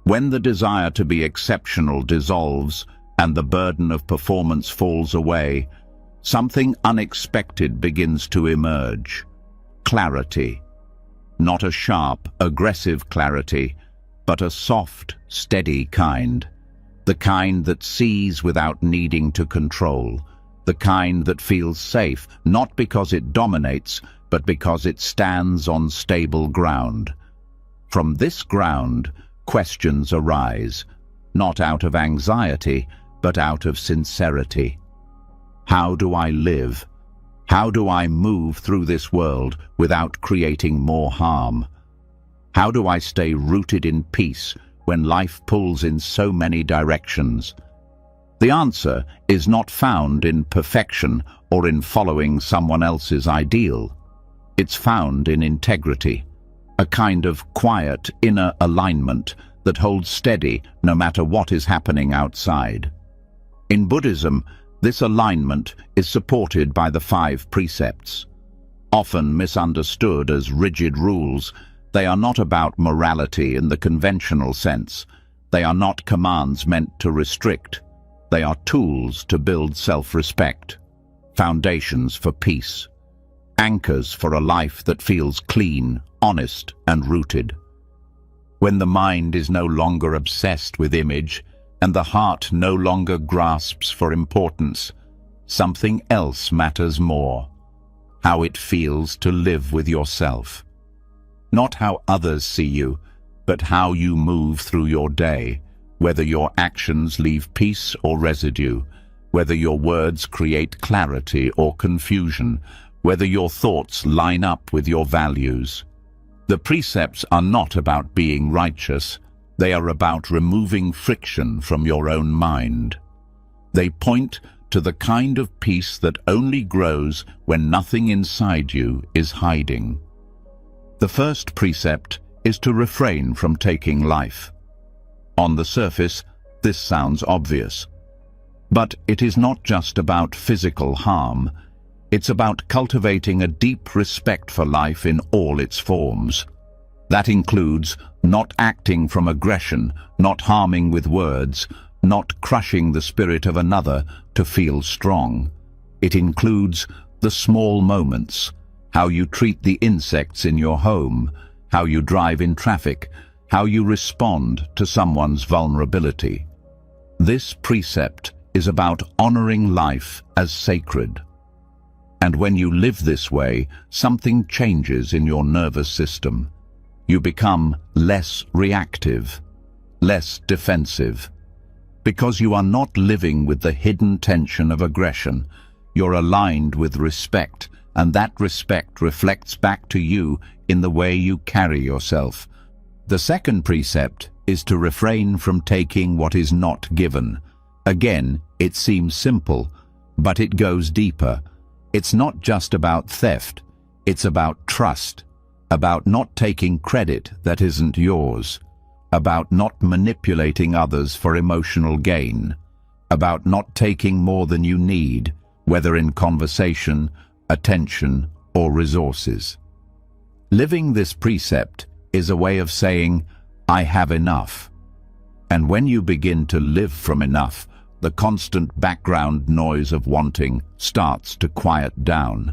When the desire to be exceptional dissolves and the burden of performance falls away, something unexpected begins to emerge. Clarity. Not a sharp, aggressive clarity, but a soft, steady kind. The kind that sees without needing to control. The kind that feels safe, not because it dominates, but because it stands on stable ground. From this ground, questions arise, not out of anxiety, but out of sincerity. How do I live? How do I move through this world without creating more harm? How do I stay rooted in peace when life pulls in so many directions? The answer is not found in perfection or in following someone else's ideal. It's found in integrity, a kind of quiet inner alignment that holds steady no matter what is happening outside. In Buddhism, this alignment is supported by the 5 precepts. Often misunderstood as rigid rules, they are not about morality in the conventional sense. They are not commands meant to restrict. They are tools to build self-respect, foundations for peace, anchors for a life that feels clean, honest, and rooted. When the mind is no longer obsessed with image, and the heart no longer grasps for importance, something else matters more: how it feels to live with yourself. Not how others see you, but how you move through your day, whether your actions leave peace or residue, whether your words create clarity or confusion, whether your thoughts line up with your values. The precepts are not about being righteous. They are about removing friction from your own mind. They point to the kind of peace that only grows when nothing inside you is hiding. The first precept is to refrain from taking life. On the surface, this sounds obvious. But it is not just about physical harm. It's about cultivating a deep respect for life in all its forms. That includes not acting from aggression, not harming with words, not crushing the spirit of another to feel strong. It includes the small moments, how you treat the insects in your home, how you drive in traffic, how you respond to someone's vulnerability. This precept is about honoring life as sacred. And when you live this way, something changes in your nervous system. You become less reactive, less defensive. Because you are not living with the hidden tension of aggression, you're aligned with respect, and that respect reflects back to you in the way you carry yourself. The second precept is to refrain from taking what is not given. Again, it seems simple, but it goes deeper. It's not just about theft, it's about trust, about not taking credit that isn't yours, about not manipulating others for emotional gain, about not taking more than you need, whether in conversation, attention, or resources. Living this precept is a way of saying, I have enough. And when you begin to live from enough, the constant background noise of wanting starts to quiet down.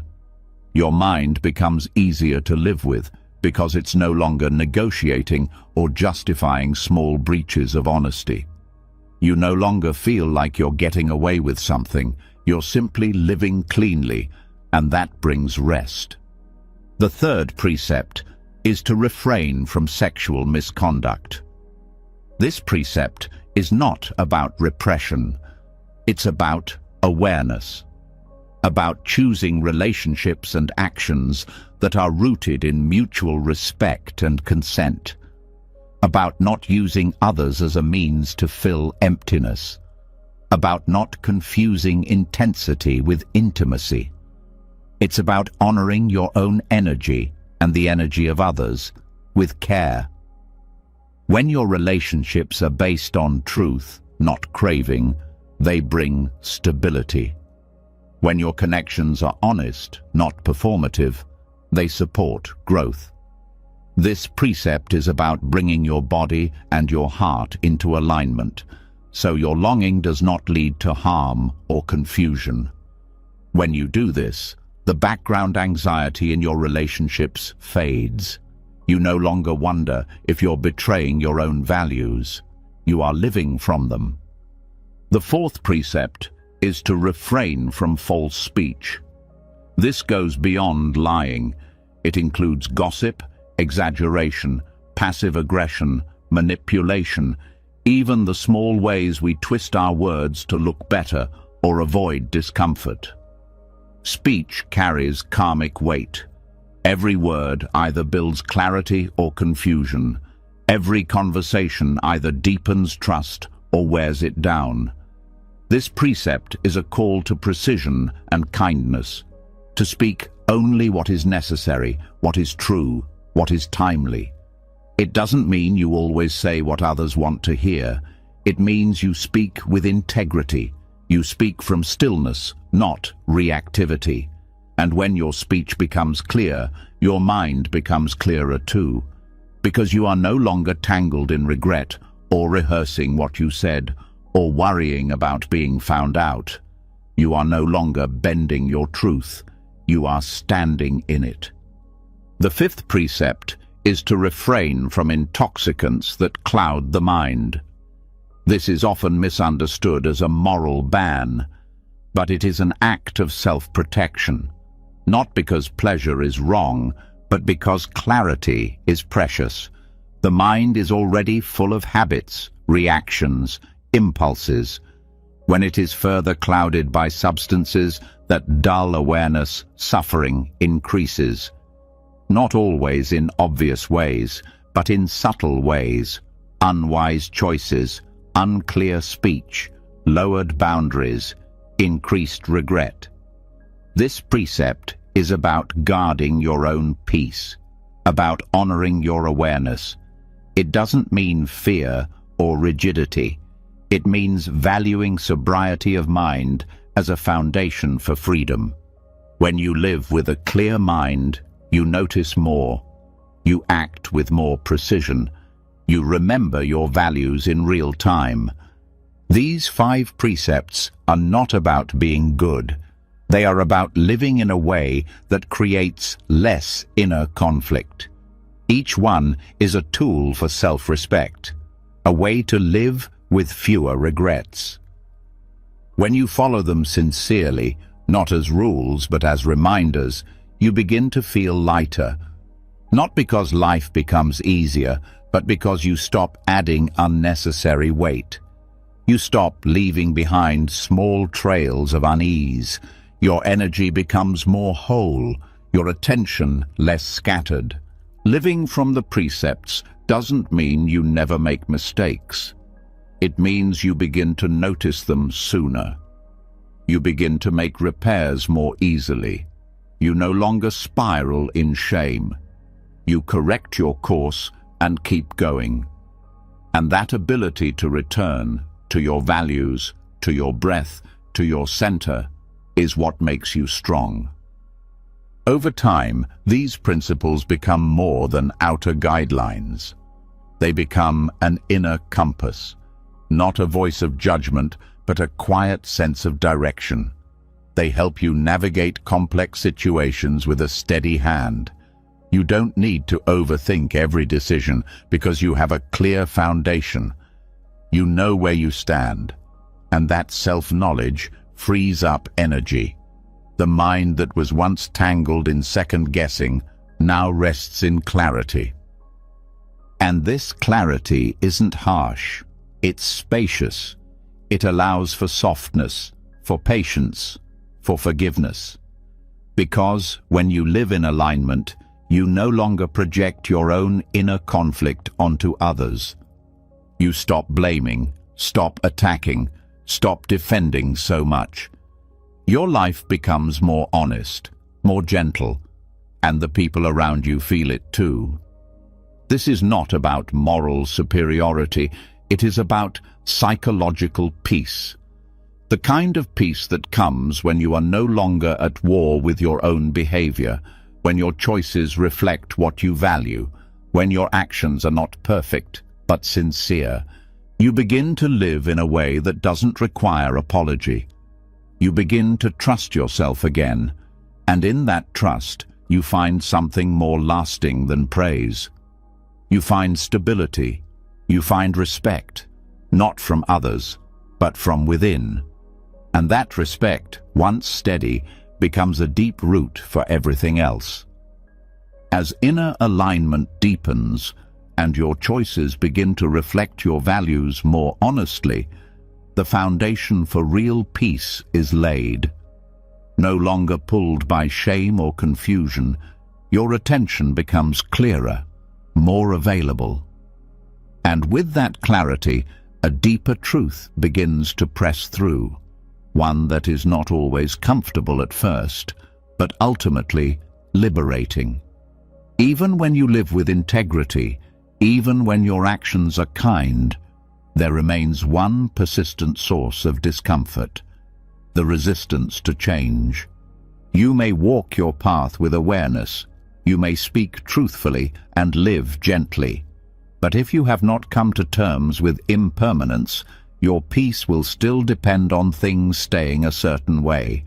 Your mind becomes easier to live with because it's no longer negotiating or justifying small breaches of honesty. You no longer feel like you're getting away with something. You're simply living cleanly, and that brings rest. The third precept is to refrain from sexual misconduct. This precept is not about repression. It's about awareness, about choosing relationships and actions that are rooted in mutual respect and consent, about not using others as a means to fill emptiness, about not confusing intensity with intimacy. It's about honoring your own energy and the energy of others with care. When your relationships are based on truth, not craving, they bring stability. When your connections are honest, not performative, they support growth. This precept is about bringing your body and your heart into alignment, so your longing does not lead to harm or confusion. When you do this, the background anxiety in your relationships fades. You no longer wonder if you're betraying your own values. You are living from them. The fourth precept is to refrain from false speech. This goes beyond lying. It includes gossip, exaggeration, passive aggression, manipulation, even the small ways we twist our words to look better or avoid discomfort. Speech carries karmic weight. Every word either builds clarity or confusion. Every conversation either deepens trust or wears it down. This precept is a call to precision and kindness, to speak only what is necessary, what is true, what is timely. It doesn't mean you always say what others want to hear. It means you speak with integrity. You speak from stillness, not reactivity. And when your speech becomes clear, your mind becomes clearer too, because you are no longer tangled in regret or rehearsing what you said or worrying about being found out. You are no longer bending your truth. You are standing in it. The fifth precept is to refrain from intoxicants that cloud the mind. This is often misunderstood as a moral ban, but it is an act of self-protection, not because pleasure is wrong, but because clarity is precious. The mind is already full of habits, reactions, impulses. When it is further clouded by substances that dull awareness, suffering increases. Not always in obvious ways, but in subtle ways. Unwise choices, unclear speech, lowered boundaries, increased regret. This precept is about guarding your own peace, about honoring your awareness. It doesn't mean fear or rigidity. It means valuing sobriety of mind as a foundation for freedom. When you live with a clear mind, you notice more. You act with more precision. You remember your values in real time. These 5 precepts are not about being good. They are about living in a way that creates less inner conflict. Each one is a tool for self-respect, a way to live with fewer regrets. When you follow them sincerely, not as rules but as reminders, you begin to feel lighter. Not because life becomes easier, but because you stop adding unnecessary weight. You stop leaving behind small trails of unease. Your energy becomes more whole, your attention less scattered. Living from the precepts doesn't mean you never make mistakes. It means you begin to notice them sooner. You begin to make repairs more easily. You no longer spiral in shame. You correct your course and keep going. And that ability to return to your values, to your breath, to your center, is what makes you strong. Over time, these principles become more than outer guidelines. They become an inner compass, not a voice of judgment, but a quiet sense of direction. They help you navigate complex situations with a steady hand. You don't need to overthink every decision because you have a clear foundation. You know where you stand, and that self-knowledge frees up energy. The mind that was once tangled in second-guessing now rests in clarity. And this clarity isn't harsh, it's spacious. It allows for softness, for patience, for forgiveness. Because when you live in alignment, you no longer project your own inner conflict onto others. You stop blaming, stop attacking, stop defending so much. Your life becomes more honest, more gentle, and the people around you feel it too. This is not about moral superiority, it is about psychological peace. The kind of peace that comes when you are no longer at war with your own behavior, when your choices reflect what you value, when your actions are not perfect but sincere. You begin to live in a way that doesn't require apology. You begin to trust yourself again, and in that trust, you find something more lasting than praise. You find stability. You find respect, not from others, but from within. And that respect, once steady, becomes a deep root for everything else. As inner alignment deepens, and your choices begin to reflect your values more honestly, the foundation for real peace is laid. No longer pulled by shame or confusion, your attention becomes clearer, more available. And with that clarity, a deeper truth begins to press through, one that is not always comfortable at first, but ultimately liberating. Even when you live with integrity, even when your actions are kind, there remains one persistent source of discomfort: the resistance to change. You may walk your path with awareness, you may speak truthfully and live gently, but if you have not come to terms with impermanence, your peace will still depend on things staying a certain way.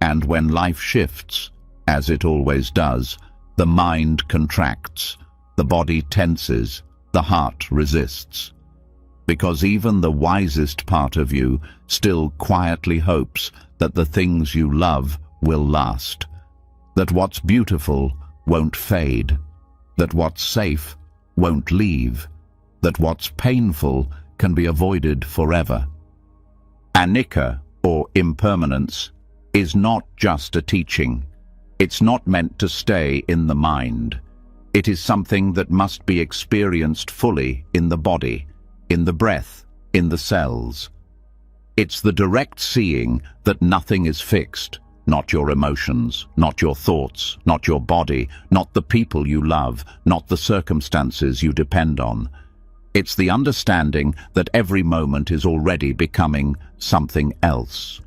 And when life shifts, as it always does, the mind contracts, the body tenses, the heart resists. Because even the wisest part of you still quietly hopes that the things you love will last, that what's beautiful won't fade, that what's safe won't leave, that what's painful can be avoided forever. Anicca, or impermanence, is not just a teaching. It's not meant to stay in the mind. It is something that must be experienced fully in the body, in the breath, in the cells. It's the direct seeing that nothing is fixed, not your emotions, not your thoughts, not your body, not the people you love, not the circumstances you depend on. It's the understanding that every moment is already becoming something else.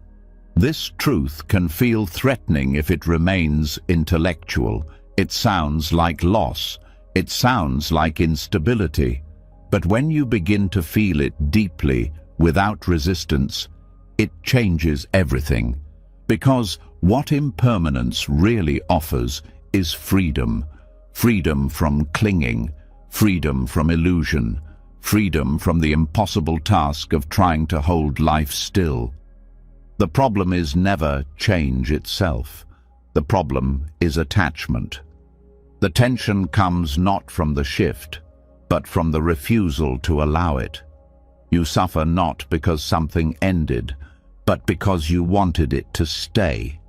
This truth can feel threatening if it remains intellectual. It sounds like loss. It sounds like instability. But when you begin to feel it deeply, without resistance, it changes everything. Because what impermanence really offers is freedom. Freedom from clinging, freedom from illusion, freedom from the impossible task of trying to hold life still. The problem is never change itself. The problem is attachment. The tension comes not from the shift, but from the refusal to allow it. You suffer not because something ended, but because you wanted it to stay.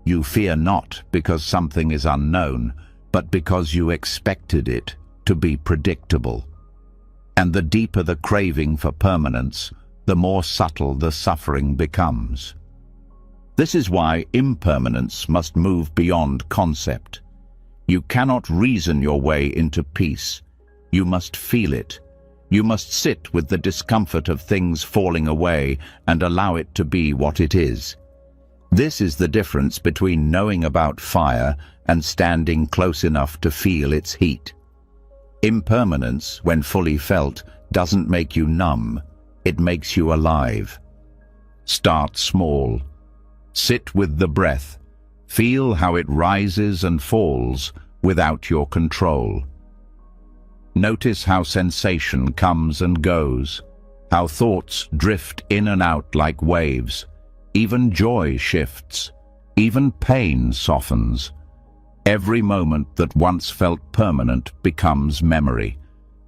You fear not because something is unknown, but because you expected it to be predictable. And the deeper the craving for permanence, the more subtle the suffering becomes. This is why impermanence must move beyond concept. You cannot reason your way into peace. You must feel it. You must sit with the discomfort of things falling away and allow it to be what it is. This is the difference between knowing about fire and standing close enough to feel its heat. Impermanence, when fully felt, doesn't make you numb. It makes you alive. Start small. Sit with the breath. Feel how it rises and falls without your control. Notice how sensation comes and goes, how thoughts drift in and out like waves. Even joy shifts, even pain softens. Every moment that once felt permanent becomes memory.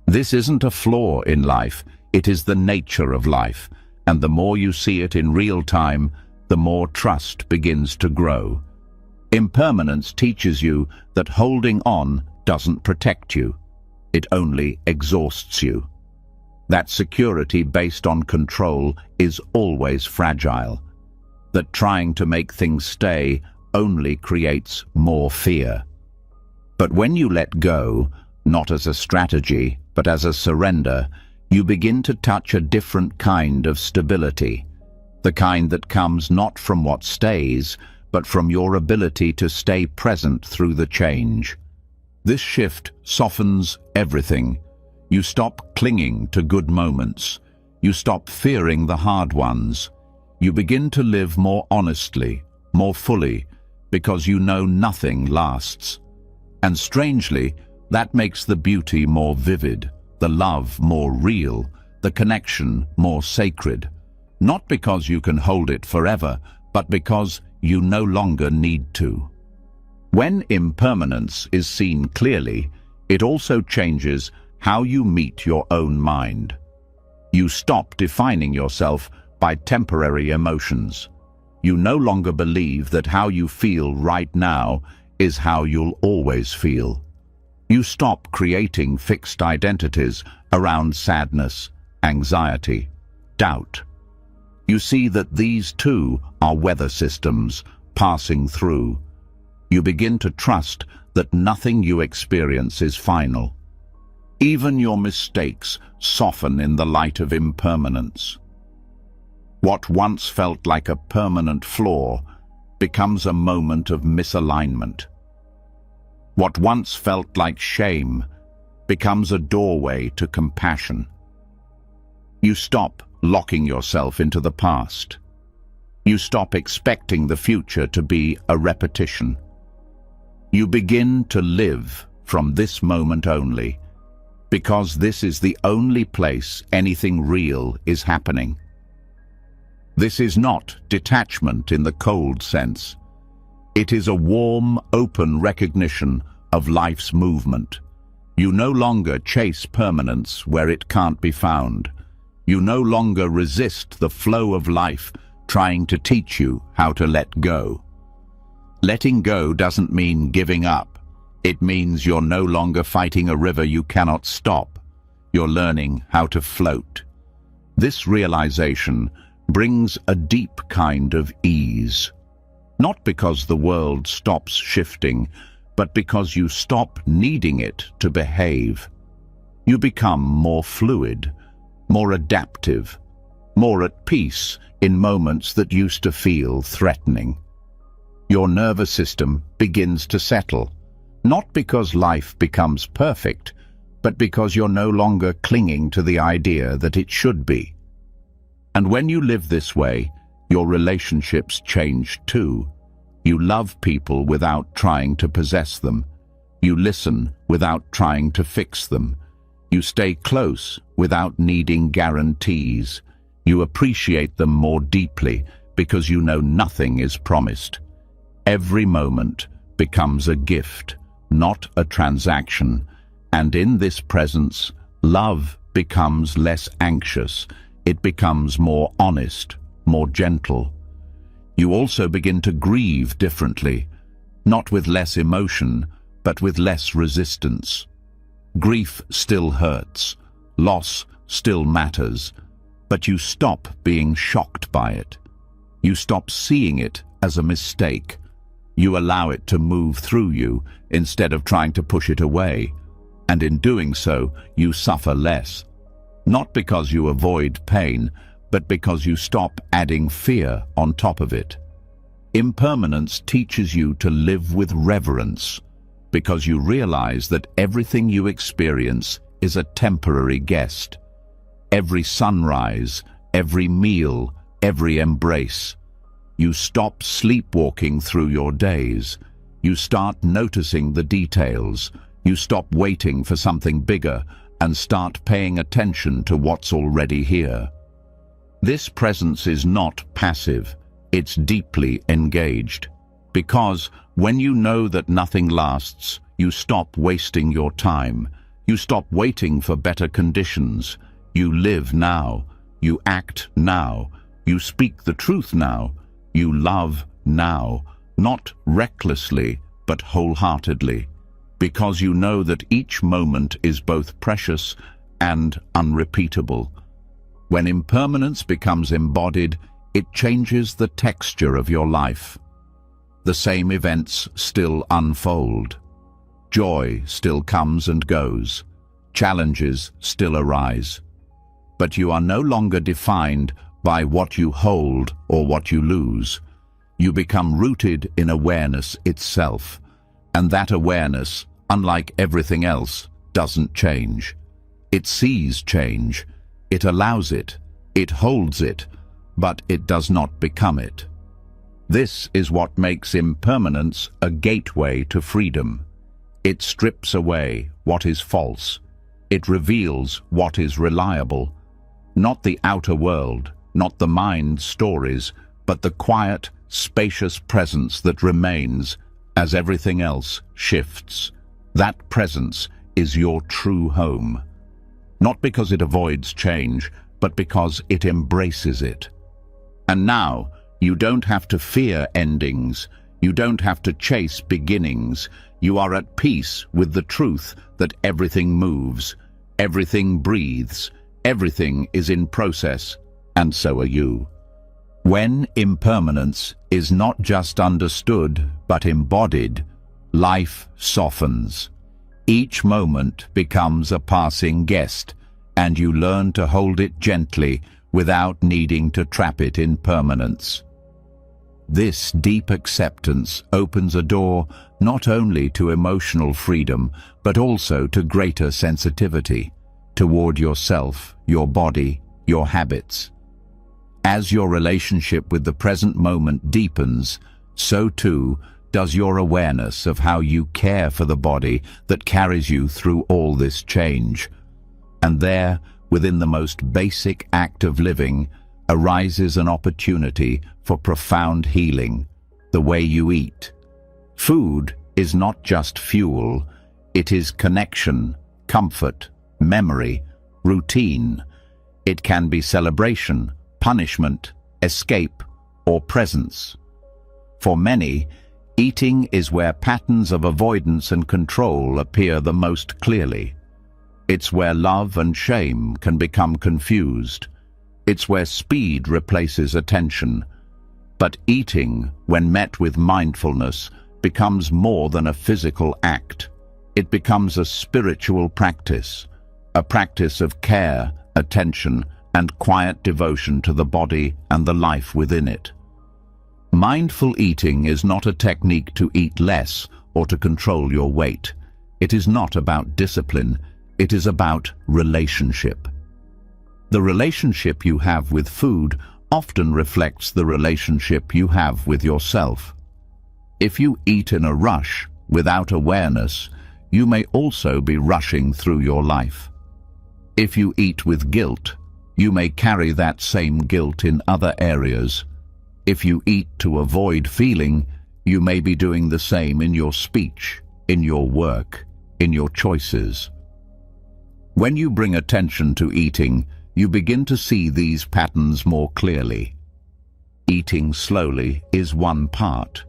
This isn't a flaw in life, it is the nature of life, and the more you see it in real time, the more trust begins to grow. Impermanence teaches you that holding on doesn't protect you. It only exhausts you. That security based on control is always fragile. That trying to make things stay only creates more fear. But when you let go, not as a strategy, but as a surrender, you begin to touch a different kind of stability. The kind that comes not from what stays, but from your ability to stay present through the change. This shift softens everything. You stop clinging to good moments. You stop fearing the hard ones. You begin to live more honestly, more fully, because you know nothing lasts. And strangely, that makes the beauty more vivid, the love more real, the connection more sacred. Not because you can hold it forever, but because you no longer need to. When impermanence is seen clearly, it also changes how you meet your own mind. You stop defining yourself by temporary emotions. You no longer believe that how you feel right now is how you'll always feel. You stop creating fixed identities around sadness, anxiety, doubt. You see that these too are weather systems passing through. You begin to trust that nothing you experience is final. Even your mistakes soften in the light of impermanence. What once felt like a permanent flaw becomes a moment of misalignment. What once felt like shame becomes a doorway to compassion. You stop locking yourself into the past. You stop expecting the future to be a repetition. You begin to live from this moment only, because this is the only place anything real is happening. This is not detachment in the cold sense. It is a warm, open recognition of life's movement. You no longer chase permanence where it can't be found. You no longer resist the flow of life trying to teach you how to let go. Letting go doesn't mean giving up. It means you're no longer fighting a river you cannot stop. You're learning how to float. This realization brings a deep kind of ease. Not because the world stops shifting, but because you stop needing it to behave. You become more fluid, more adaptive, more at peace in moments that used to feel threatening. Your nervous system begins to settle, not because life becomes perfect, but because you're no longer clinging to the idea that it should be. And when you live this way, your relationships change too. You love people without trying to possess them. You listen without trying to fix them. You stay close without needing guarantees. You appreciate them more deeply because you know nothing is promised. Every moment becomes a gift, not a transaction, and in this presence, love becomes less anxious. It becomes more honest, more gentle. You also begin to grieve differently, not with less emotion, but with less resistance. Grief still hurts, loss still matters, but you stop being shocked by it. You stop seeing it as a mistake. You allow it to move through you instead of trying to push it away, and in doing so, you suffer less. Not because you avoid pain, but because you stop adding fear on top of it. Impermanence teaches you to live with reverence, because you realize that everything you experience is a temporary guest. Every sunrise, every meal, every embrace. You stop sleepwalking through your days. You start noticing the details. You stop waiting for something bigger and start paying attention to what's already here. This presence is not passive, it's deeply engaged. Because when you know that nothing lasts, you stop wasting your time. You stop waiting for better conditions. You live now. You act now. You speak the truth now. You love now, not recklessly, but wholeheartedly. Because you know that each moment is both precious and unrepeatable. When impermanence becomes embodied, it changes the texture of your life. The same events still unfold. Joy still comes and goes. Challenges still arise. But you are no longer defined by what you hold or what you lose. You become rooted in awareness itself, and that awareness, unlike everything else, doesn't change. It sees change, it allows it, it holds it, but it does not become it. This is what makes impermanence a gateway to freedom. It strips away what is false. It reveals what is reliable. Not the outer world, not the mind's stories, but the quiet, spacious presence that remains as everything else shifts. That presence is your true home. Not because it avoids change, but because it embraces it. And now, you don't have to fear endings. You don't have to chase beginnings. You are at peace with the truth that everything moves, everything breathes, everything is in process, and so are you. When impermanence is not just understood, but embodied, life softens. Each moment becomes a passing guest, and you learn to hold it gently without needing to trap it in permanence. This deep acceptance opens a door not only to emotional freedom, but also to greater sensitivity toward yourself, your body, your habits. As your relationship with the present moment deepens, so too does your awareness of how you care for the body that carries you through all this change. And there, within the most basic act of living, arises an opportunity for profound healing, the way you eat. Food is not just fuel, it is connection, comfort, memory, routine. It can be celebration, punishment, escape, or presence. For many, eating is where patterns of avoidance and control appear the most clearly. It's where love and shame can become confused. It's where speed replaces attention. But eating, when met with mindfulness, becomes more than a physical act. It becomes a spiritual practice, a practice of care, attention, and quiet devotion to the body and the life within it. Mindful eating is not a technique to eat less or to control your weight. It is not about discipline, it is about relationship. The relationship you have with food often reflects the relationship you have with yourself. If you eat in a rush, without awareness, you may also be rushing through your life. If you eat with guilt, you may carry that same guilt in other areas. If you eat to avoid feeling, you may be doing the same in your speech, in your work, in your choices. When you bring attention to eating, you begin to see these patterns more clearly. Eating slowly is one part,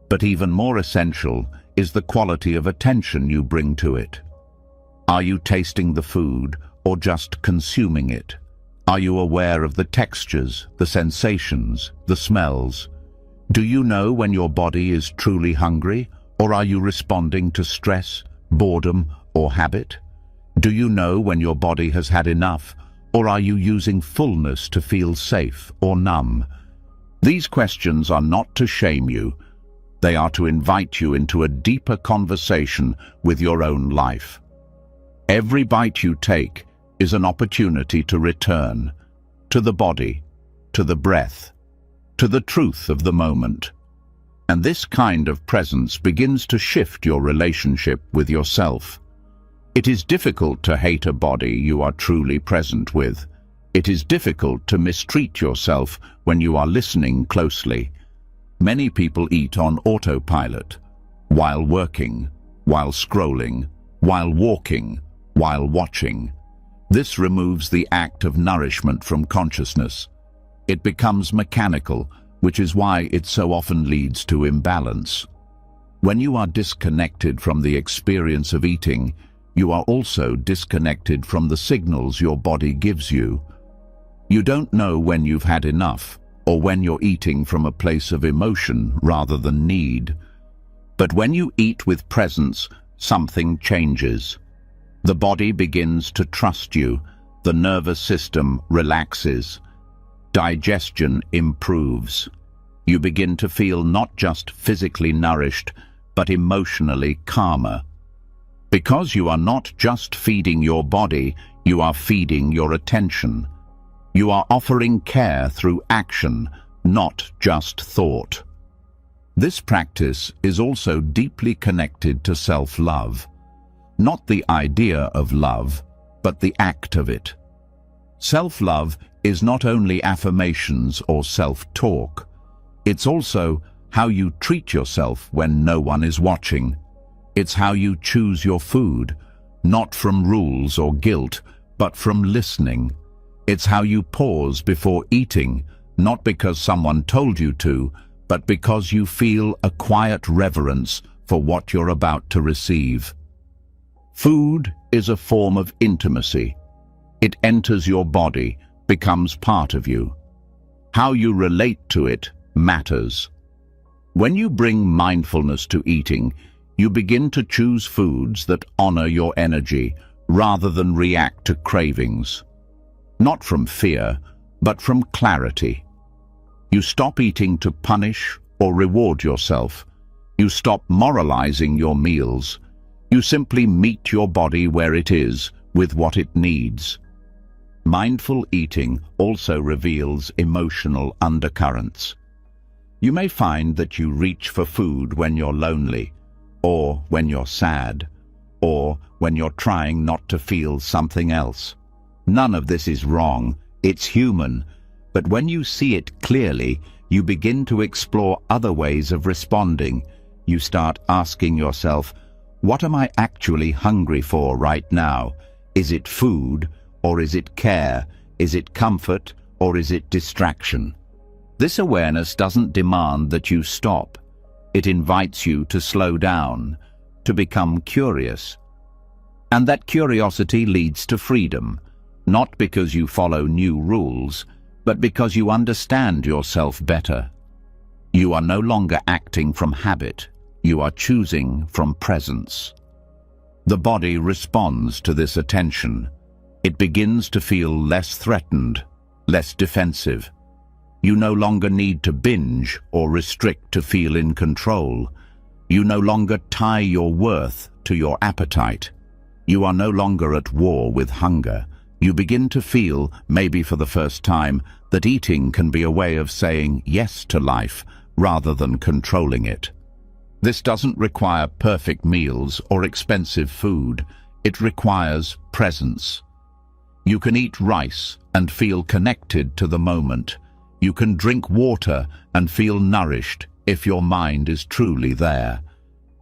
but even more essential is the quality of attention you bring to it. Are you tasting the food or just consuming it? Are you aware of the textures, the sensations, the smells? Do you know when your body is truly hungry, or are you responding to stress, boredom, or habit? Do you know when your body has had enough, or are you using fullness to feel safe or numb? These questions are not to shame you. They are to invite you into a deeper conversation with your own life. Every bite you take is an opportunity to return to the body, to the breath, to the truth of the moment. And this kind of presence begins to shift your relationship with yourself. It is difficult to hate a body you are truly present with. It is difficult to mistreat yourself when you are listening closely. Many people eat on autopilot, while working, while scrolling, while walking, while watching. This removes the act of nourishment from consciousness. It becomes mechanical, which is why it so often leads to imbalance. When you are disconnected from the experience of eating, you are also disconnected from the signals your body gives you. You don't know when you've had enough, or when you're eating from a place of emotion rather than need. But when you eat with presence, something changes. The body begins to trust you, the nervous system relaxes, digestion improves. You begin to feel not just physically nourished, but emotionally calmer. Because you are not just feeding your body, you are feeding your attention. You are offering care through action, not just thought. This practice is also deeply connected to self-love. Not the idea of love, but the act of it. Self-love is not only affirmations or self-talk. It's also how you treat yourself when no one is watching. It's how you choose your food, not from rules or guilt, but from listening. It's how you pause before eating, not because someone told you to, but because you feel a quiet reverence for what you're about to receive. Food is a form of intimacy. It enters your body, becomes part of you. How you relate to it matters. When you bring mindfulness to eating, you begin to choose foods that honor your energy rather than react to cravings. Not from fear, but from clarity. You stop eating to punish or reward yourself. You stop moralizing your meals. You simply meet your body where it is, with what it needs. Mindful eating also reveals emotional undercurrents. You may find that you reach for food when you're lonely, or when you're sad, or when you're trying not to feel something else. None of this is wrong, it's human, but when you see it clearly, you begin to explore other ways of responding. You start asking yourself, what am I actually hungry for right now? Is it food, or is it care? Is it comfort, or is it distraction? This awareness doesn't demand that you stop. It invites you to slow down, to become curious. And that curiosity leads to freedom, not because you follow new rules, but because you understand yourself better. You are no longer acting from habit. You are choosing from presence. The body responds to this attention. It begins to feel less threatened, less defensive. You no longer need to binge or restrict to feel in control. You no longer tie your worth to your appetite. You are no longer at war with hunger. You begin to feel, maybe for the first time, that eating can be a way of saying yes to life rather than controlling it. This doesn't require perfect meals or expensive food. It requires presence. You can eat rice and feel connected to the moment. You can drink water and feel nourished if your mind is truly there.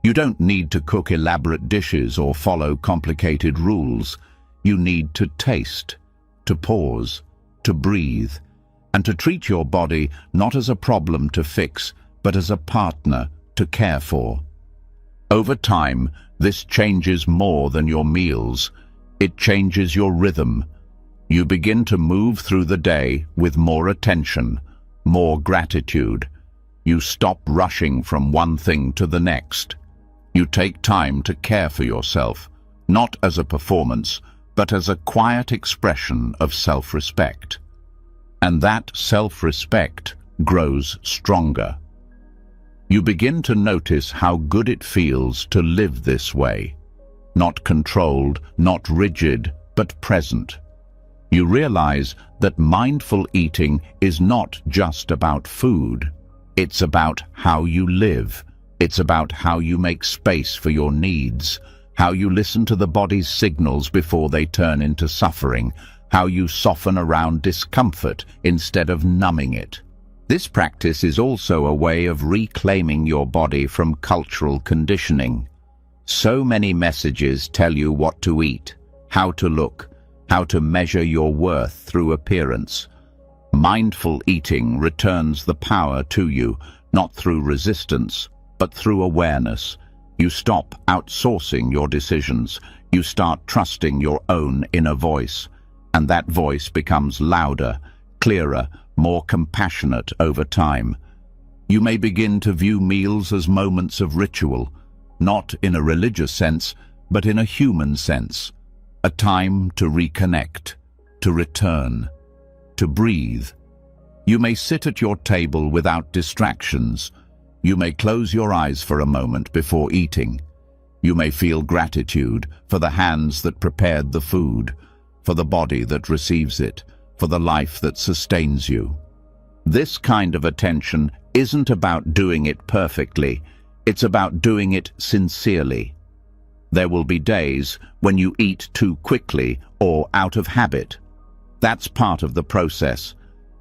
You don't need to cook elaborate dishes or follow complicated rules. You need to taste, to pause, to breathe, and to treat your body not as a problem to fix, but as a partner to care for. Over time, this changes more than your meals. It changes your rhythm. You begin to move through the day with more attention, more gratitude. You stop rushing from one thing to the next. You take time to care for yourself, not as a performance, but as a quiet expression of self-respect. And that self-respect grows stronger. You begin to notice how good it feels to live this way. Not controlled, not rigid, but present. You realize that mindful eating is not just about food. It's about how you live. It's about how you make space for your needs, how you listen to the body's signals before they turn into suffering, how you soften around discomfort instead of numbing it. This practice is also a way of reclaiming your body from cultural conditioning. So many messages tell you what to eat, how to look, how to measure your worth through appearance. Mindful eating returns the power to you, not through resistance, but through awareness. You stop outsourcing your decisions. You start trusting your own inner voice, and that voice becomes louder, clearer, more compassionate over time. You may begin to view meals as moments of ritual, not in a religious sense, but in a human sense. A time to reconnect, to return, to breathe. You may sit at your table without distractions. You may close your eyes for a moment before eating. You may feel gratitude for the hands that prepared the food, for the body that receives it, for the life that sustains you. This kind of attention isn't about doing it perfectly. It's about doing it sincerely. There will be days when you eat too quickly or out of habit. That's part of the process.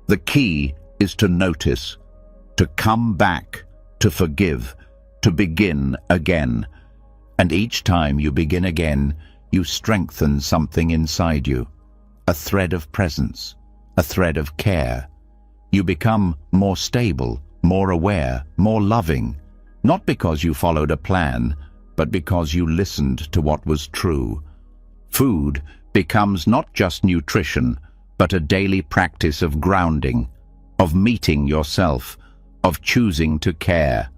The key is to notice, to come back, to forgive, to begin again. And each time you begin again, you strengthen something inside you. A thread of presence, a thread of care. You become more stable, more aware, more loving, not because you followed a plan, but because you listened to what was true. Food becomes not just nutrition, but a daily practice of grounding, of meeting yourself, of choosing to care.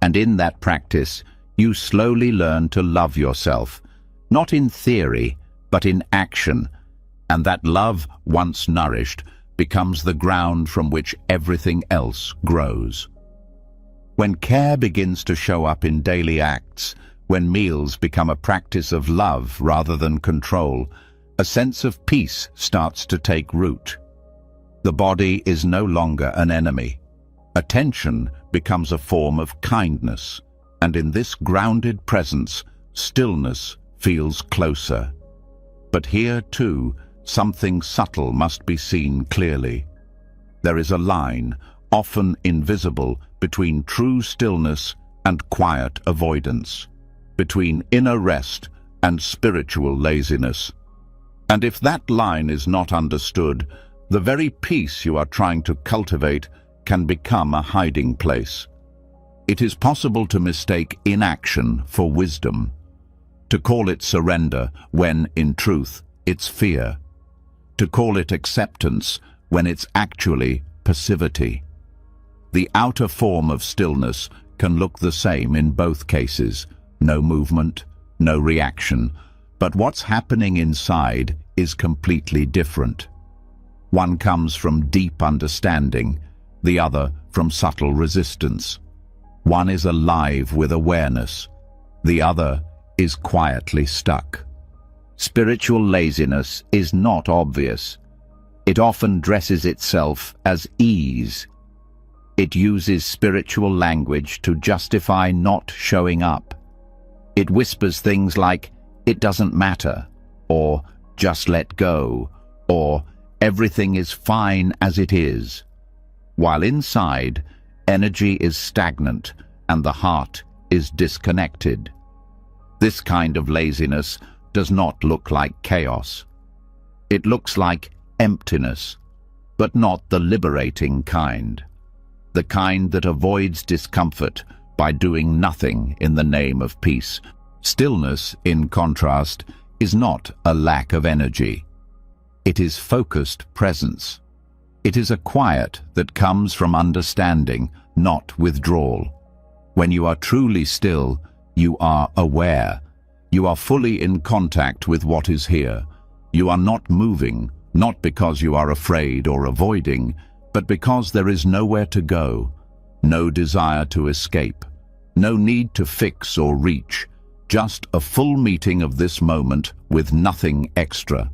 And in that practice, you slowly learn to love yourself, not in theory, but in action. And that love, once nourished, becomes the ground from which everything else grows. When care begins to show up in daily acts, when meals become a practice of love rather than control, a sense of peace starts to take root. The body is no longer an enemy. Attention becomes a form of kindness, and in this grounded presence, stillness feels closer. But here, too, something subtle must be seen clearly. There is a line, often invisible, between true stillness and quiet avoidance, between inner rest and spiritual laziness. And if that line is not understood, the very peace you are trying to cultivate can become a hiding place. It is possible to mistake inaction for wisdom, to call it surrender when, in truth, it's fear, to call it acceptance when it's actually passivity. The outer form of stillness can look the same in both cases: no movement, no reaction, but what's happening inside is completely different. One comes from deep understanding, the other from subtle resistance. One is alive with awareness, the other is quietly stuck. Spiritual laziness is not obvious. It often dresses itself as ease. It uses spiritual language to justify not showing up. It whispers things like, "It doesn't matter," or "just let go," or "everything is fine as it is." while inside, energy is stagnant and the heart is disconnected. This kind of laziness does not look like chaos. It looks like emptiness, but not the liberating kind. The kind that avoids discomfort by doing nothing in the name of peace. Stillness, in contrast, is not a lack of energy. It is focused presence. It is a quiet that comes from understanding, not withdrawal. When you are truly still, you are aware. You are fully in contact with what is here. You are not moving, not because you are afraid or avoiding, but because there is nowhere to go, no desire to escape, no need to fix or reach, just a full meeting of this moment with nothing extra.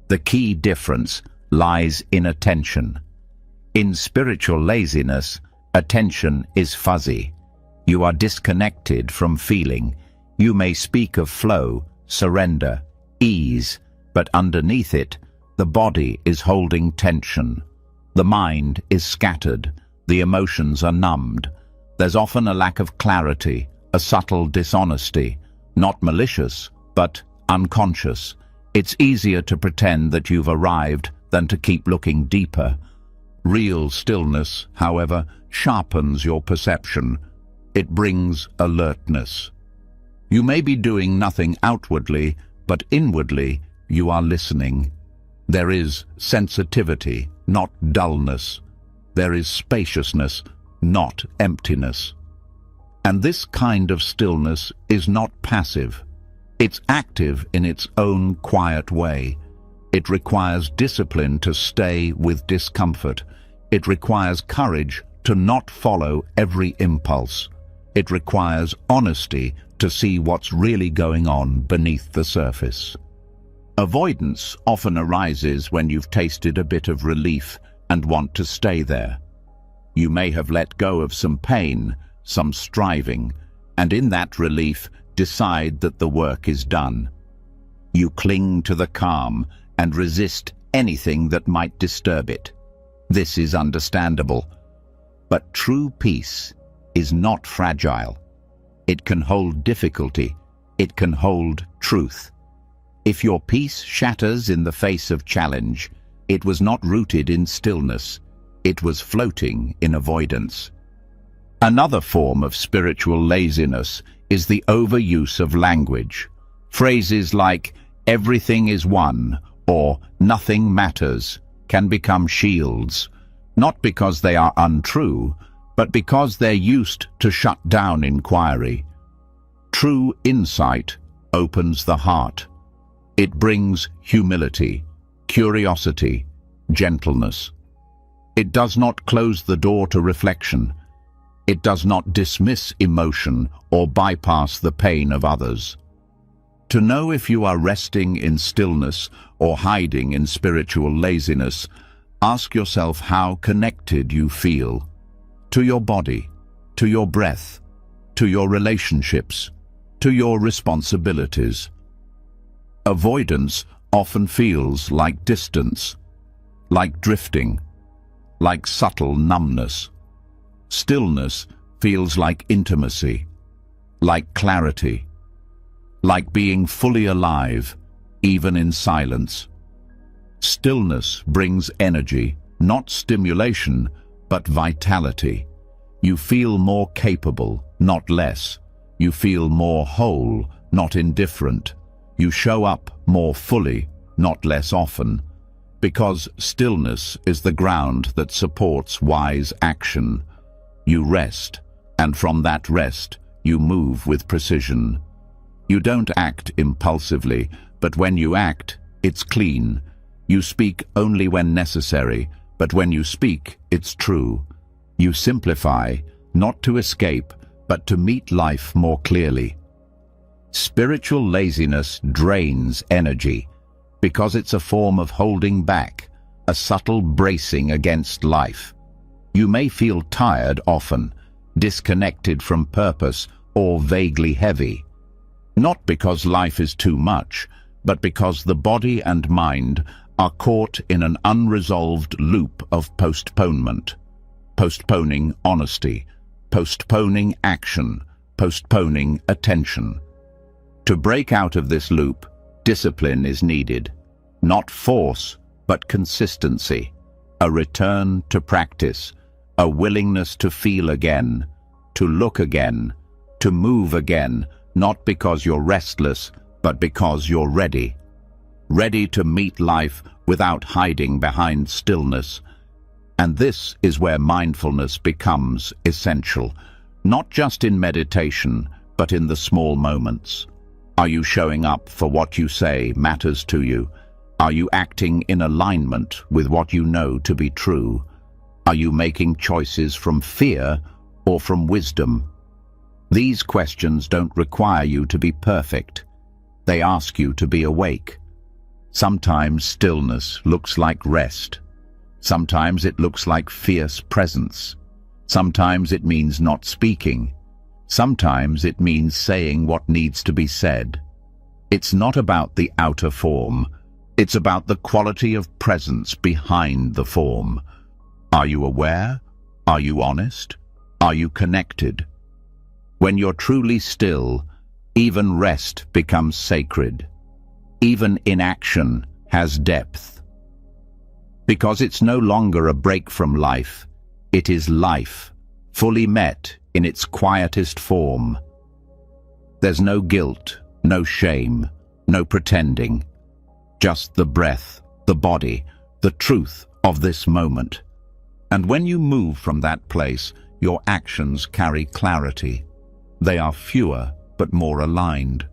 The key difference lies in attention. In spiritual laziness, attention is fuzzy. You are disconnected from feeling. You may speak of flow, surrender, ease, but underneath it, the body is holding tension. The mind is scattered. The emotions are numbed. There's often a lack of clarity, a subtle dishonesty, not malicious, but unconscious. It's easier to pretend that you've arrived than to keep looking deeper. Real stillness, however, sharpens your perception. It brings alertness. You may be doing nothing outwardly, but inwardly you are listening. There is sensitivity, not dullness. There is spaciousness, not emptiness. And this kind of stillness is not passive. It's active in its own quiet way. It requires discipline to stay with discomfort. It requires courage to not follow every impulse. It requires honesty to see what's really going on beneath the surface. Avoidance often arises when you've tasted a bit of relief and want to stay there. You may have let go of some pain, some striving, and in that relief decide that the work is done. You cling to the calm and resist anything that might disturb it. This is understandable. But true peace is not fragile. It can hold difficulty. It can hold truth. If your peace shatters in the face of challenge, it was not rooted in stillness. It was floating in avoidance. Another form of spiritual laziness is the overuse of language. Phrases like, "everything is one," or "nothing matters," can become shields, not because they are untrue, but because they're used to shut down inquiry. True insight opens the heart. It brings humility, curiosity, gentleness. It does not close the door to reflection. It does not dismiss emotion or bypass the pain of others. To know if you are resting in stillness or hiding in spiritual laziness, ask yourself how connected you feel to your body, to your breath, to your relationships, to your responsibilities. Avoidance often feels like distance, like drifting, like subtle numbness. Stillness feels like intimacy, like clarity, like being fully alive, even in silence. Stillness brings energy, not stimulation, but vitality. You feel more capable, not less. You feel more whole, not indifferent. You show up more fully, not less often. Because stillness is the ground that supports wise action. You rest, and from that rest, you move with precision. You don't act impulsively, but when you act, it's clean. You speak only when necessary, but when you speak, it's true. You simplify, not to escape, but to meet life more clearly. Spiritual laziness drains energy, because it's a form of holding back, a subtle bracing against life. You may feel tired often, disconnected from purpose, or vaguely heavy. Not because life is too much, but because the body and mind are caught in an unresolved loop of postponement. postponing honesty, postponing action, postponing attention. To break out of this loop, discipline is needed. Not force, but consistency. A return to practice, a willingness to feel again, to look again, to move again, not because you're restless, but because you're ready. Ready to meet life without hiding behind stillness. And this is where mindfulness becomes essential, not just in meditation, but in the small moments. Are you showing up for what you say matters to you? Are you acting in alignment with what you know to be true? Are you making choices from fear or from wisdom? These questions don't require you to be perfect. They ask you to be awake. Sometimes stillness looks like rest. Sometimes it looks like fierce presence. Sometimes it means not speaking. Sometimes it means saying what needs to be said. It's not about the outer form. It's about the quality of presence behind the form. Are you aware? Are you honest? Are you connected? When you're truly still, even rest becomes sacred. Even inaction has depth. Because it's no longer a break from life, it is life, fully met in its quietest form. There's no guilt, no shame, no pretending. Just the breath, the body, the truth of this moment. And when you move from that place, your actions carry clarity. They are fewer, but more aligned.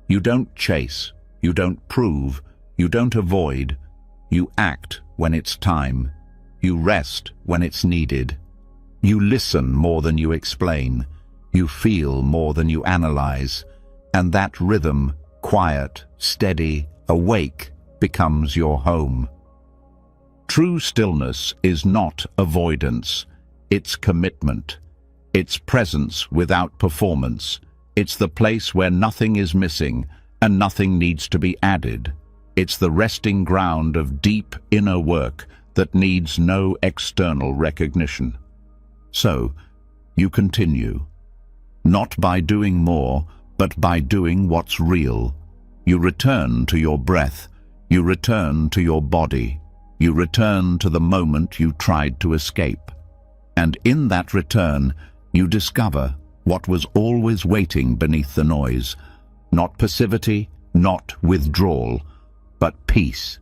You don't chase, you don't prove, you don't avoid. You act when it's time. You rest when it's needed. You listen more than you explain. You feel more than you analyze. And that rhythm, quiet, steady, awake, becomes your home. True stillness is not avoidance. It's commitment. It's presence without performance. It's the place where nothing is missing and nothing needs to be added. It's the resting ground of deep inner work that needs no external recognition. So, you continue. Not by doing more, but by doing what's real. You return to your breath. You return to your body. You return to the moment you tried to escape. And in that return, you discover what was always waiting beneath the noise. Not passivity, not withdrawal, but peace,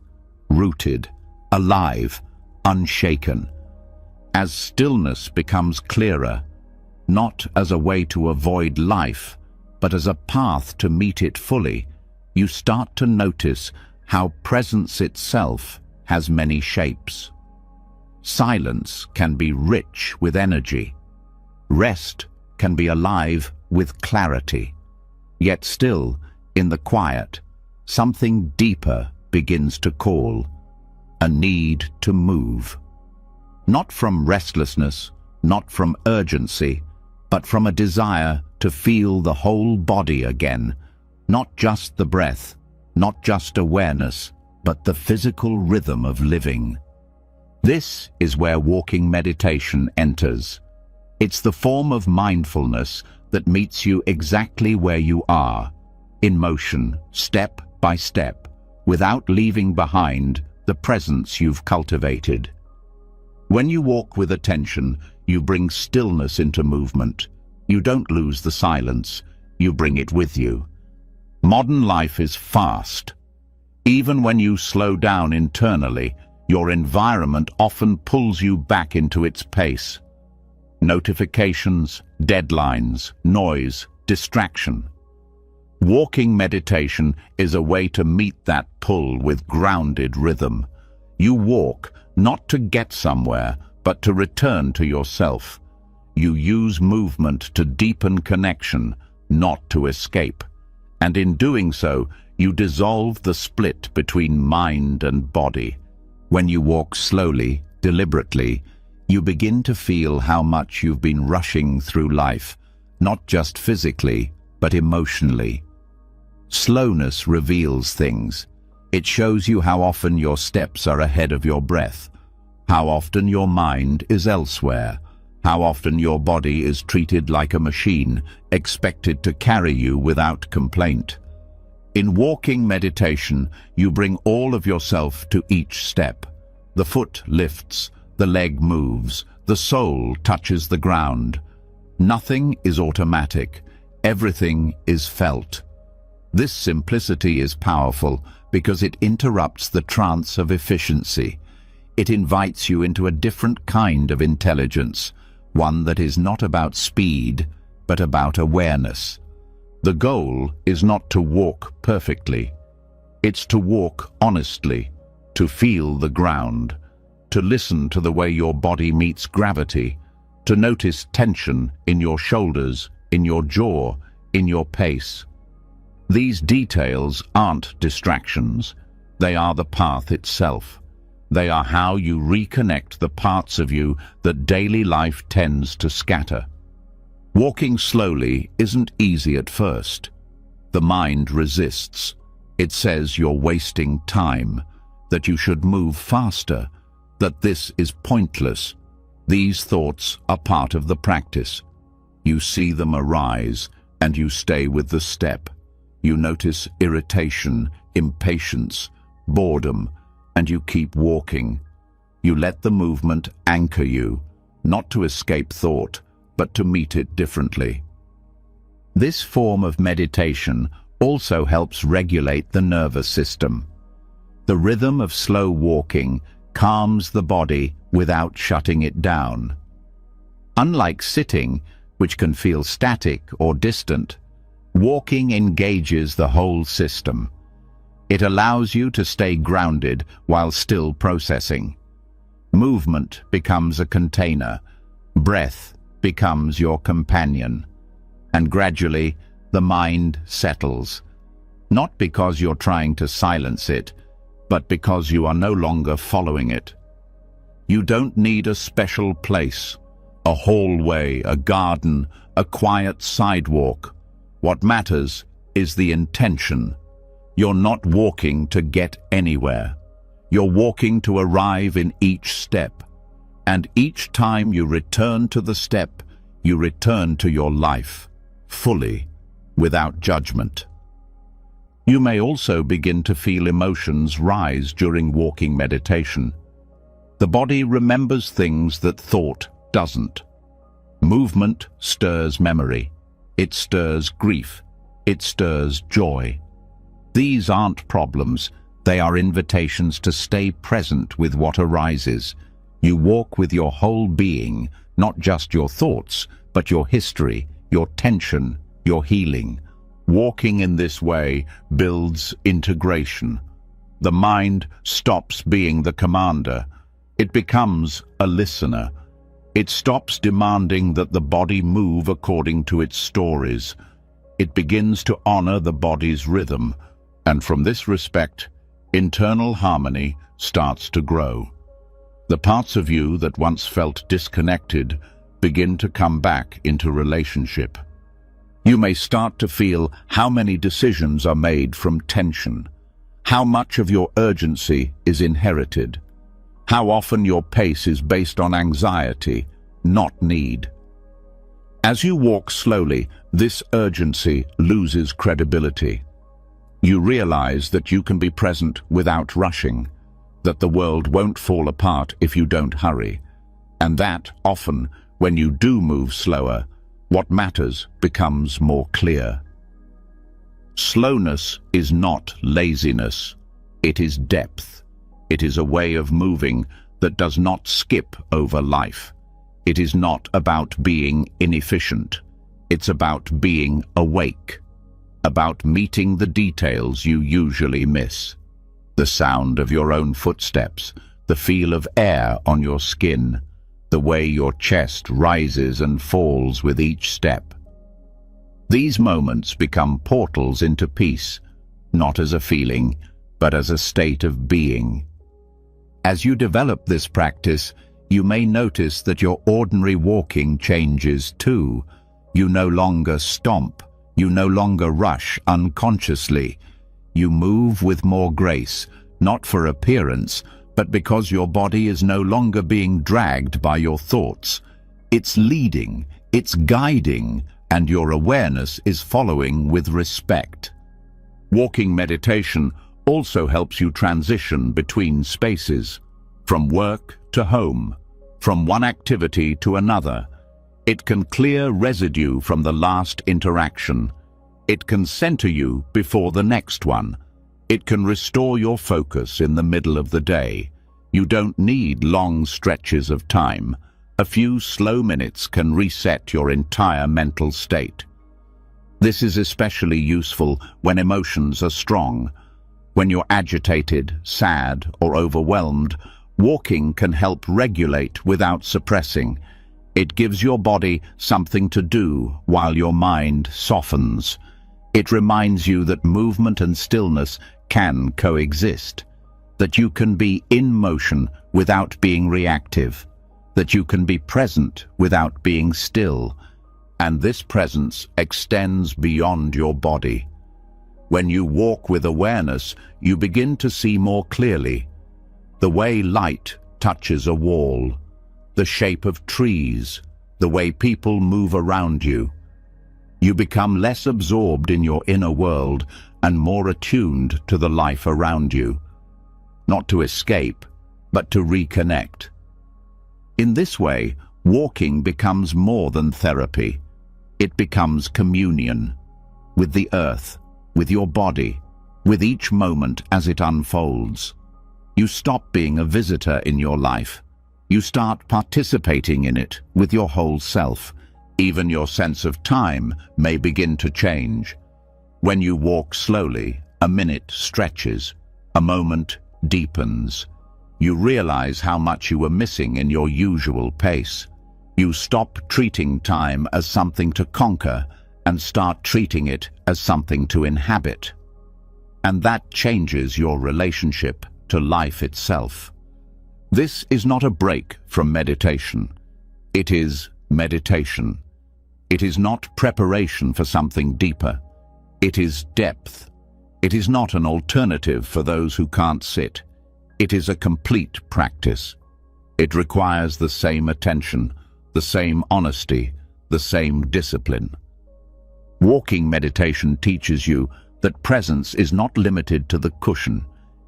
rooted, alive, unshaken. As stillness becomes clearer, not as a way to avoid life, but as a path to meet it fully, you start to notice how presence itself has many shapes. Silence can be rich with energy. Rest can be alive with clarity. Yet still, in the quiet, something deeper begins to call, a need to move. Not from restlessness, not from urgency, but from a desire to feel the whole body again, not just the breath, not just awareness, but the physical rhythm of living. This is where walking meditation enters. It's the form of mindfulness that meets you exactly where you are, in motion, step by step, without leaving behind the presence you've cultivated. When you walk with attention, you bring stillness into movement. You don't lose the silence, you bring it with you. Modern life is fast. Even when you slow down internally, your environment often pulls you back into its pace. Notifications, deadlines, noise, distraction. Walking meditation is a way to meet that pull with grounded rhythm. You walk not to get somewhere, but to return to yourself. You use movement to deepen connection, not to escape. And in doing so, you dissolve the split between mind and body. When you walk slowly, deliberately, you begin to feel how much you've been rushing through life, not just physically, but emotionally. Slowness reveals things. It shows you how often your steps are ahead of your breath, how often your mind is elsewhere, how often your body is treated like a machine, expected to carry you without complaint. In walking meditation, you bring all of yourself to each step. The foot lifts, the leg moves, the soul touches the ground. Nothing is automatic. Everything is felt. This simplicity is powerful because it interrupts the trance of efficiency. It invites you into a different kind of intelligence, one that is not about speed, but about awareness. The goal is not to walk perfectly. It's to walk honestly, to feel the ground, to listen to the way your body meets gravity, to notice tension in your shoulders, in your jaw, in your pace. These details aren't distractions. They are the path itself. They are how you reconnect the parts of you that daily life tends to scatter. Walking slowly isn't easy at first. The mind resists. It says you're wasting time, that you should move faster, that this is pointless. These thoughts are part of the practice. You see them arise, and you stay with the step. You notice irritation, impatience, boredom, and you keep walking. You let the movement anchor you, not to escape thought, but to meet it differently. This form of meditation also helps regulate the nervous system. The rhythm of slow walking calms the body without shutting it down. Unlike sitting, which can feel static or distant, walking engages the whole system. It allows you to stay grounded while still processing. Movement becomes a container. Breath becomes your companion. And gradually, the mind settles. Not because you're trying to silence it, but because you are no longer following it. You don't need a special place, a hallway, a garden, a quiet sidewalk. What matters is the intention. You're not walking to get anywhere. You're walking to arrive in each step. And each time you return to the step, you return to your life, fully, without judgment. You may also begin to feel emotions rise during walking meditation. The body remembers things that thought doesn't. Movement stirs memory. It stirs grief. It stirs joy. These aren't problems. They are invitations to stay present with what arises. You walk with your whole being, not just your thoughts, but your history, your tension, your healing. Walking in this way builds integration. The mind stops being the commander. It becomes a listener. It stops demanding that the body move according to its stories. It begins to honor the body's rhythm, and from this respect, internal harmony starts to grow. The parts of you that once felt disconnected begin to come back into relationship. You may start to feel how many decisions are made from tension, how much of your urgency is inherited, how often your pace is based on anxiety, not need. As you walk slowly, this urgency loses credibility. You realize that you can be present without rushing, that the world won't fall apart if you don't hurry, and that, often, when you do move slower, what matters becomes more clear. Slowness is not laziness. It is depth. It is a way of moving that does not skip over life. It is not about being inefficient. It's about being awake, about meeting the details you usually miss. The sound of your own footsteps, the feel of air on your skin, the way your chest rises and falls with each step. These moments become portals into peace, not as a feeling, but as a state of being. As you develop this practice, you may notice that your ordinary walking changes too. You no longer stomp, you no longer rush unconsciously. You move with more grace, not for appearance, but because your body is no longer being dragged by your thoughts. It's leading, it's guiding, and your awareness is following with respect. Walking meditation also helps you transition between spaces, from work to home, from one activity to another. It can clear residue from the last interaction. It can center you before the next one. It can restore your focus in the middle of the day. You don't need long stretches of time. A few slow minutes can reset your entire mental state. This is especially useful when emotions are strong. When you're agitated, sad, or overwhelmed, walking can help regulate without suppressing. It gives your body something to do while your mind softens. It reminds you that movement and stillness can coexist, that you can be in motion without being reactive, that you can be present without being still, and this presence extends beyond your body. When you walk with awareness, you begin to see more clearly. The way light touches a wall, the shape of trees, the way people move around you. You become less absorbed in your inner world and more attuned to the life around you. Not to escape, but to reconnect. In this way, walking becomes more than therapy. It becomes communion with the earth, with your body, with each moment as it unfolds. You stop being a visitor in your life. You start participating in it with your whole self. Even your sense of time may begin to change. When you walk slowly, a minute stretches, a moment deepens. You realize how much you were missing in your usual pace. You stop treating time as something to conquer and start treating it as something to inhabit. And that changes your relationship to life itself. This is not a break from meditation. It is meditation. It is not preparation for something deeper. It is depth. It is not an alternative for those who can't sit. It is a complete practice. It requires the same attention, the same honesty, the same discipline. Walking meditation teaches you that presence is not limited to the cushion.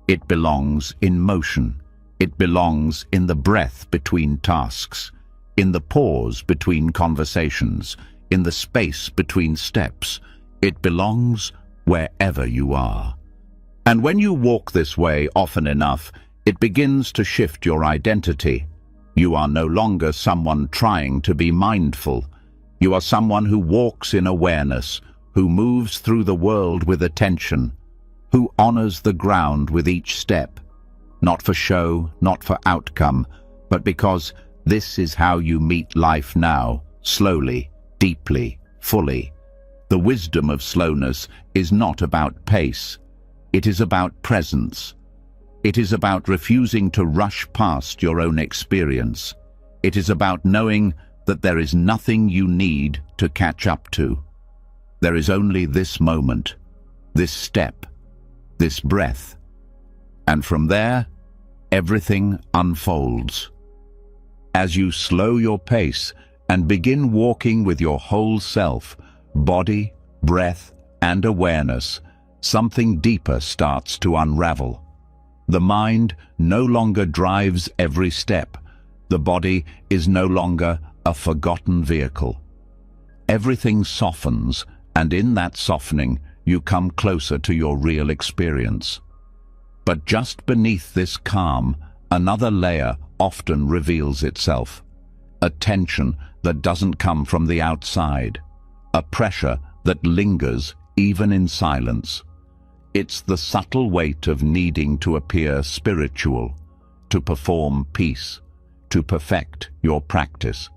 It belongs in motion. It belongs in the breath between tasks, in the pause between conversations, in the space between steps. It belongs wherever you are. And when you walk this way often enough, it begins to shift your identity. You are no longer someone trying to be mindful. You are someone who walks in awareness, who moves through the world with attention, who honors the ground with each step, not for show, not for outcome, but because this is how you meet life now, slowly, deeply, fully. The wisdom of slowness is not about pace. It is about presence. It is about refusing to rush past your own experience. It is about knowing that there is nothing you need to catch up to. There is only this moment, this step, this breath. And from there, everything unfolds. As you slow your pace and begin walking with your whole self, body, breath, and awareness, something deeper starts to unravel. The mind no longer drives every step. The body is no longer a forgotten vehicle. Everything softens, and in that softening, you come closer to your real experience. But just beneath this calm, another layer often reveals itself. A tension that doesn't come from the outside. A pressure that lingers even in silence. It's the subtle weight of needing to appear spiritual, to perform peace, to perfect your practice,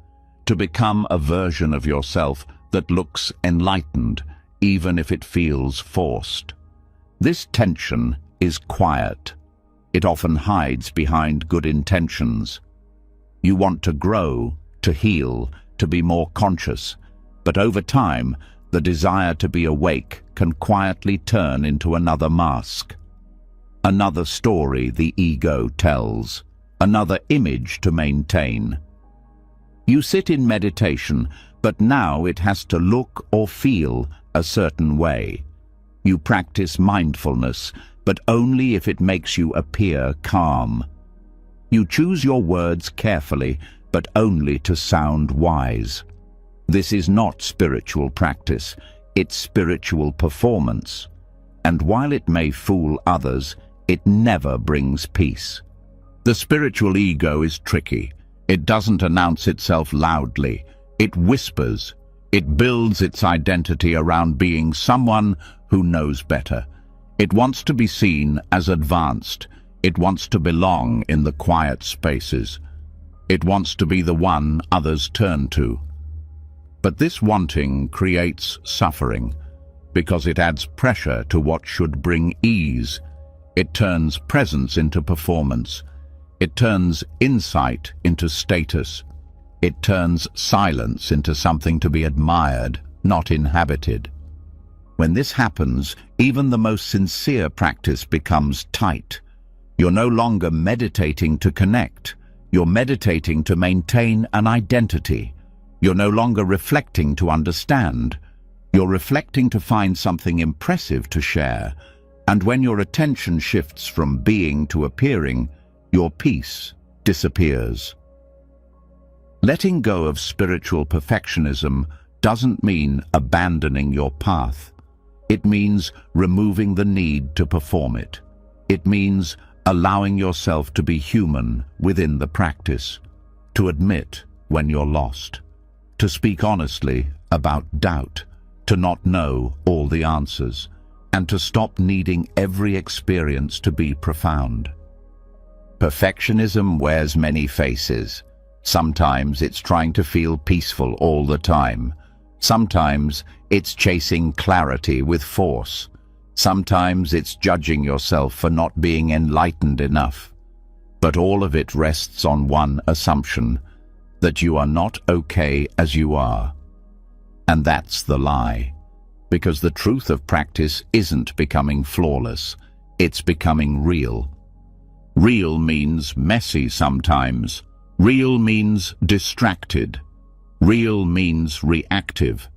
to become a version of yourself that looks enlightened, even if it feels forced. This tension is quiet. It often hides behind good intentions. You want to grow, to heal, to be more conscious, but over time, the desire to be awake can quietly turn into another mask. another story the ego tells, another image to maintain. You sit in meditation, but now it has to look or feel a certain way. You practice mindfulness, but only if it makes you appear calm. You choose your words carefully, but only to sound wise. This is not spiritual practice, it's spiritual performance. And while it may fool others, it never brings peace. The spiritual ego is tricky. It doesn't announce itself loudly. It whispers. It builds its identity around being someone who knows better. It wants to be seen as advanced. It wants to belong in the quiet spaces. It wants to be the one others turn to. But this wanting creates suffering, because it adds pressure to what should bring ease. It turns presence into performance. It turns insight into status. It turns silence into something to be admired, not inhabited. When this happens, even the most sincere practice becomes tight. You're no longer meditating to connect. You're meditating to maintain an identity. You're no longer reflecting to understand. You're reflecting to find something impressive to share. And when your attention shifts from being to appearing, your peace disappears. Letting go of spiritual perfectionism doesn't mean abandoning your path. It means removing the need to perform it. It means allowing yourself to be human within the practice, to admit when you're lost, to speak honestly about doubt, to not know all the answers, and to stop needing every experience to be profound. Perfectionism wears many faces. Sometimes it's trying to feel peaceful all the time. Sometimes it's chasing clarity with force. Sometimes it's judging yourself for not being enlightened enough. But all of it rests on one assumption, that you are not okay as you are. And that's the lie. Because the truth of practice isn't becoming flawless, it's becoming real. Real means messy sometimes. Real means distracted. Real means reactive.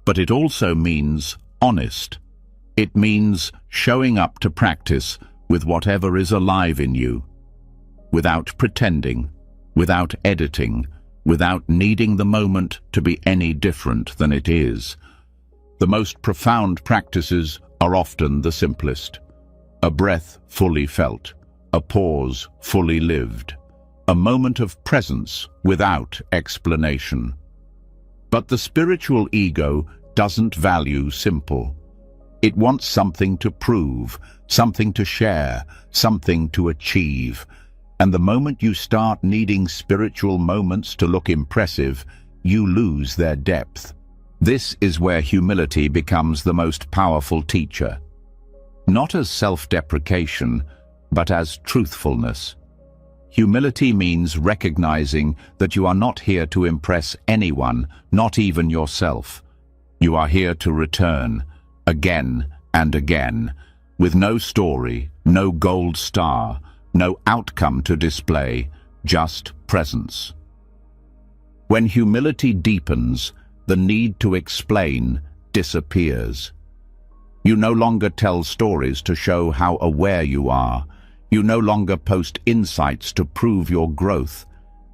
But it also means honest. It means showing up to practice with whatever is alive in you, without pretending, without editing, without needing the moment to be any different than it is. The most profound practices are often the simplest. A breath fully felt, a pause fully lived, a moment of presence without explanation. But the spiritual ego doesn't value simple. It wants something to prove, something to share, something to achieve. And the moment you start needing spiritual moments to look impressive, you lose their depth. This is where humility becomes the most powerful teacher. Not as self-deprecation, but as truthfulness. Humility means recognizing that you are not here to impress anyone, not even yourself. You are here to return, again and again, with no story, no gold star, no outcome to display, just presence. When humility deepens, the need to explain disappears. You no longer tell stories to show how aware you are. You no longer post insights to prove your growth.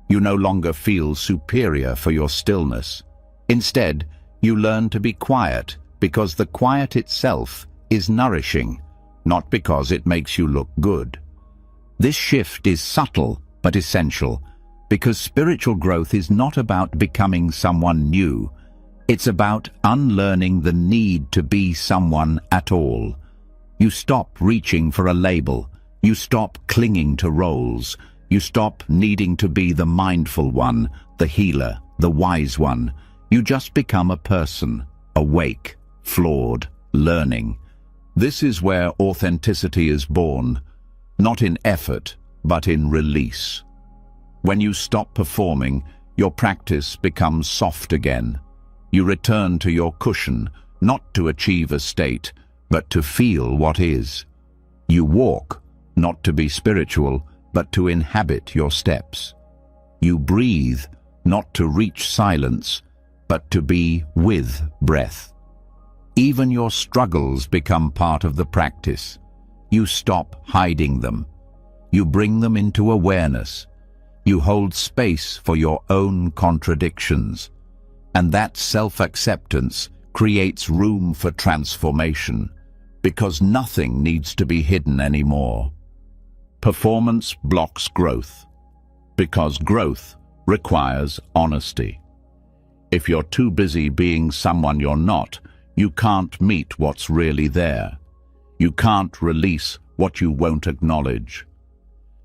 You no longer feel superior for your stillness. Instead, you learn to be quiet because the quiet itself is nourishing, not because it makes you look good. This shift is subtle but essential, because spiritual growth is not about becoming someone new. It's about unlearning the need to be someone at all. You stop reaching for a label. You stop clinging to roles. You stop needing to be the mindful one, the healer, the wise one. You just become a person, awake, flawed, learning. This is where authenticity is born, not in effort, but in release. When you stop performing, your practice becomes soft again. You return to your cushion, not to achieve a state, but to feel what is. You walk, not to be spiritual, but to inhabit your steps. You breathe, not to reach silence, but to be with breath. Even your struggles become part of the practice. You stop hiding them. You bring them into awareness. You hold space for your own contradictions. And that self-acceptance creates room for transformation, because nothing needs to be hidden anymore. Performance blocks growth, because growth requires honesty. If you're too busy being someone you're not, you can't meet what's really there. You can't release what you won't acknowledge.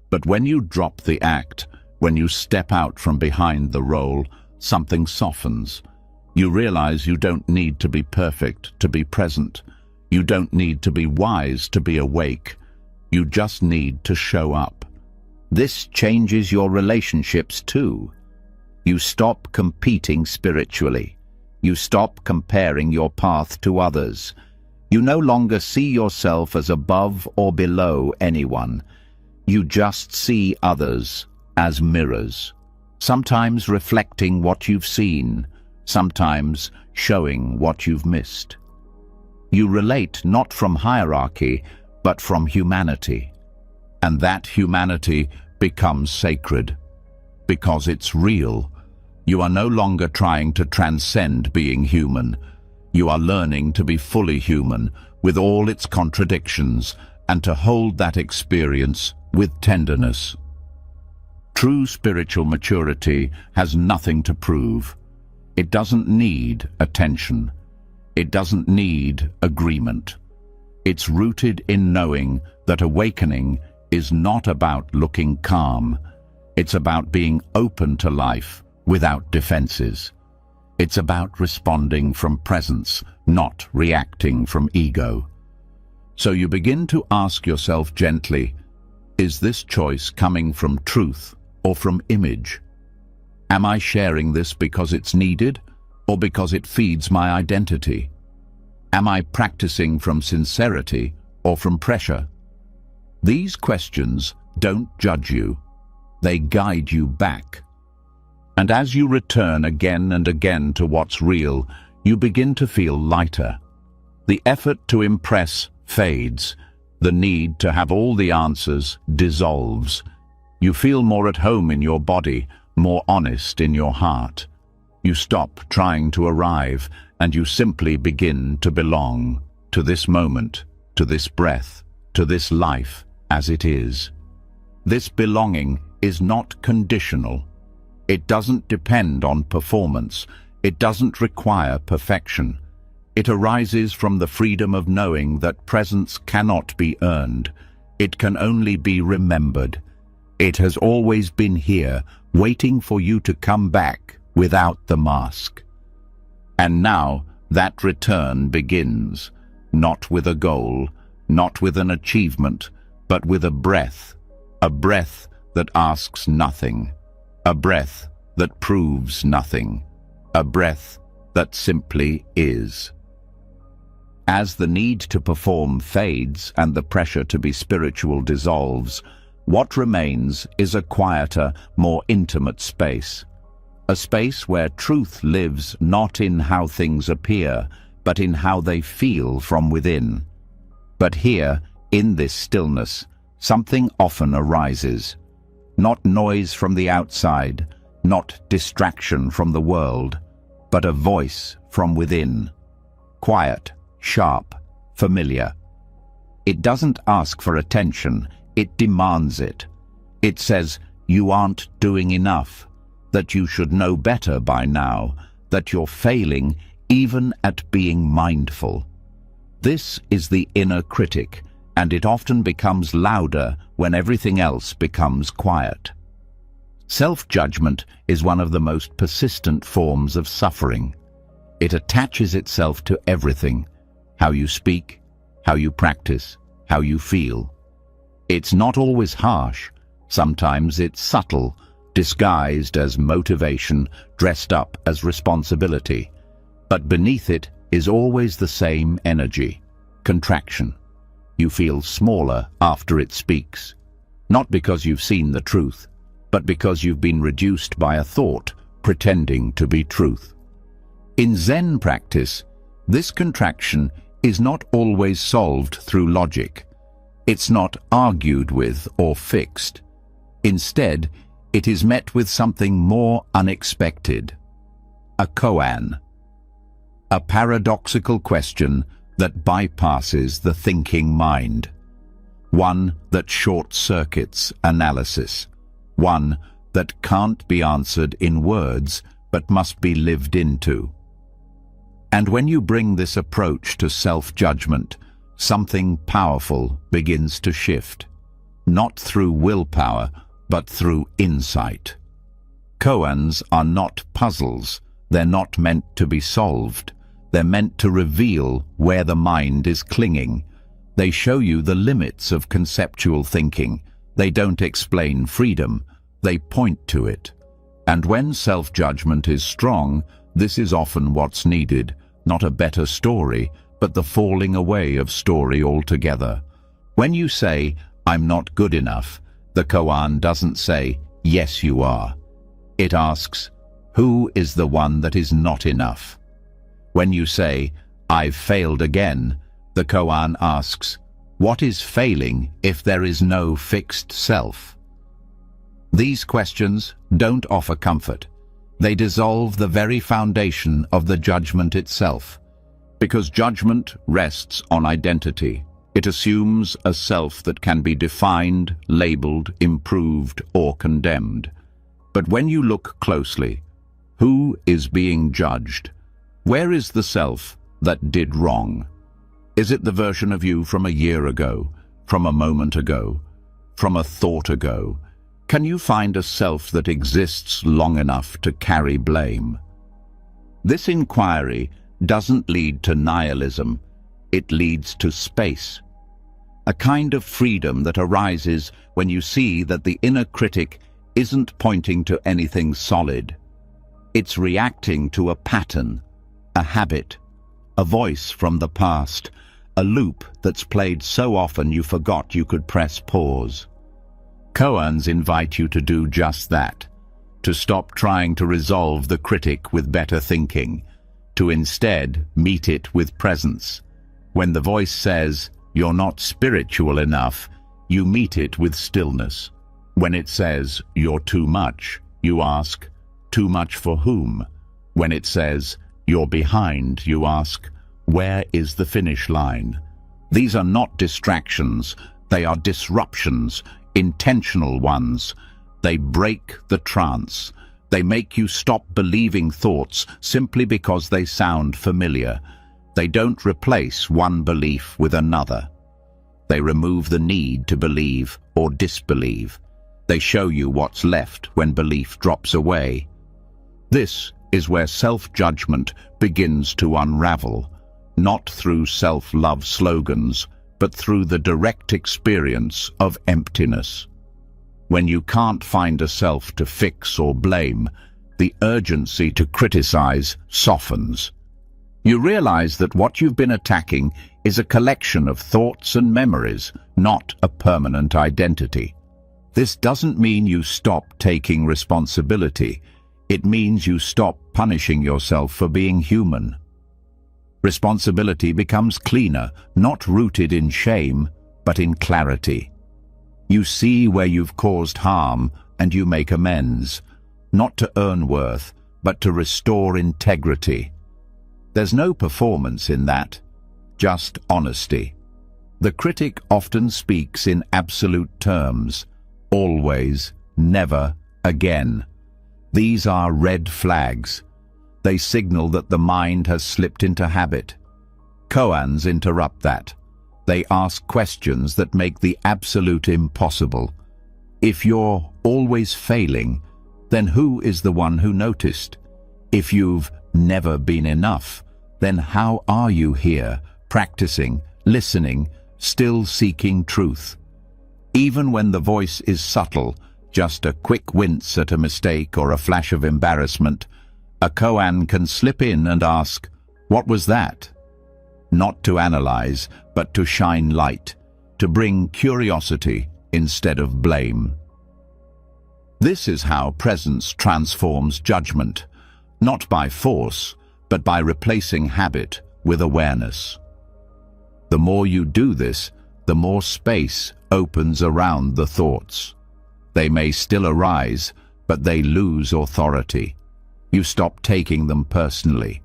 But when you drop the act, when you step out from behind the role, something softens. You realize you don't need to be perfect to be present. You don't need to be wise to be awake. You just need to show up. This changes your relationships too. You stop competing spiritually. You stop comparing your path to others. You no longer see yourself as above or below anyone. You just see others as mirrors, sometimes reflecting what you've seen, sometimes showing what you've missed. You relate not from hierarchy, but from humanity. And that humanity becomes sacred, because it's real. You are no longer trying to transcend being human. You are learning to be fully human, with all its contradictions, and to hold that experience with tenderness. True spiritual maturity has nothing to prove. It doesn't need attention. It doesn't need agreement. It's rooted in knowing that awakening is not about looking calm. It's about being open to life without defenses. It's about responding from presence, not reacting from ego. So you begin to ask yourself gently, is this choice coming from truth or from image? Am I sharing this because it's needed or because it feeds my identity? Am I practicing from sincerity or from pressure? These questions don't judge you. They guide you back. And as you return again and again to what's real, you begin to feel lighter. The effort to impress fades. The need to have all the answers dissolves. You feel more at home in your body, more honest in your heart. You stop trying to arrive, and you simply begin to belong to this moment, to this breath, to this life as it is. This belonging is not conditional. It doesn't depend on performance. It doesn't require perfection. It arises from the freedom of knowing that presence cannot be earned. It can only be remembered. It has always been here, waiting for you to come back without the mask. And now that return begins, not with a goal, not with an achievement, but with a breath that asks nothing, a breath that proves nothing, a breath that simply is. As the need to perform fades and the pressure to be spiritual dissolves, what remains is a quieter, more intimate space. A space where truth lives not in how things appear, but in how they feel from within. But here, in this stillness, something often arises. Not noise from the outside, not distraction from the world, but a voice from within. Quiet, sharp, familiar. It doesn't ask for attention, it demands it. It says, you aren't doing enough, that you should know better by now, that you're failing even at being mindful. This is the inner critic, and it often becomes louder when everything else becomes quiet. Self-judgment is one of the most persistent forms of suffering. It attaches itself to everything: how you speak, how you practice, how you feel. It's not always harsh. Sometimes it's subtle, disguised as motivation, dressed up as responsibility. But beneath it is always the same energy: contraction. you feel smaller after it speaks. Not because you've seen the truth, but because you've been reduced by a thought pretending to be truth. In Zen practice, this contraction is not always solved through logic. It's not argued with or fixed. Instead, it is met with something more unexpected. A koan. A paradoxical question that bypasses the thinking mind. One that short-circuits analysis. One that can't be answered in words but must be lived into. And when you bring this approach to self-judgment, something powerful begins to shift. Not through willpower, but through insight. Koans are not puzzles. They're not meant to be solved. They're meant to reveal where the mind is clinging. They show you the limits of conceptual thinking. They don't explain freedom. They point to it. And when self-judgment is strong, this is often what's needed. Not a better story, but the falling away of story altogether. When you say, "I'm not good enough," the koan doesn't say, "Yes, you are." It asks, "Who is the one that is not enough?" When you say, "I've failed again," the koan asks, "What is failing if there is no fixed self?" These questions don't offer comfort. They dissolve the very foundation of the judgment itself. Because judgment rests on identity. It assumes a self that can be defined, labeled, improved, or condemned. But when you look closely, who is being judged? Where is the self that did wrong? Is it the version of you from a year ago, from a moment ago, from a thought ago? Can you find a self that exists long enough to carry blame? This inquiry doesn't lead to nihilism. It leads to space. A kind of freedom that arises when you see that the inner critic isn't pointing to anything solid. It's reacting to a pattern, a habit, a voice from the past, a loop that's played so often you forgot you could press pause. Koans invite you to do just that, to stop trying to resolve the critic with better thinking, to instead meet it with presence. When the voice says, "You're not spiritual enough," you meet it with stillness. When it says, "You're too much," you ask, "Too much for whom?" When it says, "You're behind," you ask, "Where is the finish line?" These are not distractions, they are disruptions, intentional ones. They break the trance. They make you stop believing thoughts simply because they sound familiar. They don't replace one belief with another. They remove the need to believe or disbelieve. They show you what's left when belief drops away. This is where self-judgment begins to unravel, not through self-love slogans, but through the direct experience of emptiness. When you can't find a self to fix or blame, the urgency to criticize softens. You realize that what you've been attacking is a collection of thoughts and memories, not a permanent identity. This doesn't mean you stop taking responsibility. It means you stop punishing yourself for being human. Responsibility becomes cleaner, not rooted in shame, but in clarity. You see where you've caused harm and you make amends, not to earn worth, but to restore integrity. There's no performance in that, just honesty. The critic often speaks in absolute terms, always, never, again. These are red flags. They signal that the mind has slipped into habit. Koans interrupt that. They ask questions that make the absolute impossible. If you're always failing, then who is the one who noticed? If you've never been enough, then how are you here, practicing, listening, still seeking truth? Even when the voice is subtle, just a quick wince at a mistake or a flash of embarrassment, a koan can slip in and ask, "What was that?" Not to analyze, but to shine light. to bring curiosity instead of blame. This is how presence transforms judgment, not by force, but by replacing habit with awareness. The more you do this, the more space opens around the thoughts. They may still arise, but they lose authority. You stop taking them personally.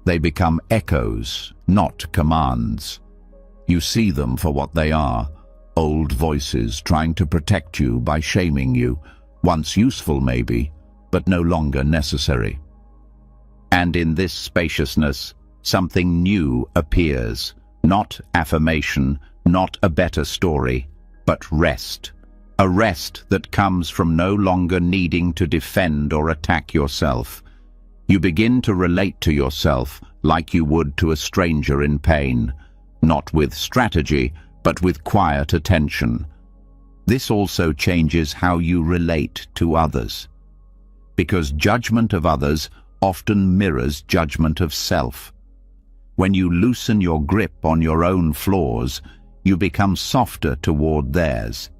They become echoes, not commands. You see them for what they are, old voices trying to protect you by shaming you, once useful maybe, but no longer necessary. And in this spaciousness, something new appears, not affirmation, not a better story, but rest. A rest that comes from no longer needing to defend or attack yourself. You begin to relate to yourself like you would to a stranger in pain, not with strategy, but with quiet attention. This also changes how you relate to others, because judgment of others often mirrors judgment of self. When you loosen your grip on your own flaws, you become softer toward theirs.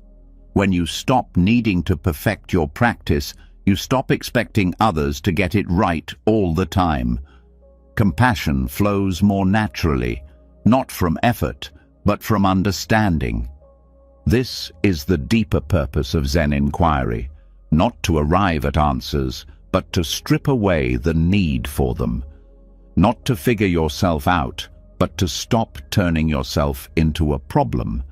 When you stop needing to perfect your practice, you stop expecting others to get it right all the time. Compassion flows more naturally, not from effort, but from understanding. This is the deeper purpose of Zen inquiry, not to arrive at answers, but to strip away the need for them. Not to figure yourself out, but to stop turning yourself into a problem.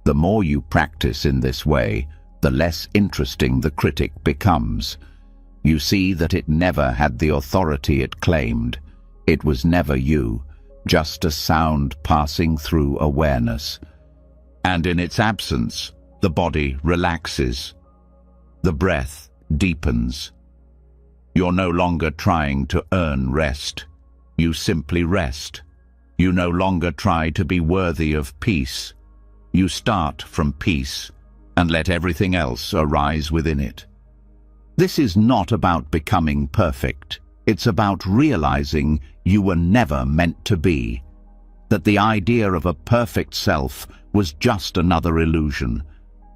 The more you practice in this way, the less interesting the critic becomes. You see that it never had the authority it claimed. It was never you, just a sound passing through awareness. And in its absence, the body relaxes. The breath deepens. You're no longer trying to earn rest. You simply rest. You no longer try to be worthy of peace. You start from peace and let everything else arise within it. This is not about becoming perfect. It's about realizing you were never meant to be. That the idea of a perfect self was just another illusion.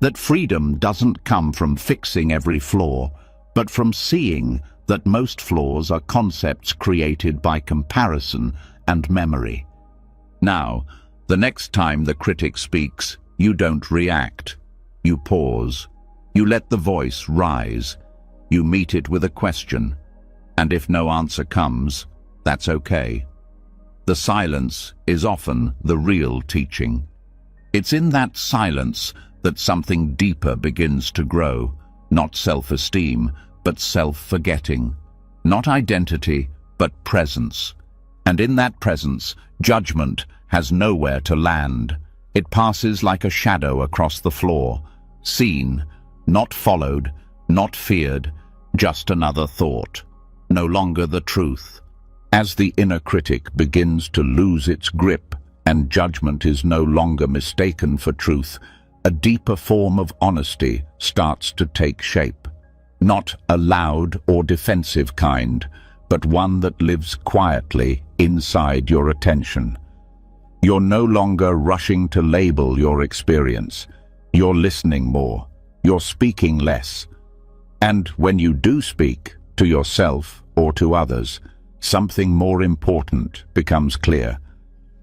That freedom doesn't come from fixing every flaw, but from seeing that most flaws are concepts created by comparison and memory. Now, the next time the critic speaks, you don't react. You pause. You let the voice rise. You meet it with a question. And if no answer comes, that's okay. The silence is often the real teaching. It's in that silence that something deeper begins to grow, not self-esteem, but self-forgetting. Not identity, but presence. And in that presence, judgment has nowhere to land. It passes like a shadow across the floor, seen, not followed, not feared, just another thought, no longer the truth. As the inner critic begins to lose its grip and judgment is no longer mistaken for truth, a deeper form of honesty starts to take shape. Not a loud or defensive kind, but one that lives quietly inside your attention. You're no longer rushing to label your experience. You're listening more. You're speaking less. And when you do speak, to yourself or to others, something more important becomes clear.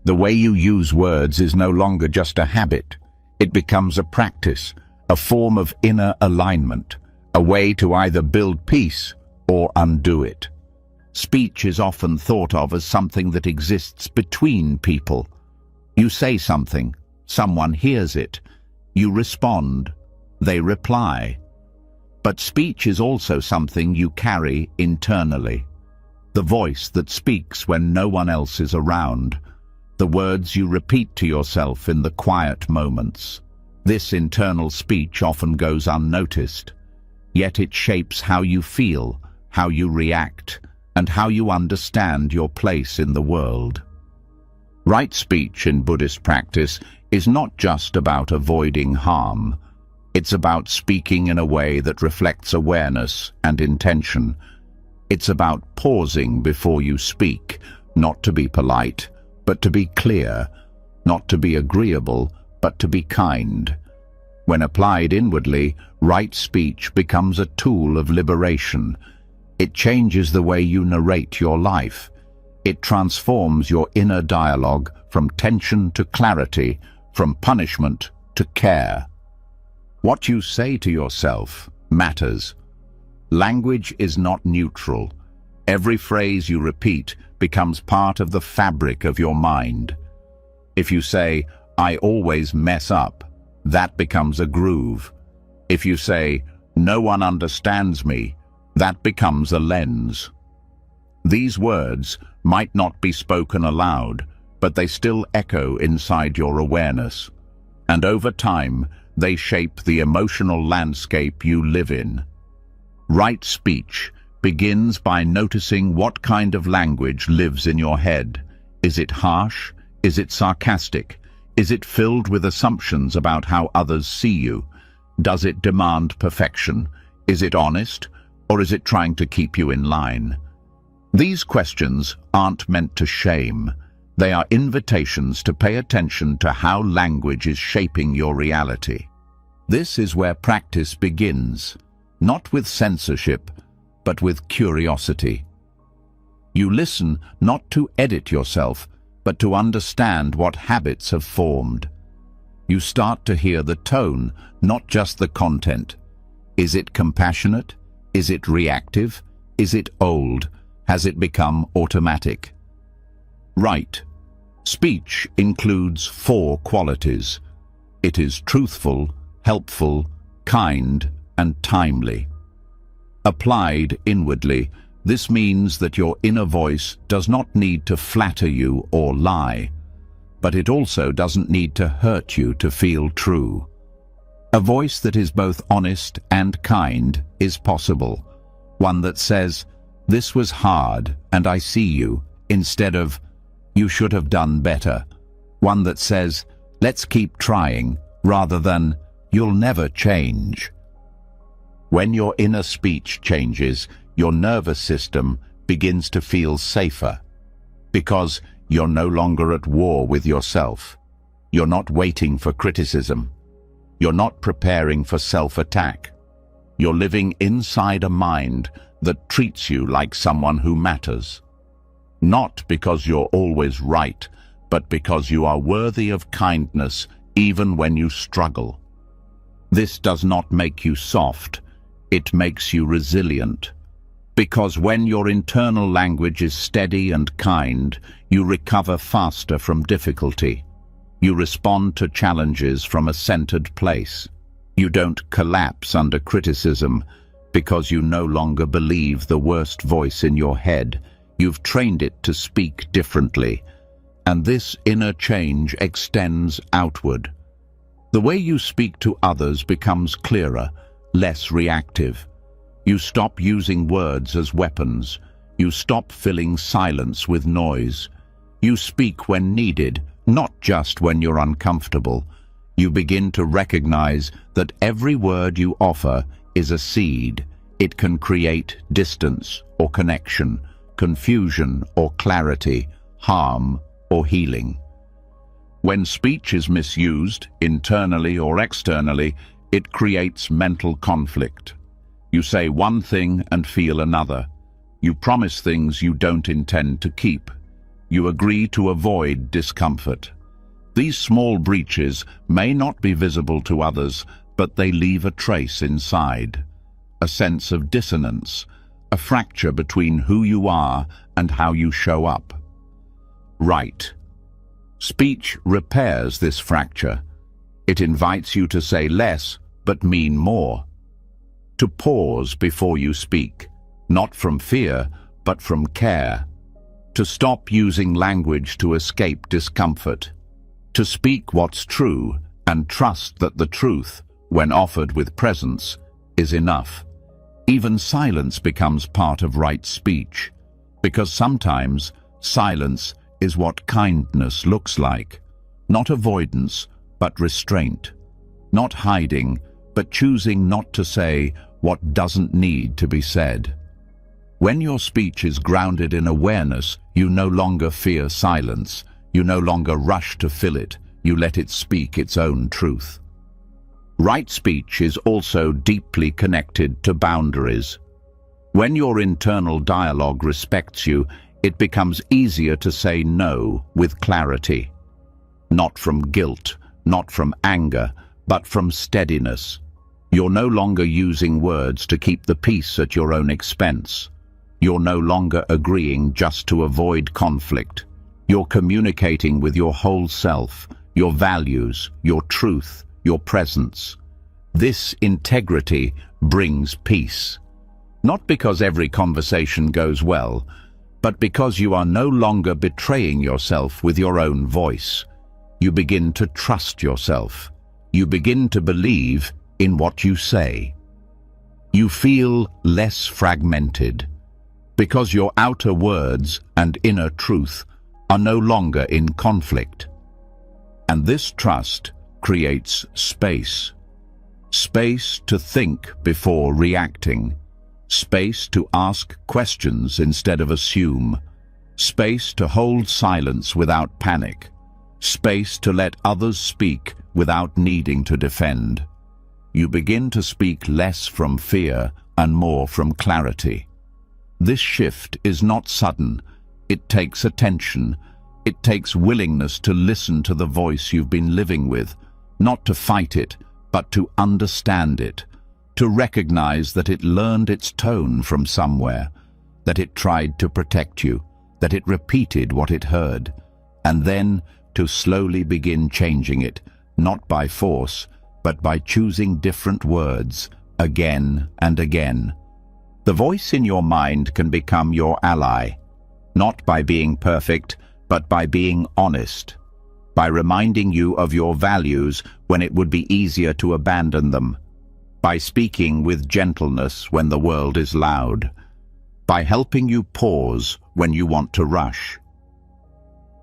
The way you use words is no longer just a habit. It becomes a practice, a form of inner alignment, a way to either build peace or undo it. Speech is often thought of as something that exists between people. You say something, someone hears it, you respond, they reply. But speech is also something you carry internally. The voice that speaks when no one else is around. The words you repeat to yourself in the quiet moments. This internal speech often goes unnoticed, yet it shapes how you feel, how you react, and how you understand your place in the world. Right speech in Buddhist practice is not just about avoiding harm. It's about speaking in a way that reflects awareness and intention. It's about pausing before you speak, not to be polite, but to be clear, not to be agreeable, but to be kind. When applied inwardly, right speech becomes a tool of liberation. It changes the way you narrate your life. It transforms your inner dialogue from tension to clarity, from punishment to care. What you say to yourself matters. Language is not neutral. Every phrase you repeat becomes part of the fabric of your mind. If you say, "I always mess up," that becomes a groove. If you say, "No one understands me," that becomes a lens. These words might not be spoken aloud, but they still echo inside your awareness. And over time, they shape the emotional landscape you live in. Right speech begins by noticing what kind of language lives in your head. Is it harsh? Is it sarcastic? Is it filled with assumptions about how others see you? Does it demand perfection? Is it honest? Or is it trying to keep you in line? These questions aren't meant to shame. They are invitations to pay attention to how language is shaping your reality. This is where practice begins, not with censorship, but with curiosity. You listen not to edit yourself, but to understand what habits have formed. You start to hear the tone, not just the content. Is it compassionate? Is it reactive? Is it old? Has it become automatic? Right. Speech includes 4 qualities. It is truthful, helpful, kind, and timely. Applied inwardly, this means that your inner voice does not need to flatter you or lie, but it also doesn't need to hurt you to feel true. A voice that is both honest and kind is possible. One that says, "This was hard and I see you," instead of, "You should have done better." One that says, "Let's keep trying," rather than, "You'll never change." When your inner speech changes, your nervous system begins to feel safer, because you're no longer at war with yourself. You're not waiting for criticism. You're not preparing for self-attack. You're living inside a mind that treats you like someone who matters. Not because you're always right, but because you are worthy of kindness even when you struggle. This does not make you soft, it makes you resilient. Because when your internal language is steady and kind, you recover faster from difficulty. You respond to challenges from a centered place. You don't collapse under criticism because you no longer believe the worst voice in your head. You've trained it to speak differently, and this inner change extends outward. The way you speak to others becomes clearer, less reactive. You stop using words as weapons. You stop filling silence with noise. You speak when needed, not just when you're uncomfortable. You begin to recognize that every word you offer is a seed. It can create distance or connection, confusion or clarity, harm or healing. When speech is misused, internally or externally, it creates mental conflict. You say one thing and feel another. You promise things you don't intend to keep. You agree to avoid discomfort. These small breaches may not be visible to others, but they leave a trace inside. A sense of dissonance, a fracture between who you are and how you show up. Right. Speech repairs this fracture. It invites you to say less, but mean more. To pause before you speak, not from fear, but from care. To stop using language to escape discomfort. To speak what's true and trust that the truth, when offered with presence, is enough. Even silence becomes part of right speech, because sometimes silence is what kindness looks like. Not avoidance, but restraint. Not hiding, but choosing not to say what doesn't need to be said. When your speech is grounded in awareness, you no longer fear silence. You no longer rush to fill it. you let it speak its own truth. Right speech is also deeply connected to boundaries. When your internal dialogue respects you, it becomes easier to say no with clarity. Not from guilt, not from anger, but from steadiness. You're no longer using words to keep the peace at your own expense. You're no longer agreeing just to avoid conflict. You're communicating with your whole self, your values, your truth, your presence. This integrity brings peace. Not because every conversation goes well, but because you are no longer betraying yourself with your own voice. You begin to trust yourself. You begin to believe in what you say. You feel less fragmented, because your outer words and inner truth are no longer in conflict. And this trust creates space. Space to think before reacting. Space to ask questions instead of assume. Space to hold silence without panic. Space to let others speak without needing to defend. You begin to speak less from fear and more from clarity. This shift is not sudden. It takes attention. It takes willingness to listen to the voice you've been living with, not to fight it, but to understand it, to recognize that it learned its tone from somewhere, that it tried to protect you, that it repeated what it heard, and then to slowly begin changing it, not by force, but by choosing different words, again and again. The voice in your mind can become your ally, not by being perfect, but by being honest, by reminding you of your values when it would be easier to abandon them, by speaking with gentleness when the world is loud, by helping you pause when you want to rush.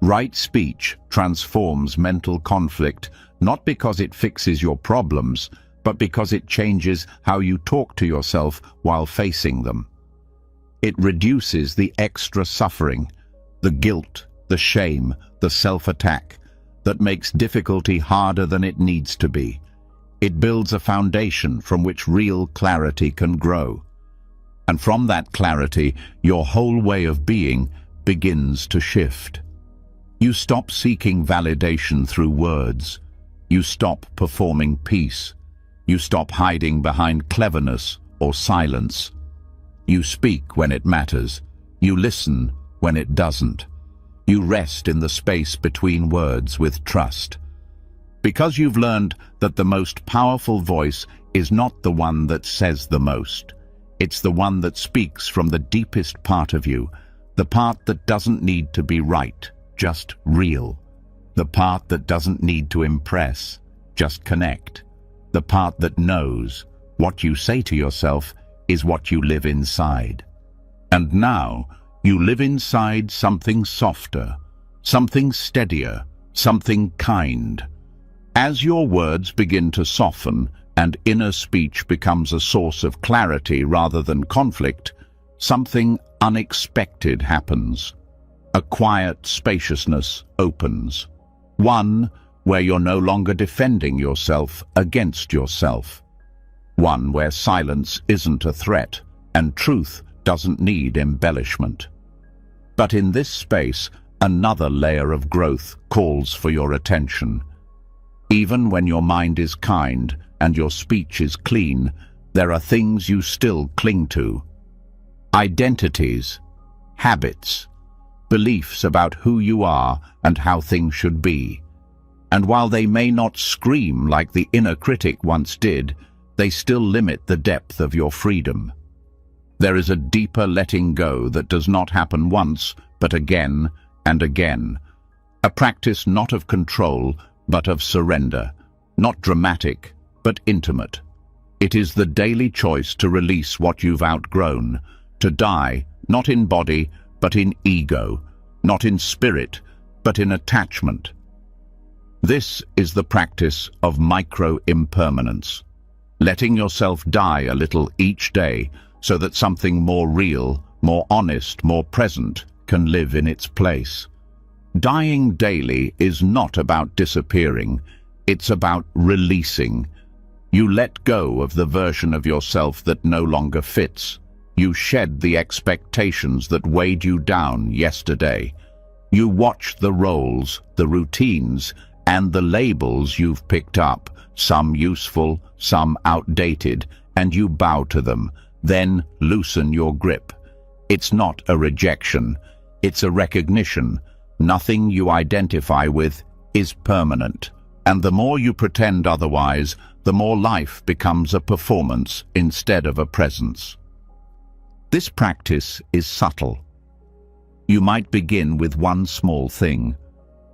Right speech transforms mental conflict, not because it fixes your problems, but because it changes how you talk to yourself while facing them. It reduces the extra suffering, the guilt, the shame, the self-attack that makes difficulty harder than it needs to be. It builds a foundation from which real clarity can grow. And from that clarity, your whole way of being begins to shift. You stop seeking validation through words. You stop performing peace. You stop hiding behind cleverness or silence. You speak when it matters. You listen when it doesn't. You rest in the space between words with trust. Because you've learned that the most powerful voice is not the one that says the most. It's the one that speaks from the deepest part of you, the part that doesn't need to be right, just real. The part that doesn't need to impress, just connect. The part that knows what you say to yourself is what you live inside. And now, you live inside something softer, something steadier, something kind. As your words begin to soften and inner speech becomes a source of clarity rather than conflict, something unexpected happens. A quiet spaciousness opens. One where you're no longer defending yourself against yourself. One where silence isn't a threat and truth doesn't need embellishment. But in this space, another layer of growth calls for your attention. Even when your mind is kind and your speech is clean, there are things you still cling to. Identities, habits, beliefs about who you are and how things should be. And while they may not scream like the inner critic once did, they still limit the depth of your freedom. There is a deeper letting go that does not happen once, but again and again. A practice not of control, but of surrender. Not dramatic, but intimate. It is the daily choice to release what you've outgrown, to die, not in body, but in ego, not in spirit, but in attachment. This is the practice of micro-impermanence, letting yourself die a little each day so that something more real, more honest, more present can live in its place. Dying daily is not about disappearing, it's about releasing. You let go of the version of yourself that no longer fits. You shed the expectations that weighed you down yesterday. You watch the roles, the routines, and the labels you've picked up, some useful, some outdated, and you bow to them, then loosen your grip. It's not a rejection, it's a recognition. Nothing you identify with is permanent. And the more you pretend otherwise, the more life becomes a performance instead of a presence. This practice is subtle. You might begin with one small thing,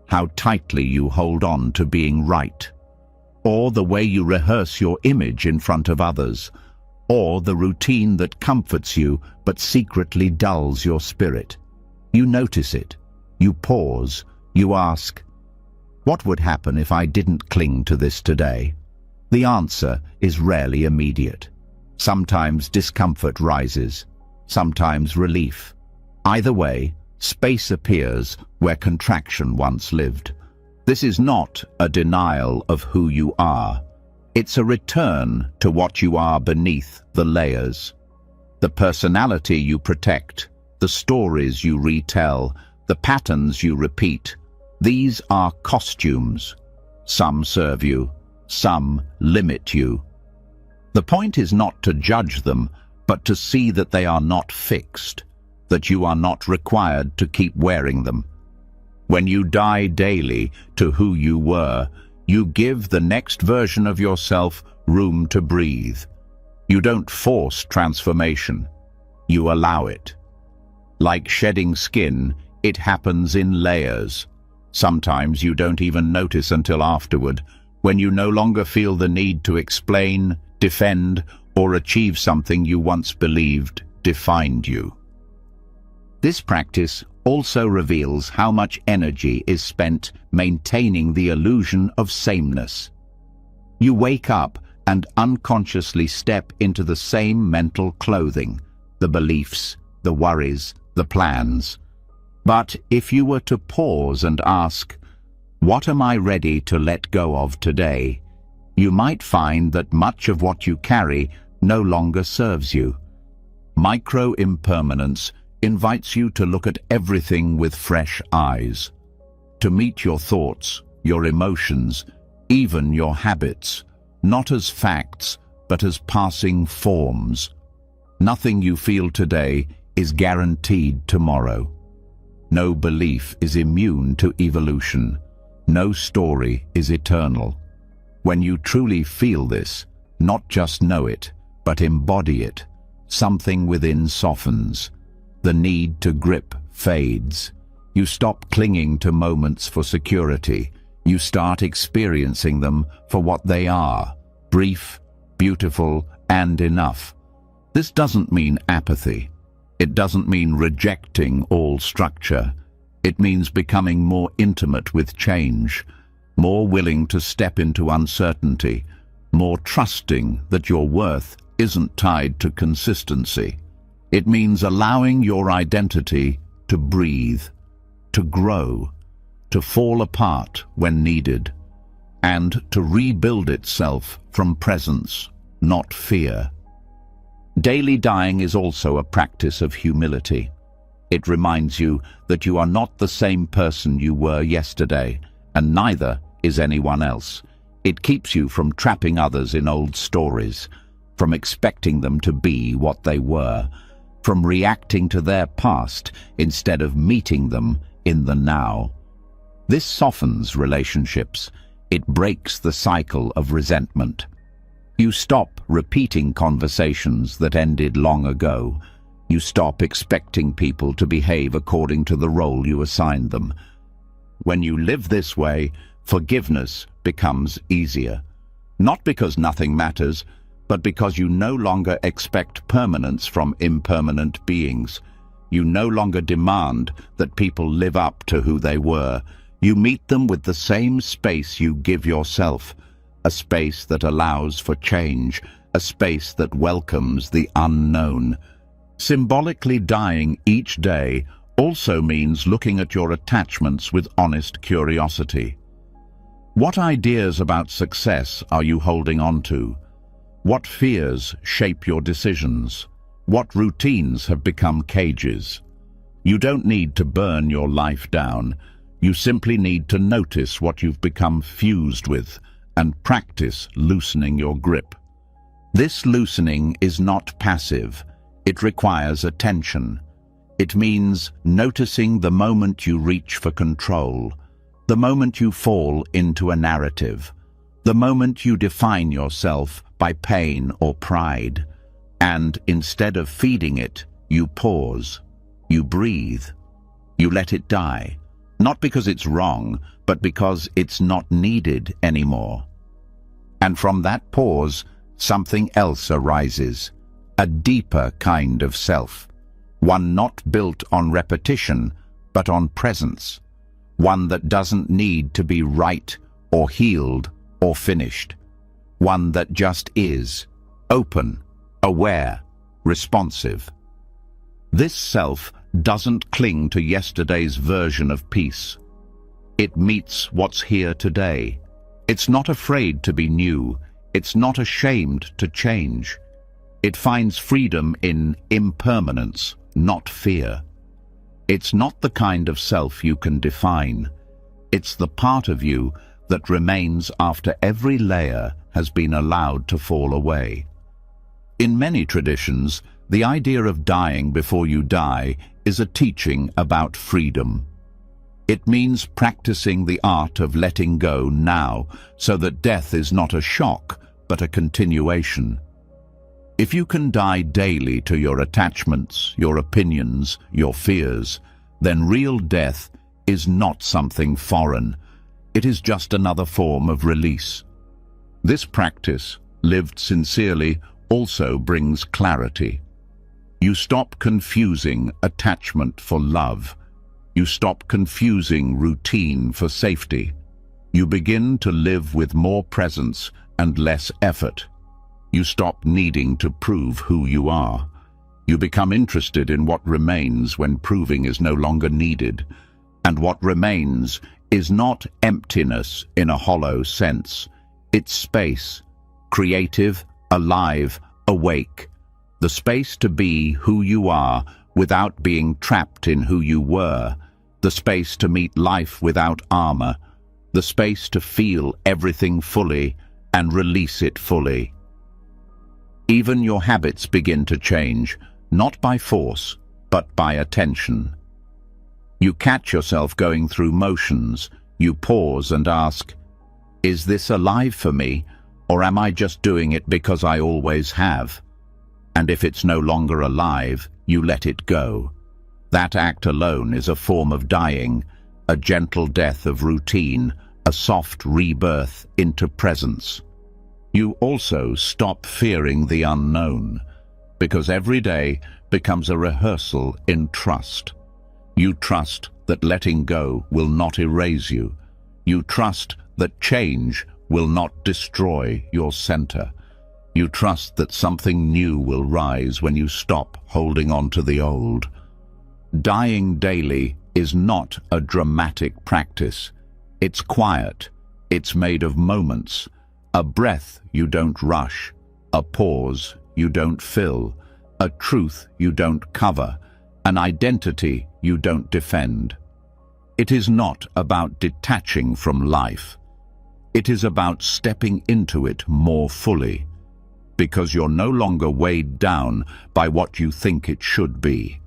how tightly you hold on to being right, or the way you rehearse your image in front of others, or the routine that comforts you but secretly dulls your spirit. You notice it, you pause, you ask, what would happen if I didn't cling to this today? The answer is rarely immediate. Sometimes discomfort rises, sometimes relief. Either way, space appears where contraction once lived. This is not a denial of who you are. It's a return to what you are beneath the layers. The personality you protect, the stories you retell, the patterns you repeat. These are costumes. Some serve you, some limit you. The point is not to judge them, but to see that they are not fixed, that you are not required to keep wearing them. When you die daily to who you were, you give the next version of yourself room to breathe. You don't force transformation, you allow it. Like shedding skin, it happens in layers. Sometimes you don't even notice until afterward, when you no longer feel the need to explain, defend, or achieve something you once believed defined you. This practice also reveals how much energy is spent maintaining the illusion of sameness. You wake up and unconsciously step into the same mental clothing, the beliefs, the worries, the plans. But if you were to pause and ask, what am I ready to let go of today? You might find that much of what you carry no longer serves you. Micro-impermanence invites you to look at everything with fresh eyes, to meet your thoughts, your emotions, even your habits, not as facts, but as passing forms. Nothing you feel today is guaranteed tomorrow. No belief is immune to evolution. No story is eternal. When you truly feel this, not just know it, but embody it, something within softens. The need to grip fades. You stop clinging to moments for security. You start experiencing them for what they are, brief, beautiful, and enough. This doesn't mean apathy. It doesn't mean rejecting all structure. It means becoming more intimate with change, more willing to step into uncertainty, more trusting that your worth isn't tied to consistency. It means allowing your identity to breathe, to grow, to fall apart when needed, and to rebuild itself from presence, not fear. Daily dying is also a practice of humility. It reminds you that you are not the same person you were yesterday, and neither is anyone else. It keeps you from trapping others in old stories, from expecting them to be what they were, from reacting to their past instead of meeting them in the now. This softens relationships. It breaks the cycle of resentment. You stop repeating conversations that ended long ago. You stop expecting people to behave according to the role you assigned them. When you live this way, forgiveness becomes easier. Not because nothing matters, but because you no longer expect permanence from impermanent beings. You no longer demand that people live up to who they were. You meet them with the same space you give yourself, a space that allows for change, a space that welcomes the unknown. Symbolically dying each day also means looking at your attachments with honest curiosity. What ideas about success are you holding on to? What fears shape your decisions? What routines have become cages? You don't need to burn your life down. You simply need to notice what you've become fused with and practice loosening your grip. This loosening is not passive. It requires attention. It means noticing the moment you reach for control, the moment you fall into a narrative, the moment you define yourself by pain or pride, and instead of feeding it, you pause, you breathe, you let it die, not because it's wrong, but because it's not needed anymore. And from that pause, something else arises, a deeper kind of self, one not built on repetition, but on presence, one that doesn't need to be right or healed or finished, one that just is, open, aware, responsive. This self doesn't cling to yesterday's version of peace. It meets what's here today. It's not afraid to be new. It's not ashamed to change. It finds freedom in impermanence, not fear. It's not the kind of self you can define. It's the part of you that remains after every layer has been allowed to fall away. In many traditions, the idea of dying before you die is a teaching about freedom. It means practicing the art of letting go now so that death is not a shock, but a continuation. If you can die daily to your attachments, your opinions, your fears, then real death is not something foreign. It is just another form of release. This practice, lived sincerely, also brings clarity. You stop confusing attachment for love. You stop confusing routine for safety. You begin to live with more presence and less effort. You stop needing to prove who you are. You become interested in what remains when proving is no longer needed. And what remains is not emptiness in a hollow sense. It's space, creative, alive, awake. The space to be who you are without being trapped in who you were. The space to meet life without armor. The space to feel everything fully and release it fully. Even your habits begin to change, not by force, but by attention. You catch yourself going through motions. You pause and ask, is this alive for me, or am I just doing it because I always have? And if it's no longer alive, you let it go. That act alone is a form of dying, a gentle death of routine, a soft rebirth into presence. You also stop fearing the unknown, because every day becomes a rehearsal in trust. You trust that letting go will not erase you. You trust that change will not destroy your center. You trust that something new will rise when you stop holding on to the old. Dying daily is not a dramatic practice. It's quiet. It's made of moments. A breath you don't rush, a pause you don't fill, a truth you don't cover, an identity you don't defend. It is not about detaching from life. It is about stepping into it more fully, because you're no longer weighed down by what you think it should be.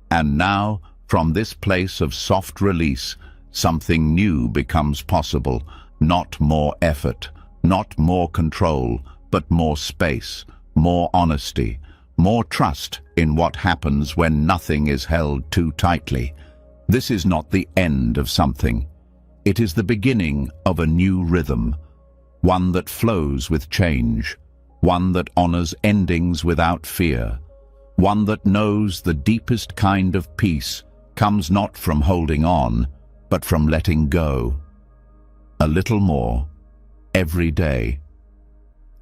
And now, from this place of soft release, something new becomes possible, not more effort, not more control, but more space, more honesty, more trust in what happens when nothing is held too tightly. This is not the end of something. It is the beginning of a new rhythm, one that flows with change, one that honors endings without fear, one that knows the deepest kind of peace comes not from holding on, but from letting go. A little more, every day.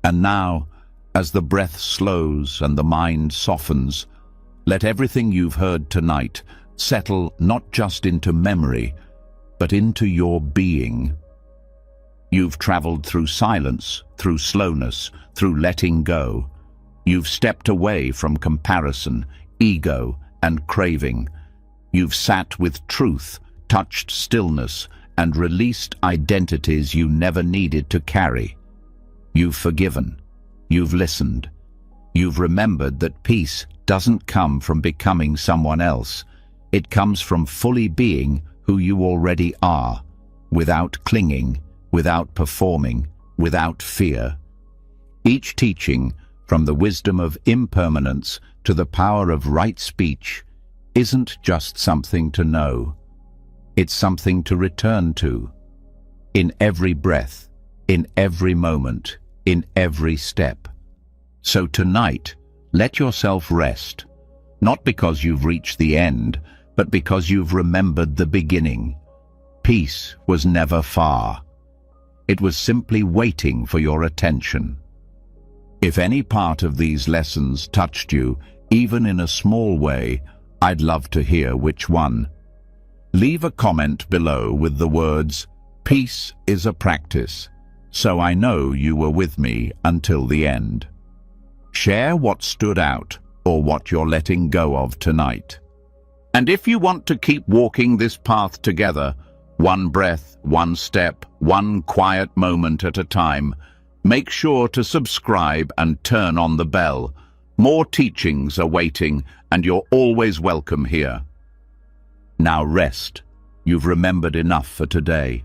And now, as the breath slows and the mind softens, let everything you've heard tonight settle not just into memory, but into your being. You've traveled through silence, through slowness, through letting go. You've stepped away from comparison, ego, and craving. You've sat with truth, touched stillness, and released identities you never needed to carry. You've forgiven. You've listened. You've remembered that peace doesn't come from becoming someone else. It comes from fully being who you already are, without clinging, without performing, without fear. Each teaching, from the wisdom of impermanence to the power of right speech, isn't just something to know. It's something to return to. In every breath, in every moment, in every step. So tonight, let yourself rest, not because you've reached the end, but because you've remembered the beginning. Peace was never far. It was simply waiting for your attention. If any part of these lessons touched you, even in a small way, I'd love to hear which one. Leave a comment below with the words, "Peace is a practice," so I know you were with me until the end. Share what stood out or what you're letting go of tonight. And if you want to keep walking this path together, one breath, one step, one quiet moment at a time, make sure to subscribe and turn on the bell. More teachings are waiting, and you're always welcome here. Now rest. You've remembered enough for today.